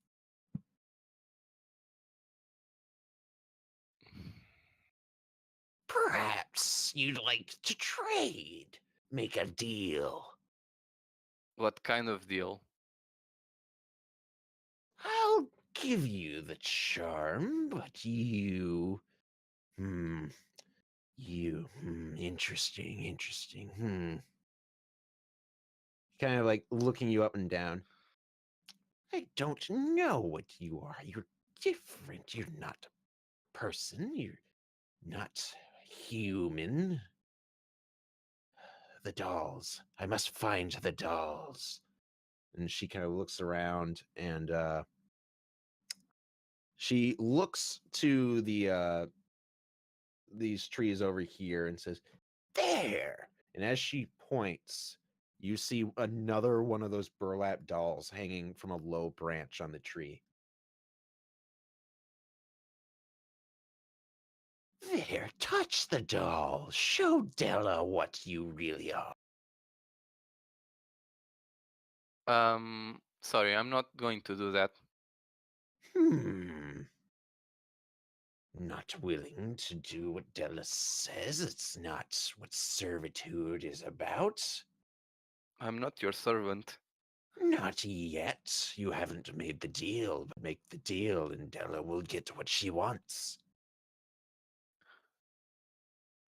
Perhaps you'd like to trade, make a deal. What kind of deal? I'll give you the charm, but interesting. Kind of like looking you up and down. I don't know what you are. You're different. You're not a person. You're not human. The dolls. I must find the dolls. And she kind of looks around, and she looks to the these trees over here and says, There. and as she points, you see another one of those burlap dolls hanging from a low branch on the tree. There. Touch the doll. Show Della what you really are. Sorry, I'm not going to do that. Not willing to do what Della says. It's not what servitude is about. I'm not your servant. Not yet. You haven't made the deal, but make the deal and Della will get what she wants.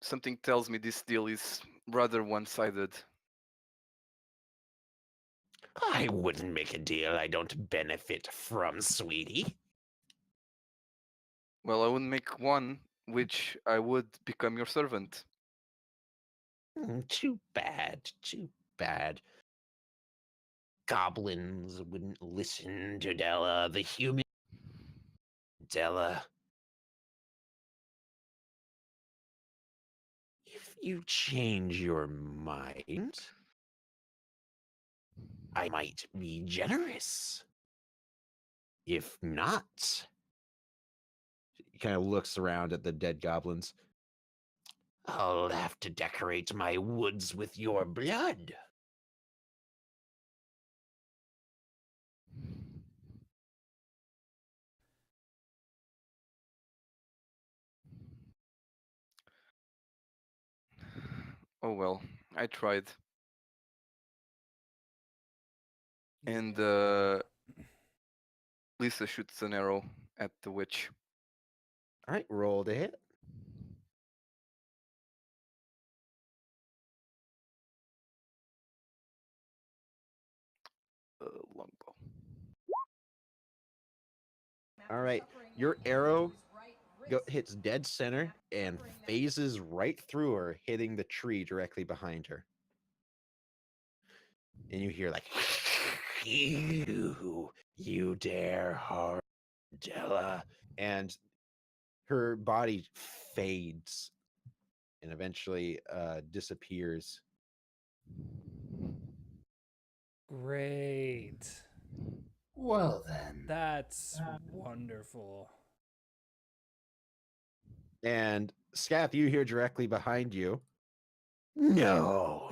Something tells me this deal is rather one-sided. I wouldn't make a deal I don't benefit from, sweetie. Well, I would make one which I would become your servant. Too bad. Goblins wouldn't listen to Della, the human Della. If you change your mind, I might be generous. If not, He kind of looks around at the dead goblins. I'll have to decorate my woods with your blood. Oh well, I tried. And Leeza shoots an arrow at the witch. All right, roll to hit. Longbow. All right, your arrow hits dead center and phases right through her, hitting the tree directly behind her. And you hear like, You dare harm Della. and her body fades and eventually disappears. Great. Well then. That's wonderful. And Scath, you hear directly behind you. No.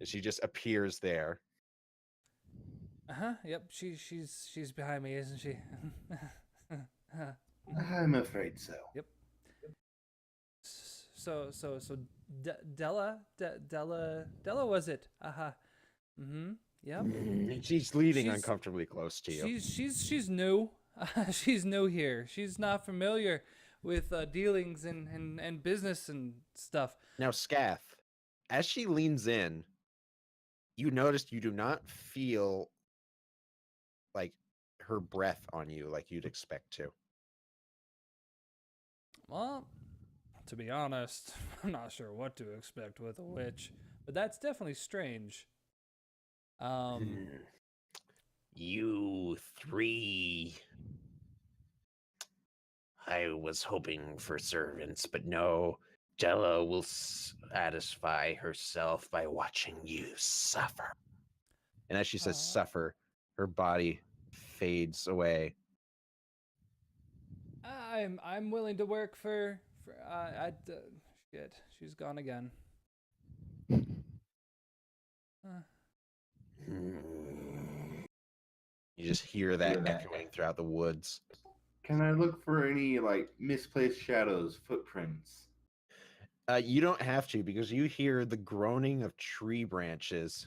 She just appears there. Yep. She's behind me, isn't she? I'm afraid so. Yep. So Della was it? Yep. She's leaning She's- uncomfortably close to you. She's new. She's new here. She's not familiar with dealings and business and stuff. Now, Scath, as she leans in, you notice you do not feel like her breath on you like you'd expect to. Well, to be honest, I'm not sure what to expect with a witch, but that's definitely strange. You three. I was hoping for servants, but no. Della will satisfy herself by watching you suffer. And as she says Aw. suffer, her body fades away. I'm willing to work for shit. She's gone again. You just hear that echoing throughout the woods. Can I look for any like misplaced shadows, footprints? You don't have to, because you hear the groaning of tree branches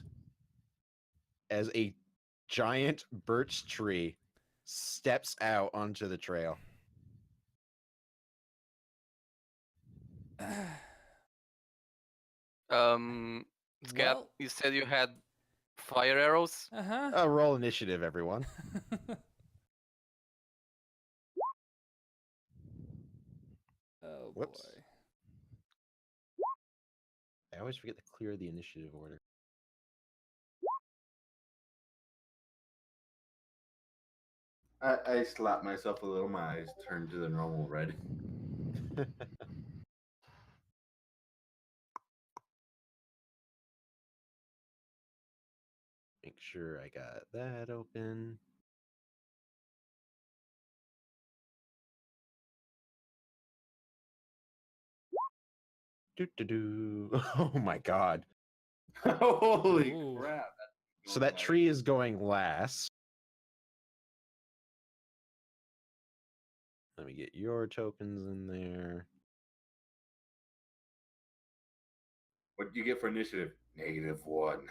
as a giant birch tree steps out onto the trail. Scath, Well, you said you had fire arrows. uh-huh. Roll initiative, everyone. Oh Whoops. boy. I always forget to clear the initiative order. I slapped myself a little. My eyes turned to the normal red. Make sure I got that open. Doo-doo-doo. Oh my god. Holy Ooh. crap! So that tree is going last. Let me get your tokens in there. What do you get for initiative? -1.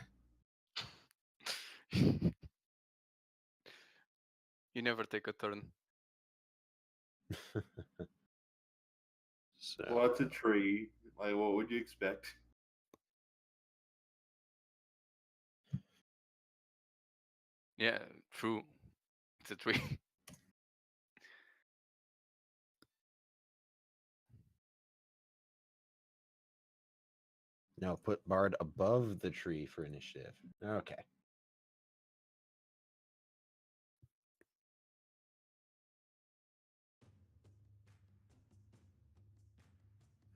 You never take a turn. So Well, it's a tree. Like, what would you expect? Yeah, true. It's a tree. now put Bard above the tree for initiative. Okay.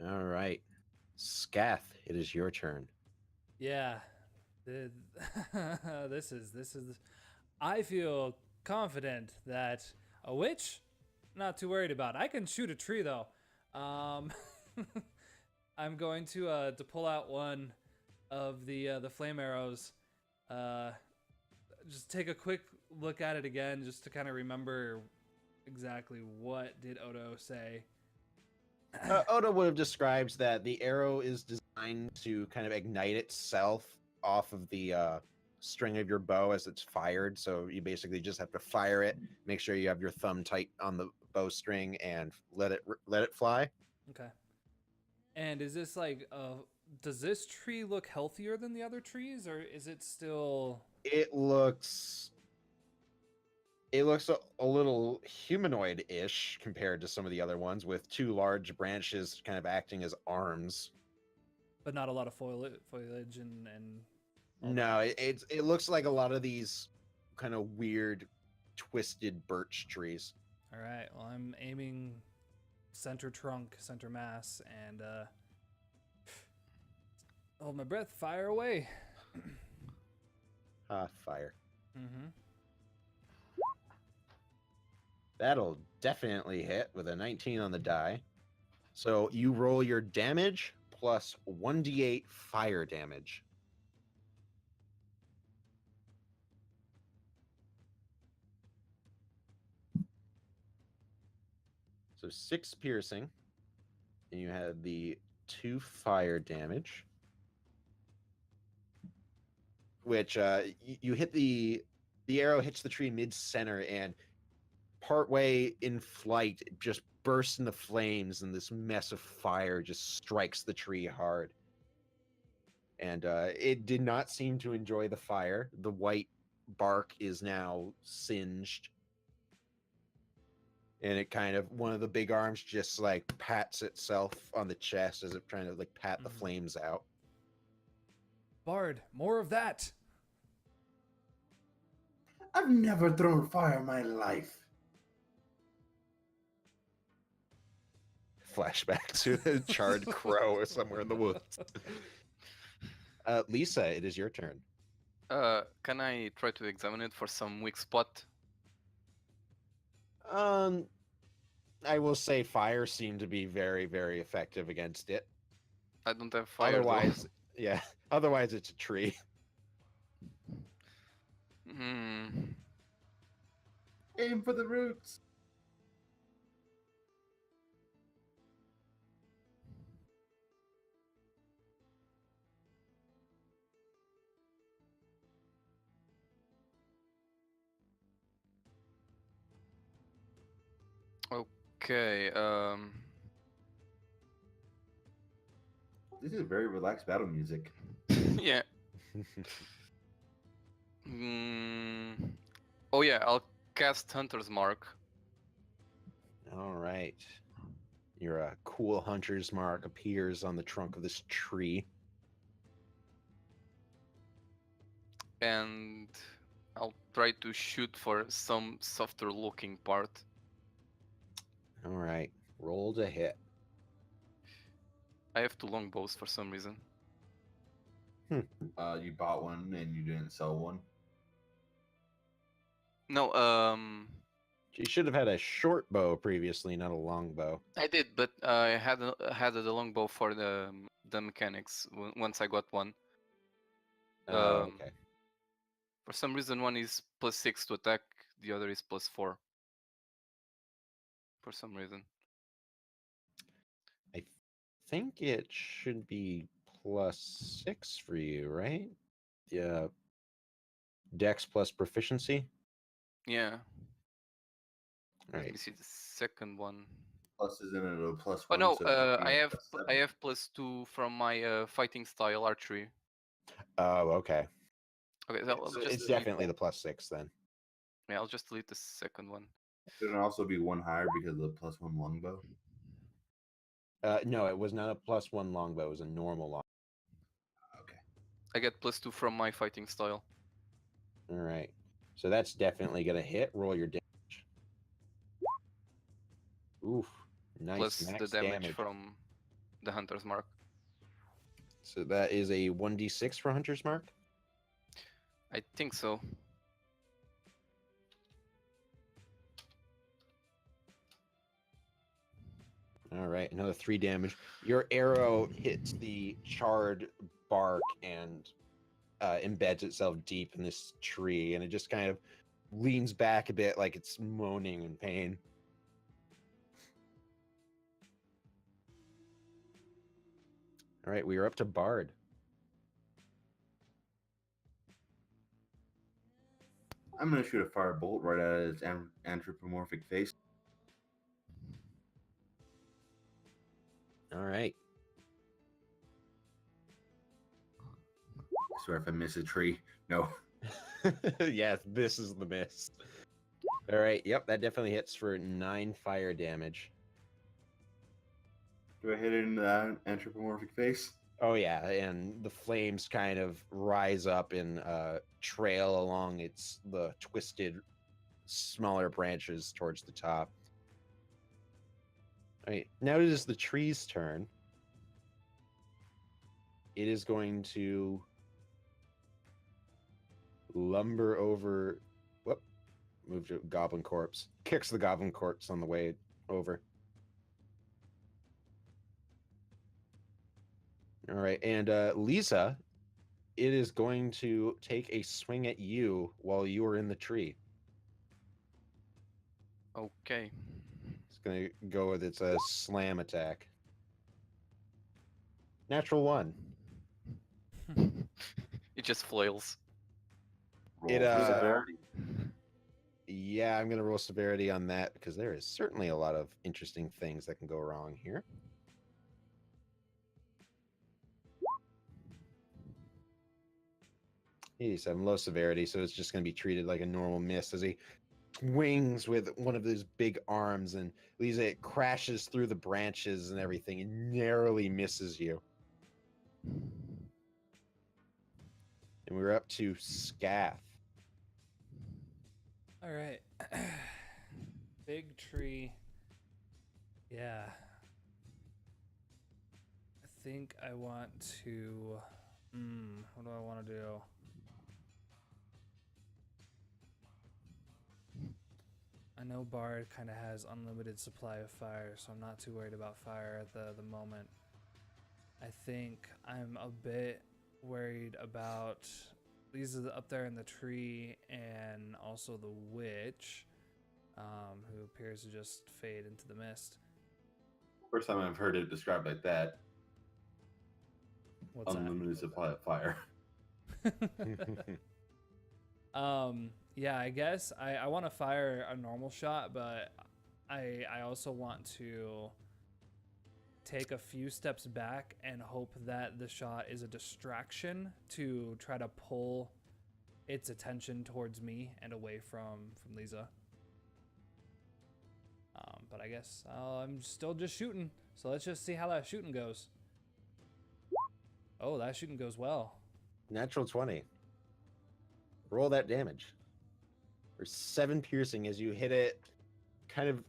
All right. Scath, it is your turn. Yeah. This is I feel confident that a witch, not too worried about. I can shoot a tree though. I'm going to pull out one of the flame arrows. Just take a quick look at it again, just to kind of remember exactly what did Odo say. Oda would have described that the arrow is designed to kind of ignite itself off of the string of your bow as it's fired. So you basically just have to fire it, make sure you have your thumb tight on the bowstring, and let it fly. Okay. And is this like, does this tree look healthier than the other trees, or is it still? It looks a little humanoid-ish compared to some of the other ones, with two large branches kind of acting as arms. But not a lot of foliage and all No, that. it looks like a lot of these kind of weird, twisted birch trees. All right. Well, I'm aiming center trunk, center mass, and hold my breath. Fire away. Fire. Mm-hmm. That'll definitely hit with a 19 on the die. So you roll your damage plus 1d8 fire damage. So 6 piercing, and you had the 2 fire damage, which you hit the arrow hits the tree mid center and partway in flight, it just bursts into flames, and this mess of fire just strikes the tree hard. And it did not seem to enjoy the fire. The white bark is now singed. And it kind of, one of the big arms just like pats itself on the chest as if trying to like pat the flames out. Bard, more of that. I've never thrown fire in my life. Flashback to a charred crow somewhere in the woods. Leeza, it is your turn. Can I try to examine it for some weak spot? I will say fire seemed to be very, very effective against it. I don't have fire. Otherwise, yeah. Otherwise, it's a tree. Aim for the roots. Okay. This is very relaxed battle music. Yeah. Oh yeah, I'll cast Hunter's Mark. All right. Your cool hunter's mark appears on the trunk of this tree. And I'll try to shoot for some softer looking part. All right. Roll to hit. I have 2 longbows for some reason. You bought one and you didn't sell one. No, You should have had a short bow previously, not a long bow. I did, but I had the longbow for the mechanics once I got one. Okay. For some reason, one is +6 to attack, the other is +4. For some reason. I think it should be +6 for you, right? Yeah. Dex plus proficiency. Yeah. All Let me right. see the second one. Plus isn't it a +1? Oh no, so it should be I a have +7. I have +2 from my fighting style archery. Oh, okay. Okay, so I'll So just it's delete definitely that. the +6 then. Yeah, I'll just delete the second one. Shouldn't it also be one higher because of the +1 longbow? No, it was not a +1 longbow. It was a normal long. Okay. I get +2 from my fighting style. All right. So that's definitely gonna hit. Roll your damage. Oof. Nice. Plus the max damage from the Hunter's Mark. So that is a 1d6 for Hunter's Mark. I think so. All right, another 3 damage. Your arrow hits the charred bark and embeds itself deep in this tree, and it just kind of leans back a bit like it's moaning in pain. All right, we are up to Bard. I'm gonna shoot a firebolt right at its anthropomorphic face. All right. I swear if I miss a tree, no. Yes, this is the miss. All right, yep, that definitely hits for 9 fire damage. Do I hit it in the anthropomorphic face? Oh yeah, and the flames kind of rise up and trail along the twisted, smaller branches towards the top. All right, now it is the tree's turn. It is going to lumber over. Whoop! Move to Goblin Corpse. Kicks the Goblin Corpse on the way over. All right, and Leeza, it is going to take a swing at you while you are in the tree. Okay. It's going to go with its slam attack. Natural 1. It just flails. Roll It, for severity. Yeah, I'm gonna roll severity on that because there is certainly a lot of interesting things that can go wrong here. He's having low severity, so it's just gonna be treated like a normal miss as he swings with one of those big arms, and Leeza, it crashes through the branches and everything and narrowly misses you. And we're up to Scath. All right. Big tree. Yeah. I think I want to. What do I want to do? I know Bard kind of has unlimited supply of fire, so I'm not too worried about fire at the moment. I think I'm a bit worried about Leeza up there in the tree, and also the witch, who appears to just fade into the mist. First time I've heard it described like that. What's Unlimited supply of fire. that? Yeah, I guess I want to fire a normal shot, but I also want to take a few steps back and hope that the shot is a distraction to try to pull its attention towards me and away from Leeza. But I guess I'm still just shooting, so let's just see how that shooting goes. Oh, that shooting goes well. Natural 20. Roll that damage. For 7 piercing as you hit it kind of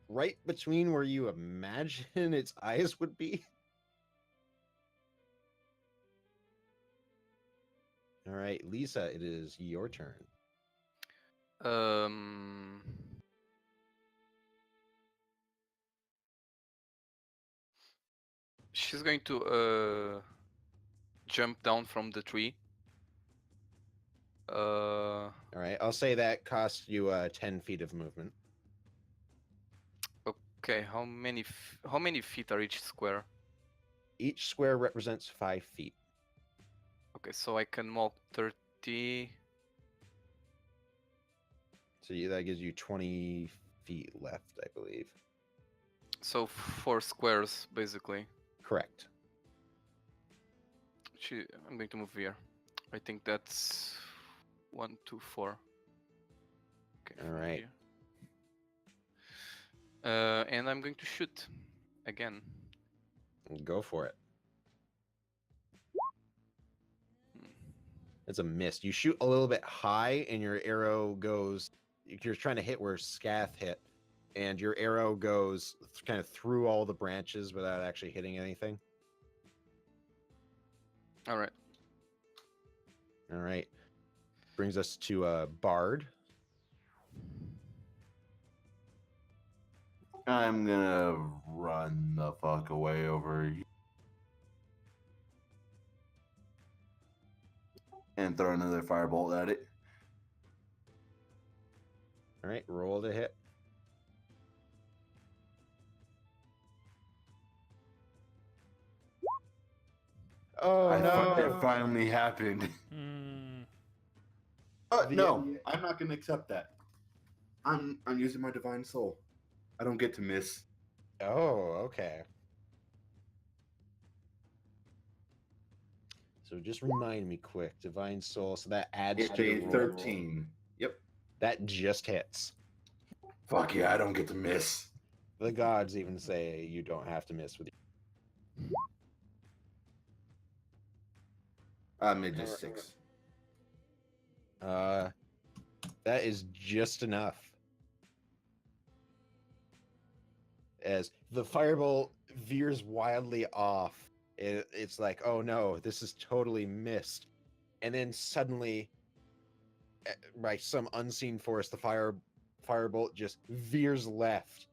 right between where you imagine its eyes would be. All right, Leeza, it is your turn. She's going to jump down from the tree. All right, I'll say that costs you 10 feet of movement. Okay, how many feet are each square? Each square represents 5 feet. Okay, so I can walk 30. So that gives you 20 feet left, I believe. So 4 squares, basically. Correct. I'm going to move here. I think that's 1, 2, 4. Okay. All from right. here. And I'm going to shoot again. Go for it. It's a miss. You shoot a little bit high, and your arrow goes. You're trying to hit where Scath hit, and your arrow goes kind of through all the branches without actually hitting anything. All right. All right. Brings us to Bard. I'm gonna run the fuck away over here and throw another firebolt at it. All right, roll to hit. Oh no! It finally happened. No, I'm not gonna accept that. I'm using my divine soul. I don't get to miss. Oh, okay. So just remind me quick, Divine Soul. So that adds It's to the a roll. 13. Yep. That just hits. Fuck yeah, I don't get to miss. The gods even say you don't have to miss with you. I made just 6. That is just enough. As the firebolt veers wildly off, it's like, oh no, this is totally missed. And then suddenly, by some unseen force, the firebolt just veers left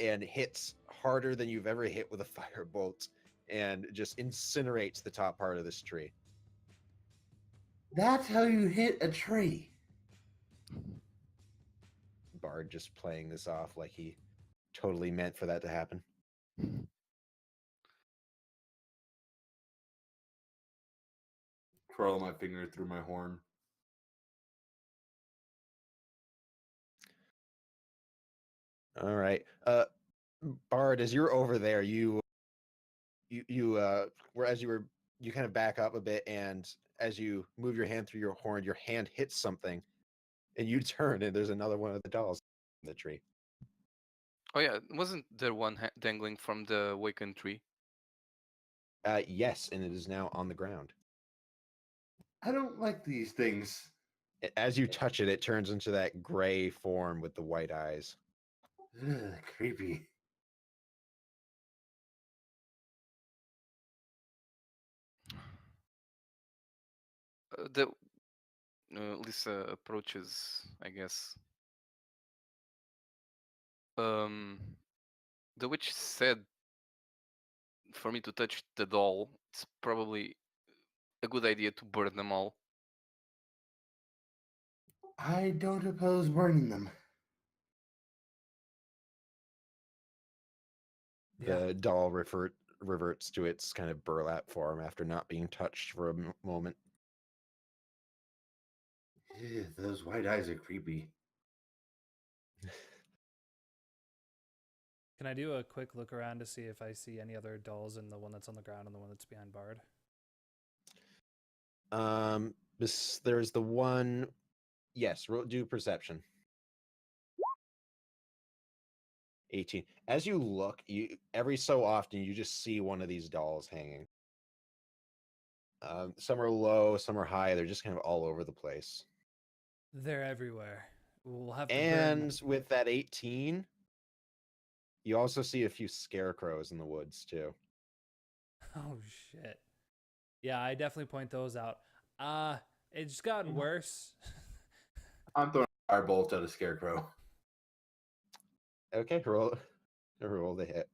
and hits harder than you've ever hit with a firebolt, and just incinerates the top part of this tree. That's how you hit a tree. Bard just playing this off like he totally meant for that to happen. Twirl my finger through my horn. All right. Bard, as you're over there, you whereas you kind of back up a bit, and as you move your hand through your horn, your hand hits something, and you turn, and there's another one of the dolls in the tree. Oh yeah, wasn't there one dangling from the awakened tree? Yes, and it is now on the ground. I don't like these things. As you touch it, it turns into that gray form with the white eyes. Ugh, creepy. The Lisa approaches, I guess. The witch said for me to touch the doll. It's probably a good idea to burn them all. I don't oppose burning them. The doll reverts to its kind of burlap form after not being touched for a moment. Ew, those white eyes are creepy. Can I do a quick look around to see if I see any other dolls in the one that's on the ground and the one that's behind Bard? There's the one. Yes, do perception. 18. As you look, you every so often you just see one of these dolls hanging. Some are low, some are high. They're just kind of all over the place. They're everywhere. We'll have to And with that 18, you also see a few scarecrows in the woods too. Oh shit. Yeah, I definitely point those out. It's gotten worse. I'm throwing firebolt at a scarecrow. Okay, roll the hit.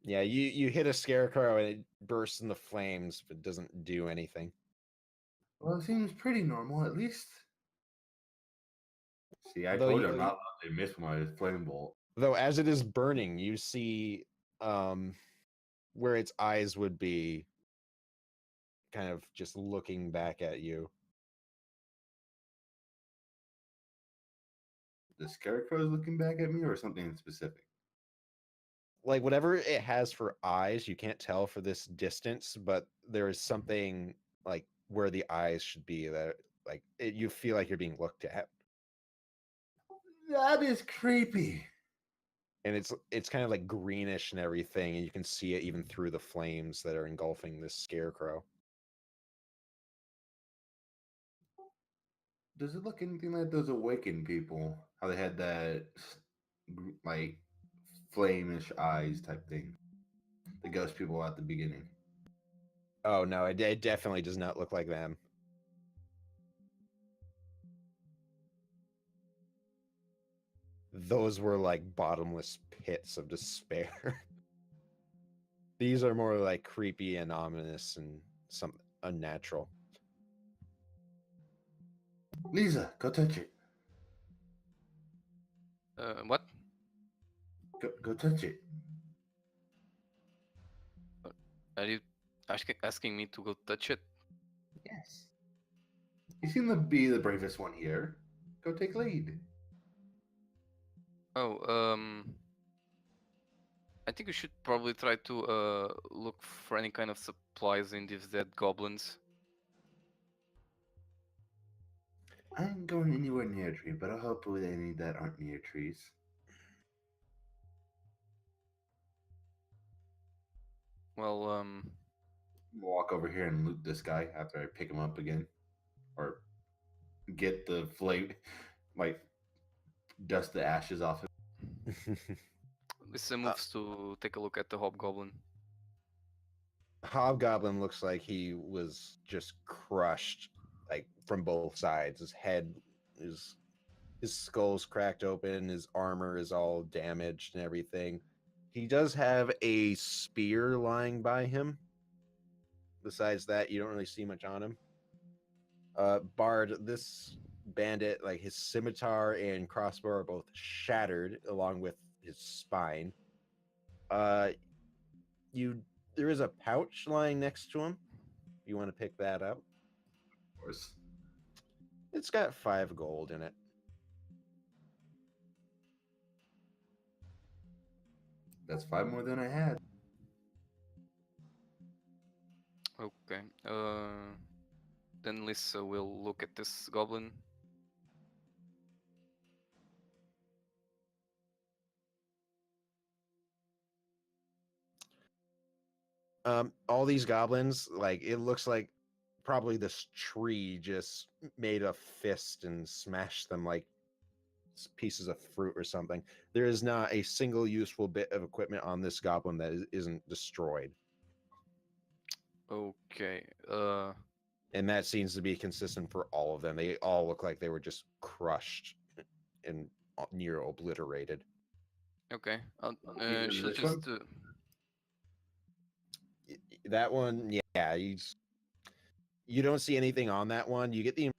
Yeah, you hit a scarecrow and it bursts into flames, but doesn't do anything. Well, it seems pretty normal, at least. See, I Though told you you- I'm not allowed to miss my flame bolt. Though as it is burning, you see where its eyes would be kind of just looking back at you. The scarecrow's looking back at me, or something specific? Like whatever it has for eyes, you can't tell for this distance, but there is something like where the eyes should be that like you feel like you're being looked at. That is creepy. And it's kind of like greenish and everything, and you can see it even through the flames that are engulfing this scarecrow. Does it look anything like those awakened people? How they had that like flamish eyes type thing. The ghost people at the beginning. Oh no, it definitely does not look like them. Those were like bottomless pits of despair. These are more like creepy and ominous and some unnatural. Leeza, go touch it. What? Go touch it. Are you asking me to go touch it? Yes. You seem to be the bravest one here. Go take lead. Oh, I think we should probably try to look for any kind of supplies in these dead goblins. I ain't going anywhere near a tree, but I'll help with any that aren't near trees. Well, Walk over here and loot this guy after I pick him up again. Or get the flame, like, dust the ashes off him. Lisa moves to take a look at the hobgoblin. Hobgoblin looks like he was just crushed, like from both sides. His head is, his skull's cracked open. His armor is all damaged and everything. He does have a spear lying by him. Besides that, you don't really see much on him. Bard, this bandit, like his scimitar and crossbow are both shattered along with his spine. There is a pouch lying next to him. You want to pick that up? Of course. It's got 5 gold in it. That's 5 more than I had. Okay. Then Leeza will look at this goblin. All these goblins, like it looks like probably this tree just made a fist and smashed them like pieces of fruit or something. There is not a single useful bit of equipment on this goblin that isn't destroyed. Okay. And that seems to be consistent for all of them. They all look like they were just crushed and near obliterated. Okay. Even She'll this one? just. That one, yeah, you don't see anything on that one. You get the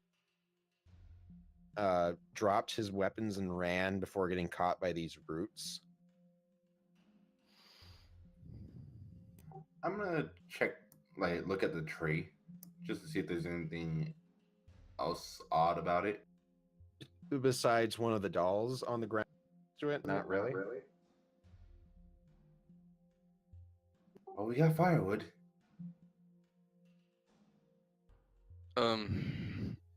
dropped his weapons and ran before getting caught by these roots. I'm gonna check, like, look at the tree, just to see if there's anything else odd about it. Besides one of the dolls on the ground to it, not really. Well, we got firewood.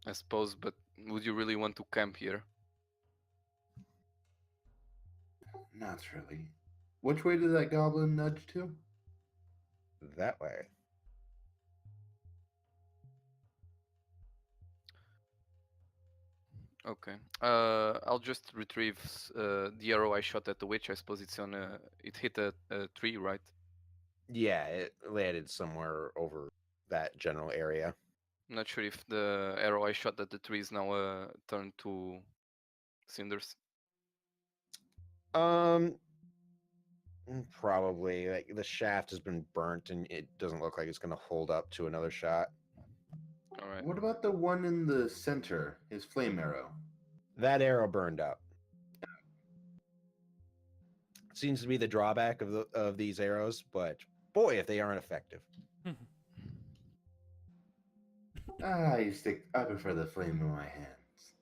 I suppose, but would you really want to camp here? Not really. Which way did that goblin nudge to? That way. Okay. I'll just retrieve the arrow I shot at the witch. I suppose it's on a. It hit a tree, right? Yeah, it landed somewhere over that general area. I'm not sure if the arrow I shot at the tree is now turned to cinders. Probably. Like the shaft has been burnt and it doesn't look like it's going to hold up to another shot. All right. What about the one in the center, his flame arrow? That arrow burned up. Seems to be the drawback of these arrows, but boy, if they aren't effective. I prefer the flame in my hands.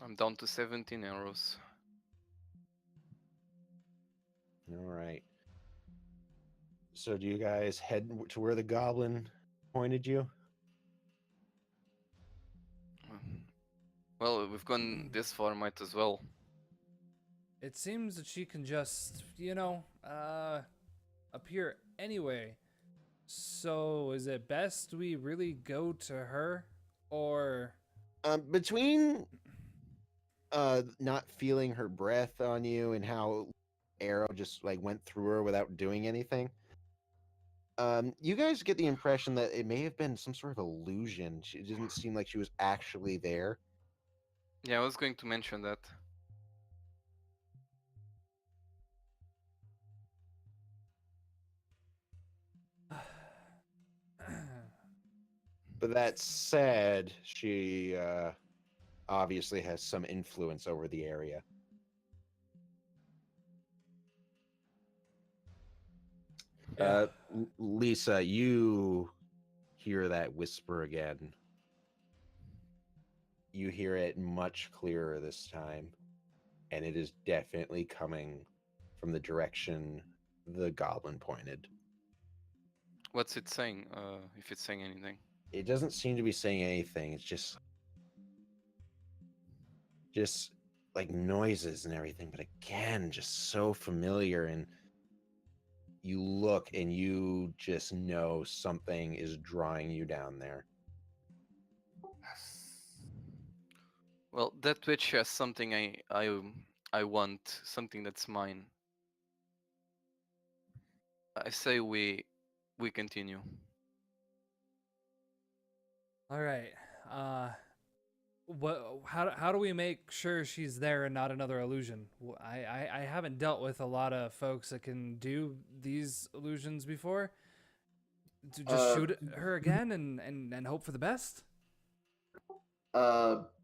I'm down to 17 arrows. All right. So do you guys head to where the goblin pointed you? Well, we've gone this far, might as well. It seems that she can just, appear anyway. So is it best we really go to her, or? Between not feeling her breath on you and how arrow just like went through her without doing anything, you guys get the impression that it may have been some sort of illusion. She didn't seem like she was actually there. Yeah, I was going to mention that. But that said, she obviously has some influence over the area. Leeza, you hear that whisper again. You hear it much clearer this time, and it is definitely coming from the direction the goblin pointed. What's it saying? If it's saying anything. It doesn't seem to be saying anything. It's just like noises and everything, but again, just so familiar. And you look and you just know something is drawing you down there. Well, that witch has something I want, something that's mine. I say we continue. All right. How do we make sure she's there and not another illusion? I haven't dealt with a lot of folks that can do these illusions before. To just shoot her again and hope for the best?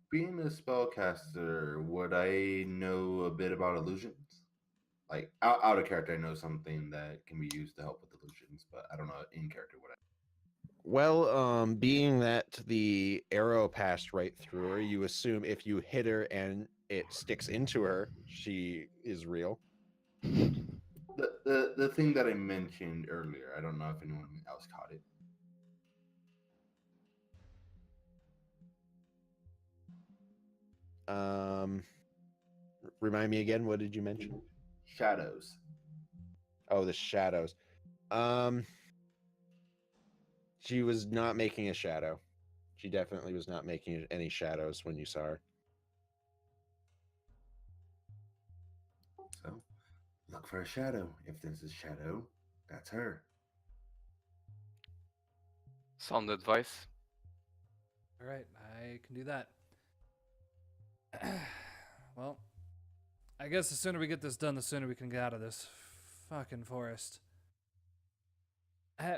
Being a spellcaster, would I know a bit about illusions? Like out of character, I know something that can be used to help with illusions, but I don't know in character what I. Well, being that the arrow passed right through her, you assume if you hit her and it sticks into her, she is real. the thing that I mentioned earlier. I don't know if anyone else caught it. Remind me again. What did you mention? Shadows. Oh, the shadows. She was not making a shadow. She definitely was not making any shadows when you saw her. So look for a shadow. If there's a shadow, that's her. Sound advice. All right, I can do that. Well, I guess the sooner we get this done, the sooner we can get out of this fucking forest.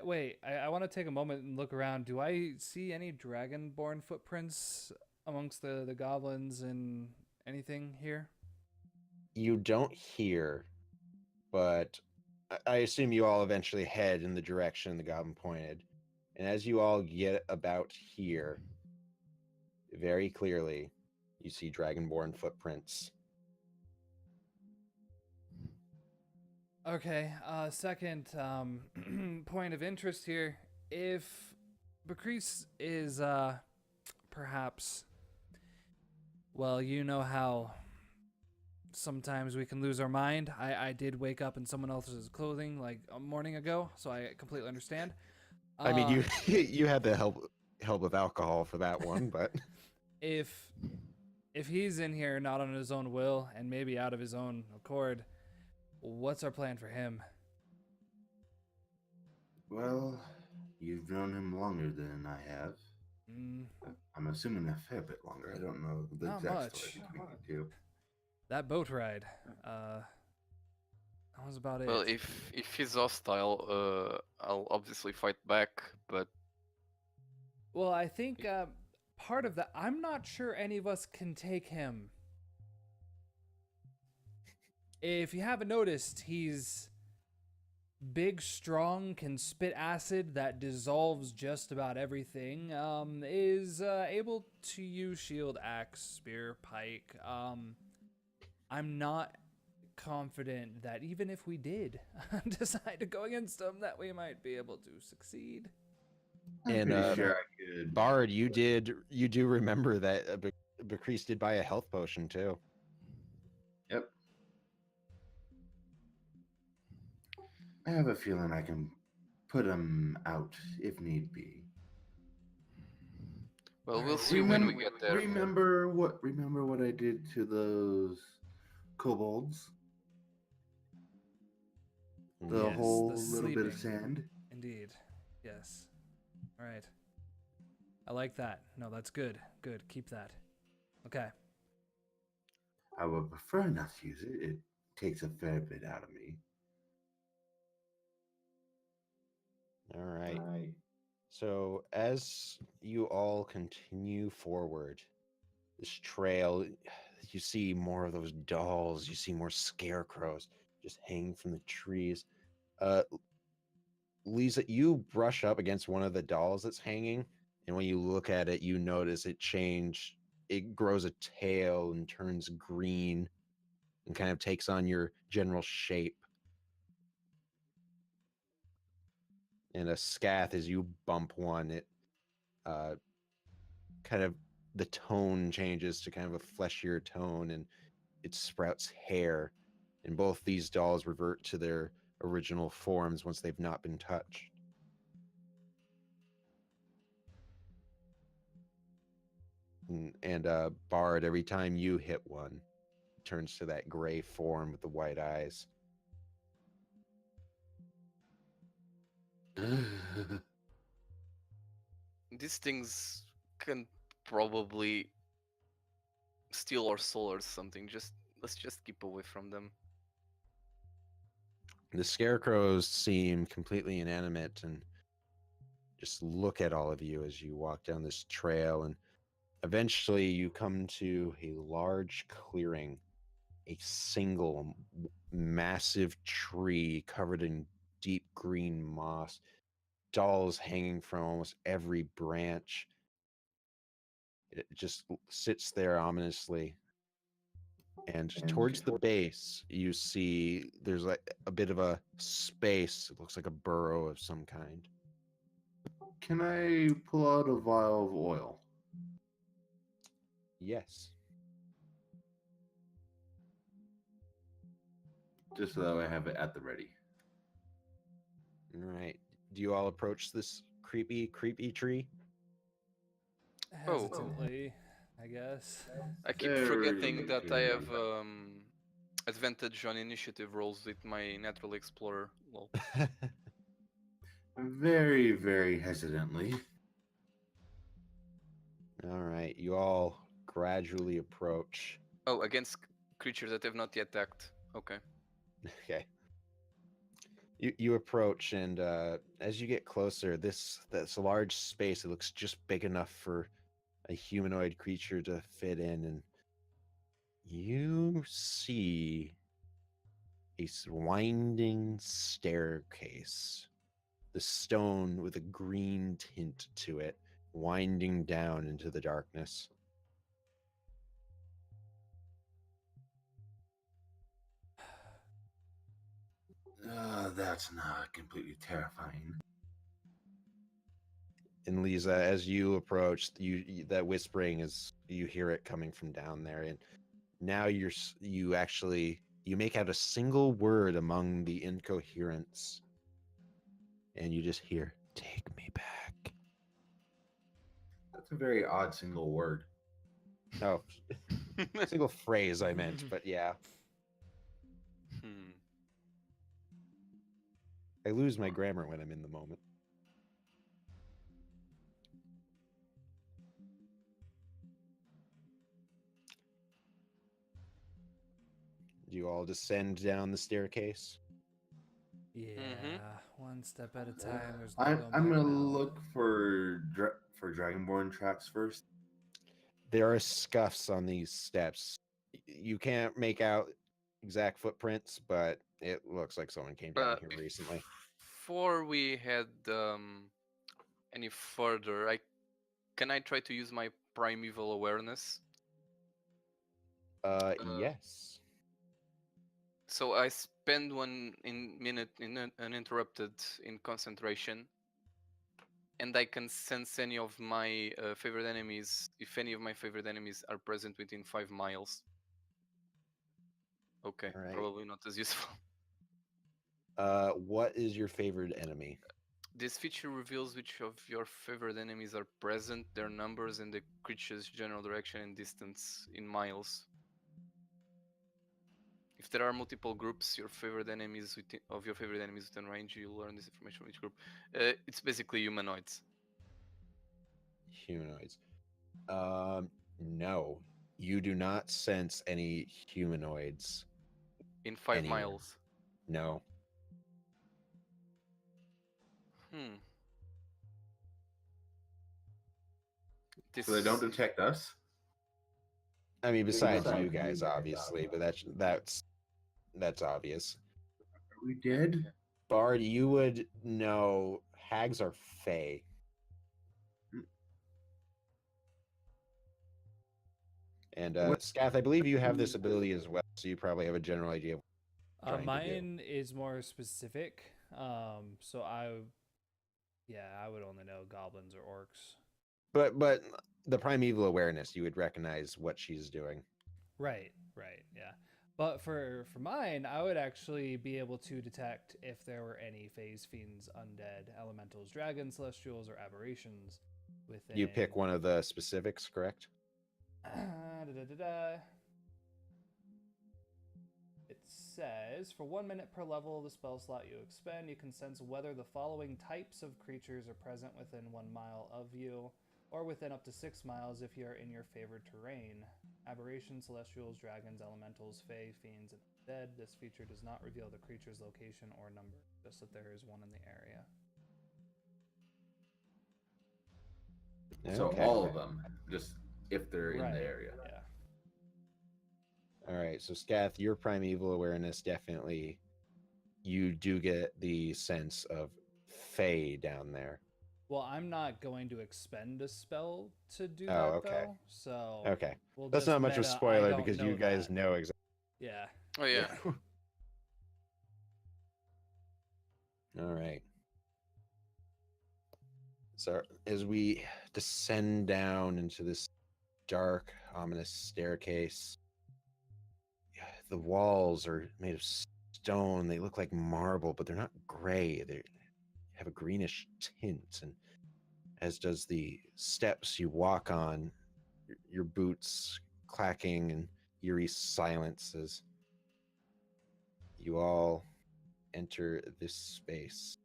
Wait, I want to take a moment and look around. Do I see any Dragonborn footprints amongst the goblins and anything here? You don't hear, but I assume you all eventually head in the direction the goblin pointed. And as you all get about here, very clearly, you see Dragonborn footprints. Okay, second point of interest here. If Bakrees is, perhaps, well, you know how sometimes we can lose our mind. I did wake up in someone else's clothing like a morning ago, so I completely understand. I mean, you you had the help with alcohol for that one, but if he's in here not on his own will and maybe out of his own accord, what's our plan for him? Well, you've known him longer than I have. I'm assuming a fair bit longer. I don't know the Not exact much. story between you two. That boat ride, that was about it. Well, if he's hostile, I'll obviously fight back. But Well, I think part of that, I'm not sure any of us can take him. If you haven't noticed, he's big, strong, can spit acid that dissolves just about everything, is able to use shield, axe, spear, pike. I'm not confident that even if we did decide to go against him, that we might be able to succeed. I'm pretty sure I could. Bard, you do remember that Bakrees did buy a health potion too. Yep. I have a feeling I can put him out if need be. well, we'll see when we get there. Remember what I did to those kobolds? The Yes, whole the little bit of sleeping. sand. Indeed. Yes. All right. I like that. No, that's good. Good. Keep that. Okay. I would prefer not to use it. It takes a fair bit out of me. All right. So as you all continue forward, this trail, you see more of those dolls. You see more scarecrows just hanging from the trees. Leeza, you brush up against one of the dolls that's hanging, and when you look at it, you notice it change. It grows a tail and turns green, and kind of takes on your general shape. And a Scath, as you bump one, it kind of the tone changes to kind of a fleshier tone, and it sprouts hair. And both these dolls revert to their original forms once they've not been touched. And Bard, every time you hit one, it turns to that gray form with the white eyes. These things can probably steal our soul or something. Let's just keep away from them. The scarecrows seem completely inanimate and just look at all of you as you walk down this trail, and eventually you come to a large clearing, a single massive tree covered in deep green moss, dolls hanging from almost every branch. It just sits there ominously. And towards the base, you see there's like a bit of a space. It looks like a burrow of some kind. Can I pull out a vial of oil? Yes. Just so that I have it at the ready. All right. Do you all approach this creepy tree? Oh. Hesitantly, I guess. I keep Very forgetting that I have leisurely. advantage on initiative rolls with my natural explorer. Lol. Very, very hesitantly. All right. You all gradually approach. Oh, against creatures that have not yet attacked. Okay. Okay. You approach, and as you get closer, this large space, it looks just big enough for a humanoid creature to fit in, and you see a winding staircase, the stone with a green tint to it, winding down into the darkness. That's not completely terrifying. And Leeza, as you approach, that whispering is, you hear it coming from down there, and now you make out a single word among the incoherence, and you just hear, "Take me back." That's a very odd single word. Oh, single phrase I meant, but yeah, Hmm. I lose my grammar when I'm in the moment. Do you all descend down the staircase? Yeah, one step at a time. There's no I'm going I'm back gonna now. look for Dragonborn tracks first. There are scuffs on these steps. You can't make out exact footprints, but it looks like someone came down here recently. Before we head any further, can I try to use my primeval awareness? Yes. So I spend minute uninterrupted in concentration, and I can sense any of my favorite enemies, if any of my favorite enemies are present within 5 miles. Okay, All right. probably not as useful. What is your favorite enemy? This feature reveals which of your favorite enemies are present, their numbers, and the creature's general direction and distance in miles. If there are multiple groups, your favorite enemies within range, you'll learn this information from each group. It's basically humanoids. Humanoids. No, you do not sense any humanoids In 5 anywhere. miles. No. So they don't detect us? I mean, besides you guys, obviously, but that's obvious. Are we dead? Bard, you would know hags are fey. And Scath, I believe you have this ability as well, so you probably have a general idea of what you're trying to do. Mine is more specific. So I would only know goblins or orcs. But the primeval awareness, you would recognize what she's doing. Right, yeah. But for mine, I would actually be able to detect if there were any phase fiends, undead, elementals, dragons, celestials, or aberrations within. You pick one of the specifics, correct? It says, for 1 minute per level of the spell slot you expend, you can sense whether the following types of creatures are present within 1 mile of you, or within up to 6 miles if you are in your favored terrain. Aberrations, celestials, dragons, elementals, fae, fiends, and undead. This feature does not reveal the creature's location or number, just that there is one in the area. So Okay. all of them, just if they're in the area. Yeah. All right, so Scath, your primeval awareness, definitely, you do get the sense of fae down there. Well, I'm not going to expend a spell to do Oh, that okay. though. So Okay. we'll That's just not much of a meta, I spoiler don't because you know guys that. know exactly. Yeah. Oh yeah. All right. So as we descend down into this dark, ominous staircase, the walls are made of stone. They look like marble, but they're not gray. They have a greenish tint, and as does the steps you walk on, your boots clacking and eerie silence as you all enter this space.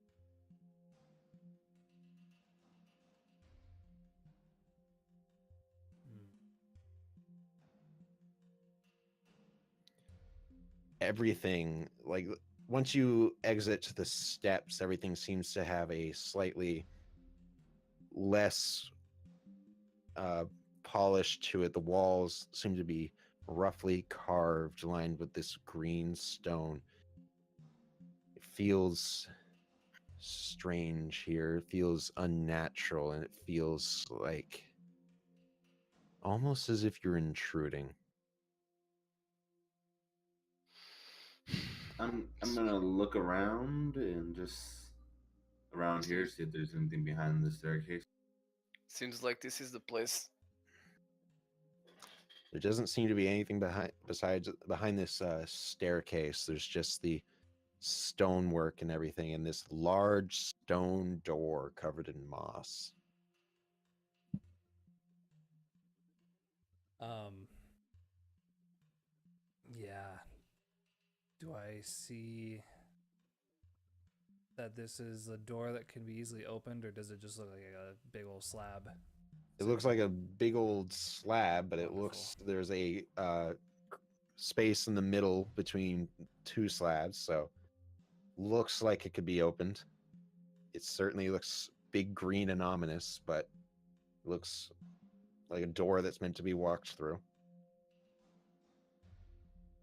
Everything, like, once you exit the steps, everything seems to have a slightly less polish to it. The walls seem to be roughly carved, lined with this green stone. It feels strange here. It feels unnatural, and it feels like almost as if you're intruding. I'm gonna look around and just around here, see if there's anything behind the staircase. Seems like this is the place. There doesn't seem to be anything behind this staircase. There's just the stonework and everything, and this large stone door covered in moss. Yeah. Do I see that this is a door that can be easily opened, or does it just look like a big old slab? It looks like a big old slab, but it Wonderful. looks there's a space in the middle between two slabs, so looks like it could be opened. It certainly looks big, green, and ominous, but looks like a door that's meant to be walked through.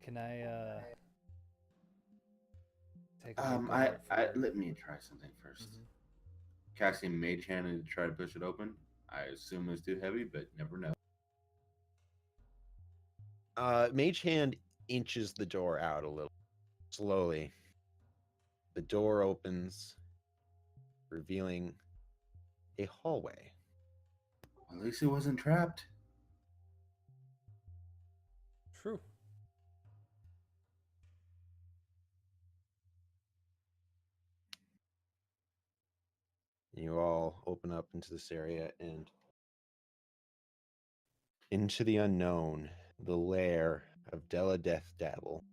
Can I take a look at it for... let me try something 1st. Mhm. Casting Mage Hand to try to push it open. I assume it's too heavy, but never know. Mage Hand inches the door out a little slowly. The door opens, revealing a hallway. At least it wasn't trapped. True. You all open up into this area and into the unknown, the lair of Della Death Dabble.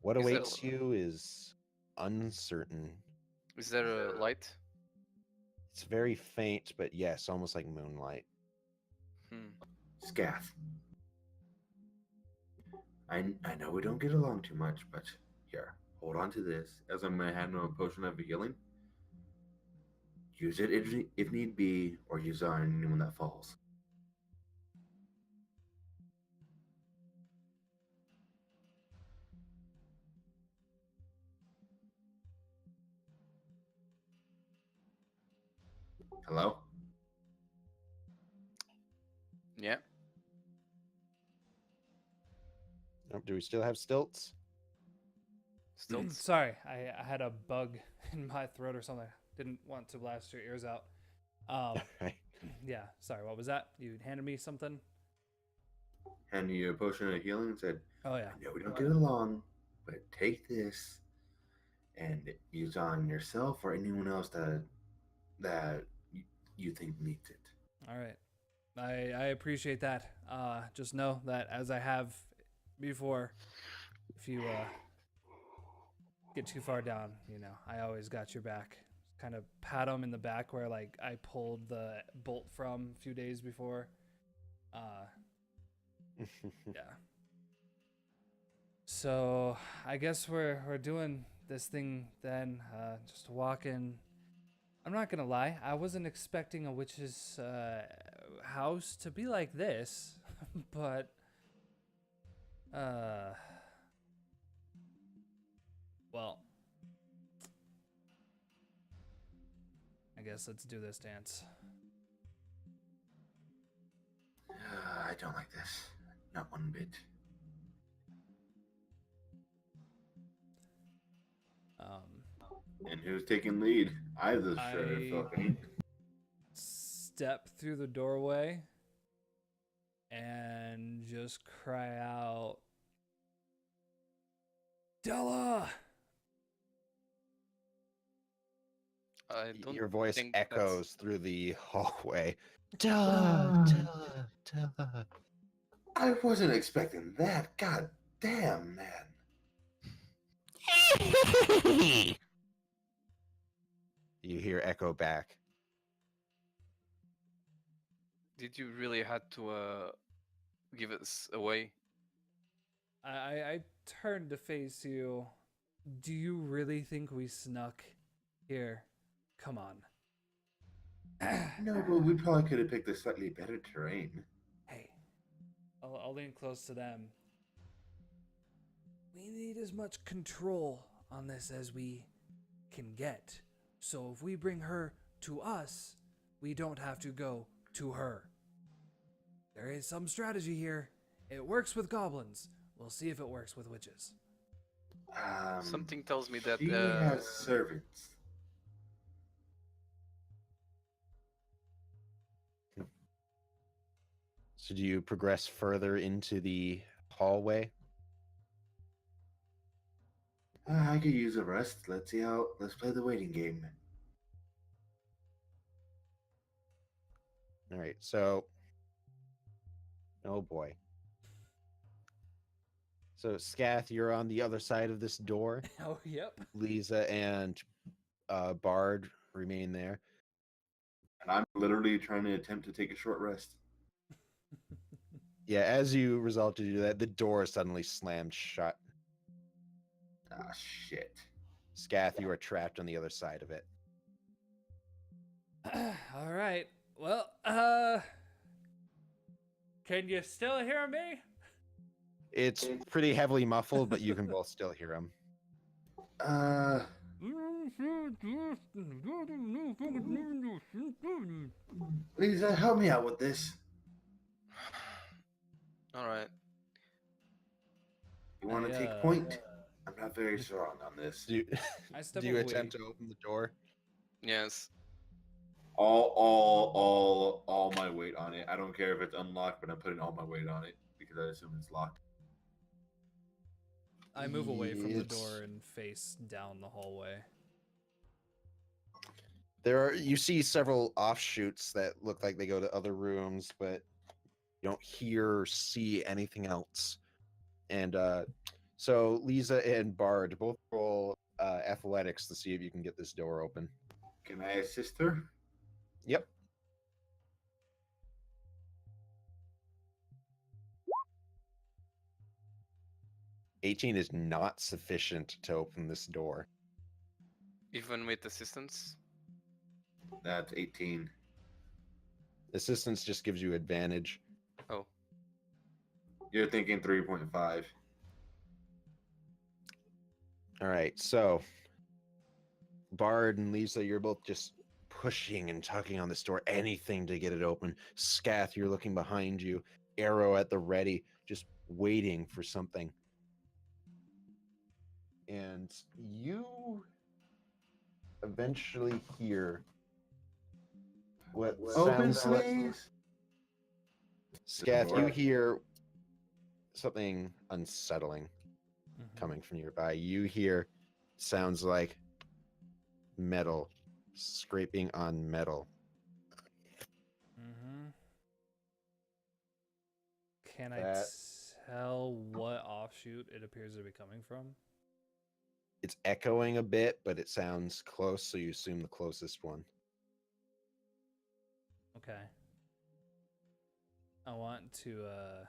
What Is there awaits you is uncertain. Is there a light? It's very faint, but yes, almost like moonlight. Scath. I know we don't get along too much, but here, hold on to this, as I'm going to hand him a potion of healing. Use it if need be, or use it on anyone that falls. Hello? Yeah. Oh, do we still have stilts? Still. Sorry, I had a bug in my throat or something. Didn't want to blast your ears out. Right. Yeah, sorry, what was that? You handed me something? Handed you a potion of healing and said, Oh, yeah. I know we don't get along, but take this and use on yourself or anyone else that you think needs it. All right. I appreciate that. Just know that as I have before, if you get too far down, I always got your back. Kind of pat him in the back where like I pulled the bolt from a few days before. Yeah. So I guess we're doing this thing then. Just walking. I'm not gonna lie, I wasn't expecting a witch's house to be like this, but well, I guess let's do this dance. I don't like this. Not one bit. And who's taking lead? I sure I- fucking. Step through the doorway and just cry out, Della! I don't Your voice think that's- echoes through the hallway. I wasn't expecting that. God damn, man. You hear echo back. Did you really had to give us away? I turn to face you. Do you really think we snuck here? Come on. No, but we probably could have picked a slightly better terrain. Hey, I'll lean close to them. We need as much control on this as we can get. So if we bring her to us, we don't have to go to her. There is some strategy here. It works with goblins. We'll see if it works with witches. Something tells me that She has servants. So do you progress further into the hallway? I could use a rest. Let's play the waiting game. All right, so oh boy. So Scath, you're on the other side of this door. Oh, yep. Leeza and Bard remain there. And I'm literally trying to attempt to take a short rest. Yeah, as you resolve to do that, the door suddenly slammed shut. Ah, shit. Scath, you are trapped on the other side of it. All right. Well, can you still hear me? It's pretty heavily muffled, but you can both still hear him. Leeza, help me out with this. all right. You want to take point? I'm not very strong on this. Do you, I step do you away. attempt to open the door? Yes. All my weight on it. I don't care if it's unlocked, but I'm putting all my weight on it because I assume it's locked. I move away from the It's- door and face down the hallway. You see several offshoots that look like they go to other rooms, but you don't hear or see anything else. And so Leeza and Bard both roll athletics to see if you can get this door open. Can I assist her? Yep. $18 is not sufficient to open this door. Even with assistance. That's 18. Assistance just gives you advantage. Oh. You're thinking 3.5. All right, so Bard and Leeza, you're both just pushing and tugging on this door, anything to get it open. Scath, you're looking behind you, arrow at the ready, just waiting for something. And you eventually hear what Open, sounds like please. Scath, you hear something unsettling Mhm. coming from nearby. You hear sounds like metal scraping on metal. Mm-hmm. Can I That- tell what offshoot it appears to be coming from? It's echoing a bit, but it sounds close, so you assume the closest one. Okay. I want to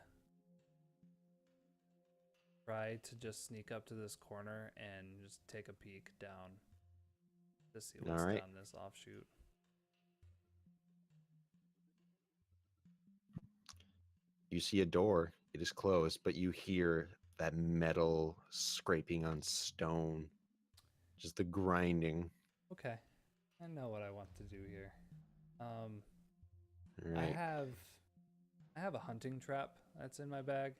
try to just sneak up to this corner and just take a peek down to see what's Alright. down this offshoot. You see a door. It is closed, but you hear that metal scraping on stone. Just the grinding. Okay. I know what I want to do here. All I right. have a hunting trap that's in my bag.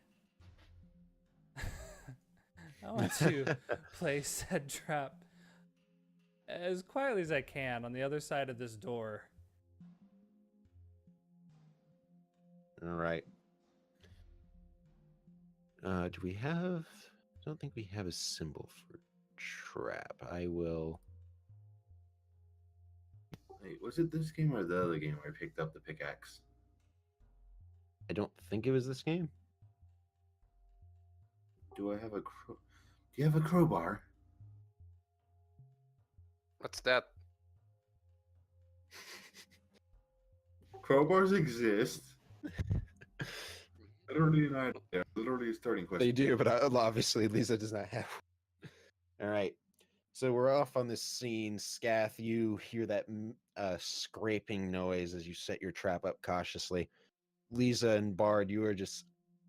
I want to place said trap as quietly as I can on the other side of this door. All right. Do we have? I don't think we have a symbol for trap. I will. Wait, was it this game or the other game where I picked up the pickaxe? I don't think it was this game. Do I have a Do you have a crowbar? What's that? Crowbars exist. Literally an idea. Literally a starting question. They do, but obviously Leeza does not have. All right. So we're off on this scene. Scath, you hear that scraping noise as you set your trap up cautiously. Leeza and Bard, you are just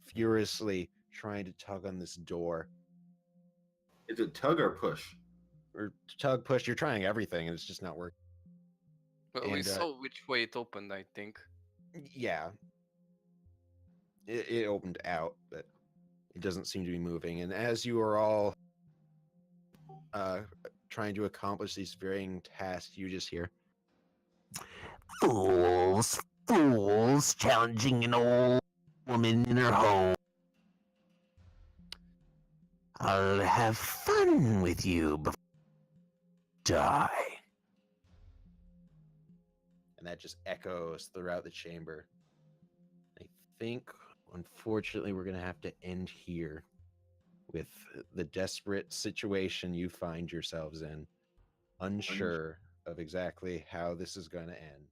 furiously trying to tug on this door. Is it tug or push? Or tug, push, you're trying everything and it's just not working. Well, we And, saw which way it opened, I think. Yeah. It opened out, but it doesn't seem to be moving. And as you are all trying to accomplish these varying tasks, you just hear, Fools, fools, challenging an old woman in her home. I'll have fun with you before you die. and that just echoes throughout the chamber. I think, unfortunately, we're going to have to end here with the desperate situation you find yourselves in, unsure of exactly how this is going to end.